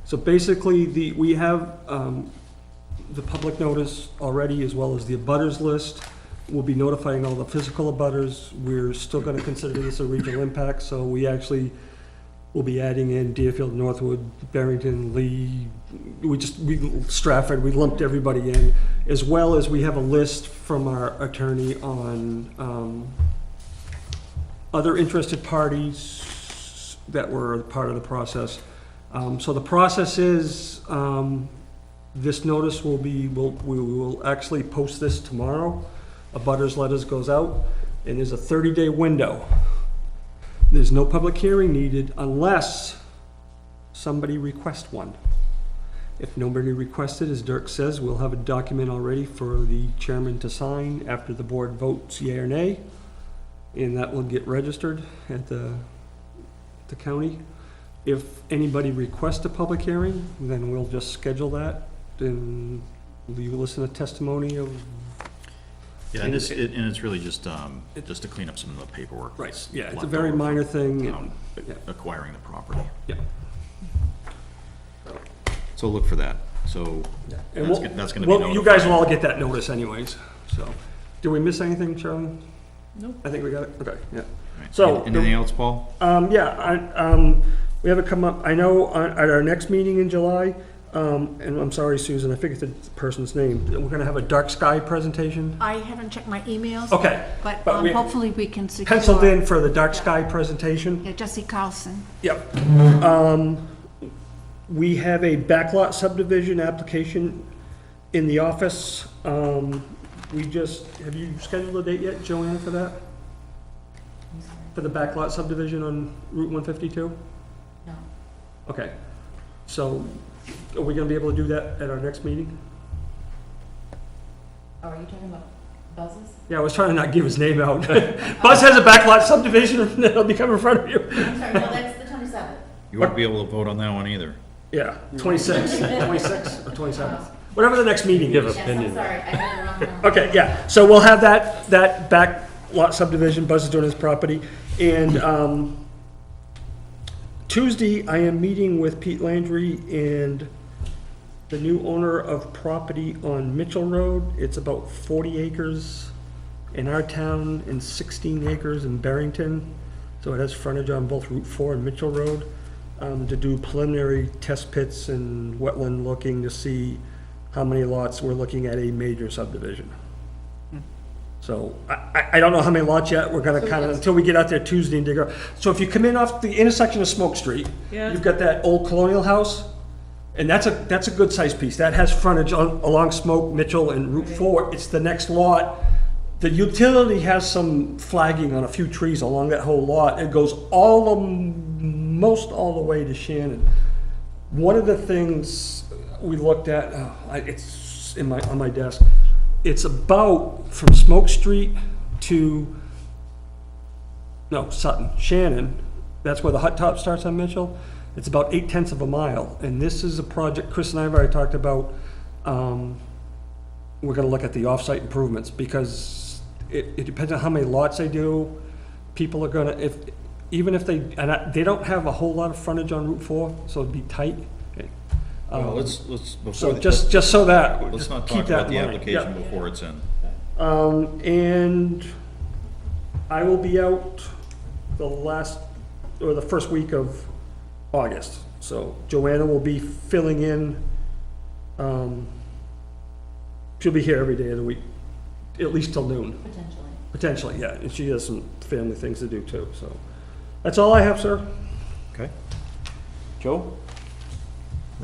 So basically, we have the public notice already, as well as the abutters list. We'll be notifying all the physical abutters. We're still gonna consider this a regional impact, so we actually will be adding in Deerfield, Northwood, Barrington, Lee, Stratford, we lumped everybody in, as well as we have a list from our attorney on other interested parties that were part of the process. So the process is, this notice we will actually post this tomorrow. A butters letters goes out, and there's a 30-day window. There's no public hearing needed unless somebody requests one. If nobody requested, as Dirk says, we'll have a document already for the chairman to sign after the board votes yea or nay, and that will get registered at the county. If anybody requests a public hearing, then we'll just schedule that, and we will listen to testimony of. Yeah, and it's really just to clean up some of the paperwork. Right, that's yeah, it's a left very over minor from thing. town Yeah. acquiring the property. Yeah. So look for that. So And that's gonna be well, you guys notified. will all get that notice anyways, so. Did we miss anything, Charlie? Nope. I think we got it, okay, yeah. Right. So- Anything else, Paul? Yeah, We have it come up, I know, at our next meeting in July, and I'm sorry, Susan, I forget the person's name. We're gonna have a dark sky presentation. I haven't checked my emails. Okay. But But we- hopefully we can secure. Penciled in for the dark sky presentation. Yeah, Jesse Carlson. Yep. We have a backlot subdivision application in the office. Have you scheduled a date yet, Joanne, for that? For the backlot subdivision on Route 152? No. Okay. So are we gonna be able to do that at our next meeting? Oh, are you talking about buzzes? Yeah, I was trying to not give his name out. Buzz has a backlot subdivision that'll be coming in front of you. I'm sorry, no, that's the 27th. You won't be able to vote on that one either. Yeah, 26 or 27th. Whatever the next meeting Give is. Yes, opinion. I'm sorry, I had the wrong one. Okay, yeah, so we'll have that back lot subdivision, Buzz is doing his property, and, Tuesday, I am meeting with Pete Landry and the new owner of property on Mitchell Road. It's about 40 acres in our town and 16 acres in Barrington, so it has frontage on both Route 4 and Mitchell Road, to do preliminary test pits and wetland looking to see how many lots we're looking at a major subdivision. So I don't know how many lots yet, we're gonna kind of, until we get out there Tuesday and dig up. So if you come in off the intersection of Smoke Street, Yeah. you've got that old colonial house, and that's a good sized piece. That has frontage along Smoke, Mitchell, and Route 4. It's the next lot. The utility has some flagging on a few trees along that whole lot. It goes most all the way to Shannon. One of the things we looked at, it's on my desk. It's about from Smoke Street to, no, Sutton, Shannon. That's where the hot top starts on Mitchell. It's about 8/10 of a mile. And this is a project Chris and I have already talked about. We're gonna look at the off-site improvements because it depends on how many lots they do. People are gonna, even if they don't have a whole lot of frontage on Route 4, so it'd be tight. Well, let's, before. So just so that, Let's just not keep talk that about in the mind. application Yeah. before it's in. And I will be out the first week of August. So Joanna will be filling in, she'll be here every day of the week, at least till noon. Potentially. Potentially, yeah, and she has some family things to do too, so. That's all I have, sir. Okay. Joe?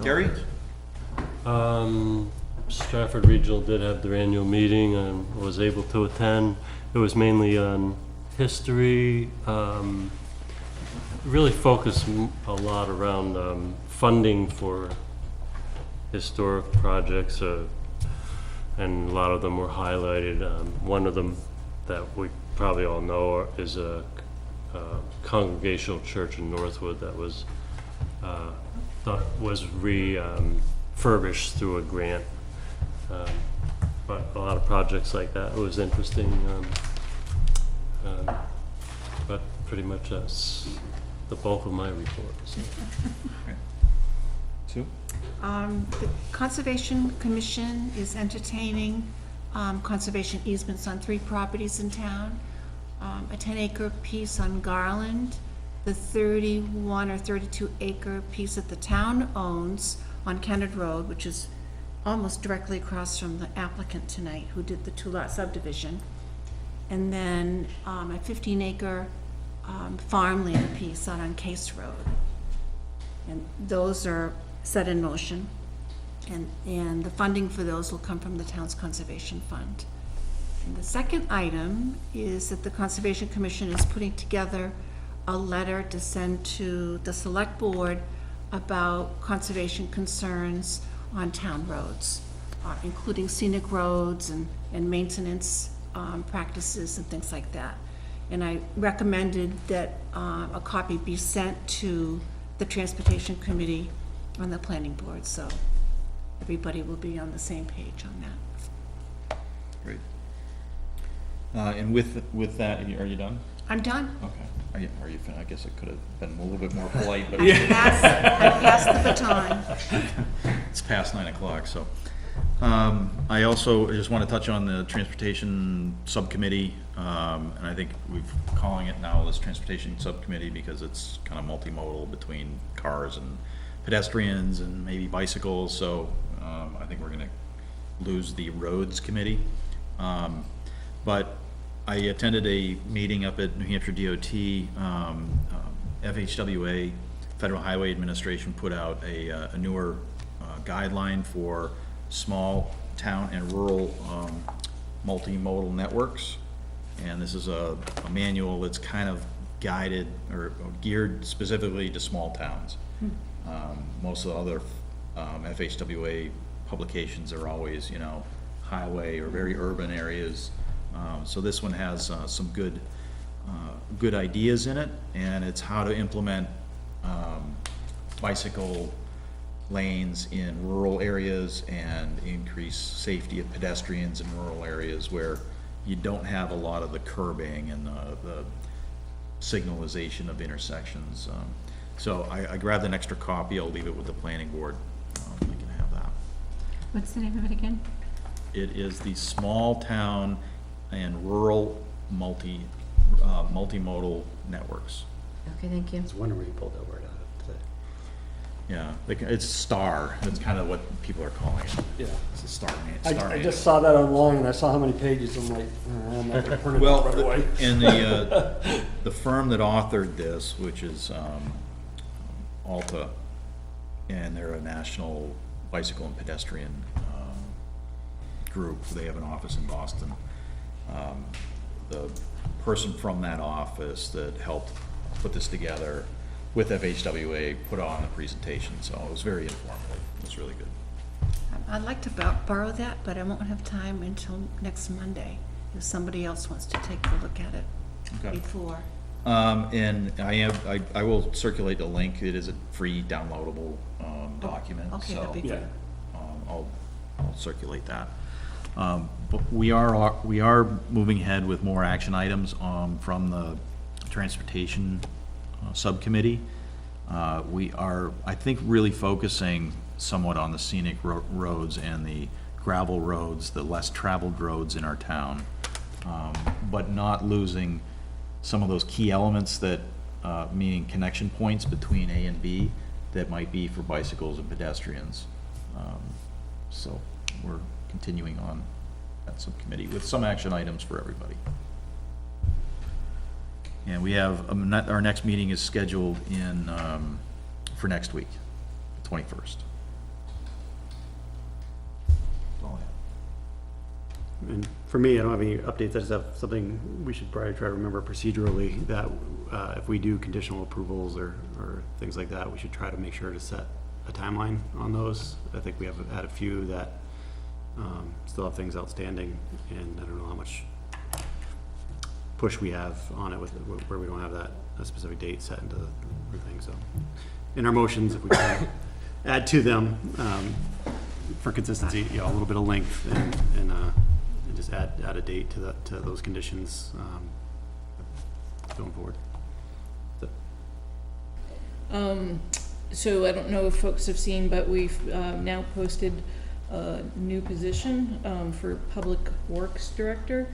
Gary? Stratford Regional did have their annual meeting and was able to attend. It was mainly on history, really focused a lot around funding for historic projects, and a lot of them were highlighted. One of them that we probably all know is a Congregational Church in Northwood that was refurbished through a grant. But a lot of projects like that, it was interesting. But pretty much that's the bulk of my report. So. Sue? The Conservation Commission is entertaining conservation easements on 3 properties in town. A 10-acre piece on Garland, the 31 or 32-acre piece that the town owns on Kennard Road, which is almost directly across from the applicant tonight who did the 2-lot subdivision. And then a 15-acre farmland piece out on Case Road. And those are set in motion. And the funding for those will come from the town's conservation fund. And the second item is that the Conservation Commission is putting together a letter to send to the Select Board about conservation concerns on town roads, including scenic roads and maintenance practices and things like that. And I recommended that a copy be sent to the Transportation Committee on the Planning Board, so everybody will be on the same page on that. Great. And with that, are you done? I'm done. Okay. Are you I guess it could have been a little bit more polite, but I pass the baton. it's past 9 o'clock, so. I also just want to touch on the transportation subcommittee, and I think we're calling it now this transportation subcommittee because it's kind of multimodal between cars and pedestrians and maybe bicycles, so I think we're going to lose the roads committee. But I attended a meeting up at New Hampshire DOT. FHWA, Federal Highway Administration, put out a newer guideline for small town and rural multimodal networks. And this is a manual that's kind of guided or geared specifically to small towns. Most of the other FHWA publications are always, you know, highway or very urban areas. So this one has some good ideas in it, and it's how to implement bicycle lanes in rural areas and increase safety of pedestrians in rural areas where you don't have a lot of the curbing and the signalization of intersections. So I grabbed an extra copy. I'll leave it with the planning board. They can have that. What's the name of it again? It is the Small Town and Rural Multimodal Networks. Okay, thank you. I was wondering where you pulled that word out of today. Yeah, it's STAR. That's kind of what people are calling it. Yeah. It's a STAR. I just saw that online and I saw how many pages. I'm like, I'm not gonna print it out right away. And the firm that authored this, which is Alta, and they're a national bicycle and pedestrian group. They have an office in Boston. The person from that office that helped put this together with FHWA put on a presentation, so it was very informative. It was really good. I'd like to borrow that, but I won't have time until next Monday, if somebody else wants to take a look at it Okay. before. And I will circulate the link. It is a free downloadable document. Okay, so, that'd be good. I'll circulate that. But we are moving ahead with more action items from the transportation subcommittee. We are, I think, really focusing somewhat on the scenic roads and the gravel roads, the less traveled roads in our town, but not losing some of those key elements that, meaning connection points between A and B, that might be for bicycles and pedestrians. So we're continuing on that subcommittee with some action items for everybody. And we have, our next meeting is scheduled in, for next week, the 21st. That's all I have. And for me, I don't have any updates. I just have something we should probably try to remember procedurally, that if we do conditional approvals or things like that, we should try to make sure to set a timeline on those. I think we have had a few that still have things outstanding, and I don't know how much push we have on it with where we don't have a specific date set into the thing. So in our motions, if we can add to them for consistency, you know, a little bit of length and just add a date to those conditions going forward. So I don't know if folks have seen, but we've now posted a new position for Public Works Director.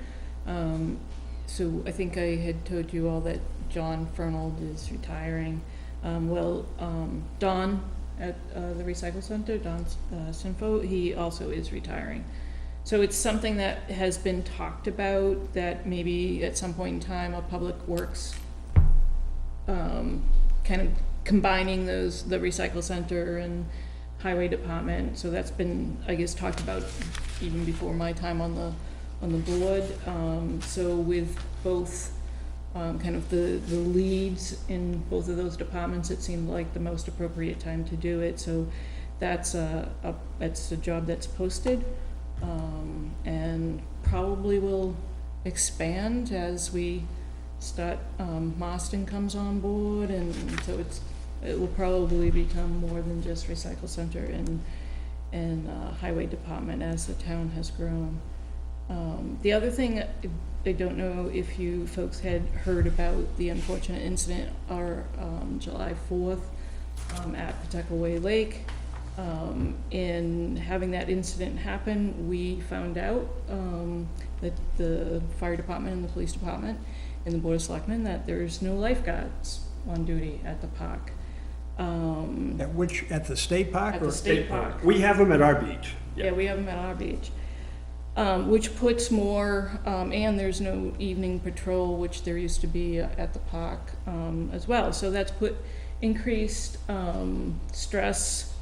So I think I had told you all that John Fernald is retiring. Don at the Recycle Center, Don Sinfo, he also is retiring. So it's something that has been talked about, that maybe at some point in time a Public Works kind of combining the Recycle Center and Highway Department. So that's been, I guess, talked about even before my time on the board. So with both kind of the leads in both of those departments, it seemed like the most appropriate time to do it. So that's a job that's posted, and probably will expand as we start, Marston comes on board, and so it will probably become more than just Recycle Center and Highway Department as the town has grown. The other thing, I don't know if you folks had heard about the unfortunate incident July 4th at Pawtuckaway Lake. In having that incident happen, we found out that the fire department and the police department and the board of selectmen, that there's no lifeguards on duty at the park. At the state park? At or- the state park. We have them at our beach. Yeah, we have them at our beach. Which puts more, and there's no evening patrol, which there used to be at the park as well. So that's put increased stress,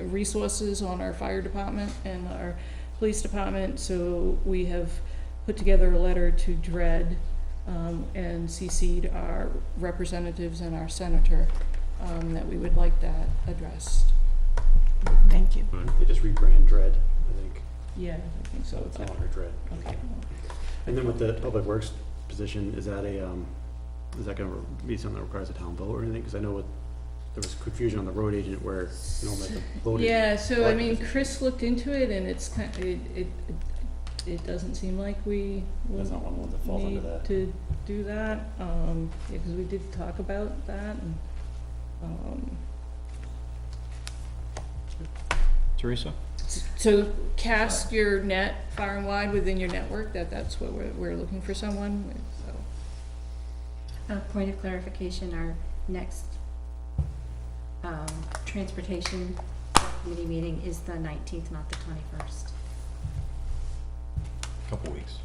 resources on our fire department and our police department. So we have put together a letter to DRED and CC'd our representatives and our senator that we would like that addressed. Thank you. They just rebrand Dread, I think. Yeah, I think so. It's no longer Dread. Okay. And then with the public works position, is that is that gonna be something that requires a town vote or anything? Because I know there was confusion on the road agent where, like the vote. Yeah, so I mean, Chris looked into it and it's kind, it doesn't seem like we That's not one that falls under need that. to do that, yeah, because we did talk about that and, Teresa? so cast your net far and wide within your network, that's what we're looking for someone with, so. Point of clarification, our next transportation committee meeting is the 19th, not the 21st. Couple weeks.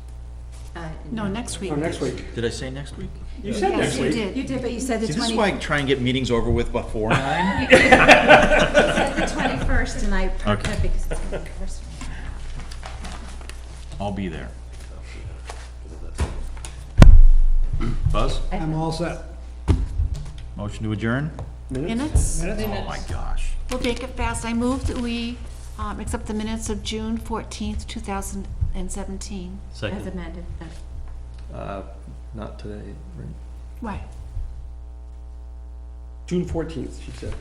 No, next week. Oh, next week. Did I say next week? You said Yes, next you week. did. You did, but you said the See, this is 20th. why I try and get meetings over with before 9. You said the 21st, and I parked Okay. it because it's going to be first. I'll be there. Buzz? I'm all set. Motion to adjourn? Minutes? Oh my gosh. We'll make it fast. I move that we accept the minutes of June 14th, 2017. As Second. amended. Not today, right? Right. June 14th, she said.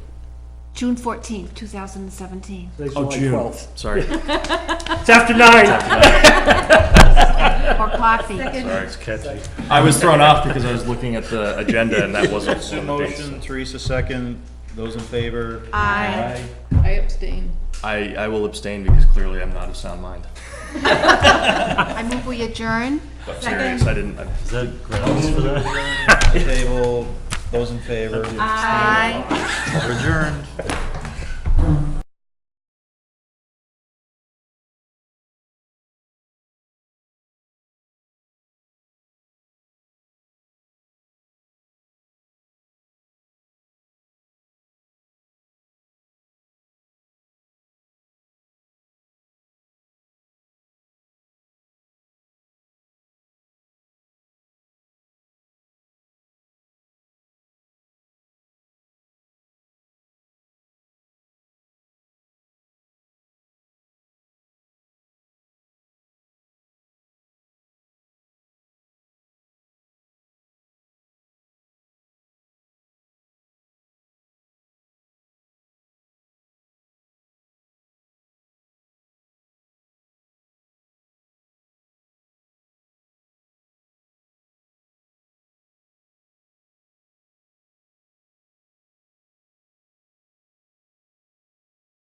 June 14th, 2017. Today's Oh, July June. 12th. Sorry, It's after 9. Or coffee. sorry, it's catchy. I was thrown off because I was looking at the agenda and that wasn't Sue one of the dates. motion, Teresa second. Those in favor? Aye. I abstain. I will abstain because clearly I'm not of sound mind. I move we adjourn. But serious, I didn't, Is that grounds for that? Table, those in favor? Aye. We're adjourned.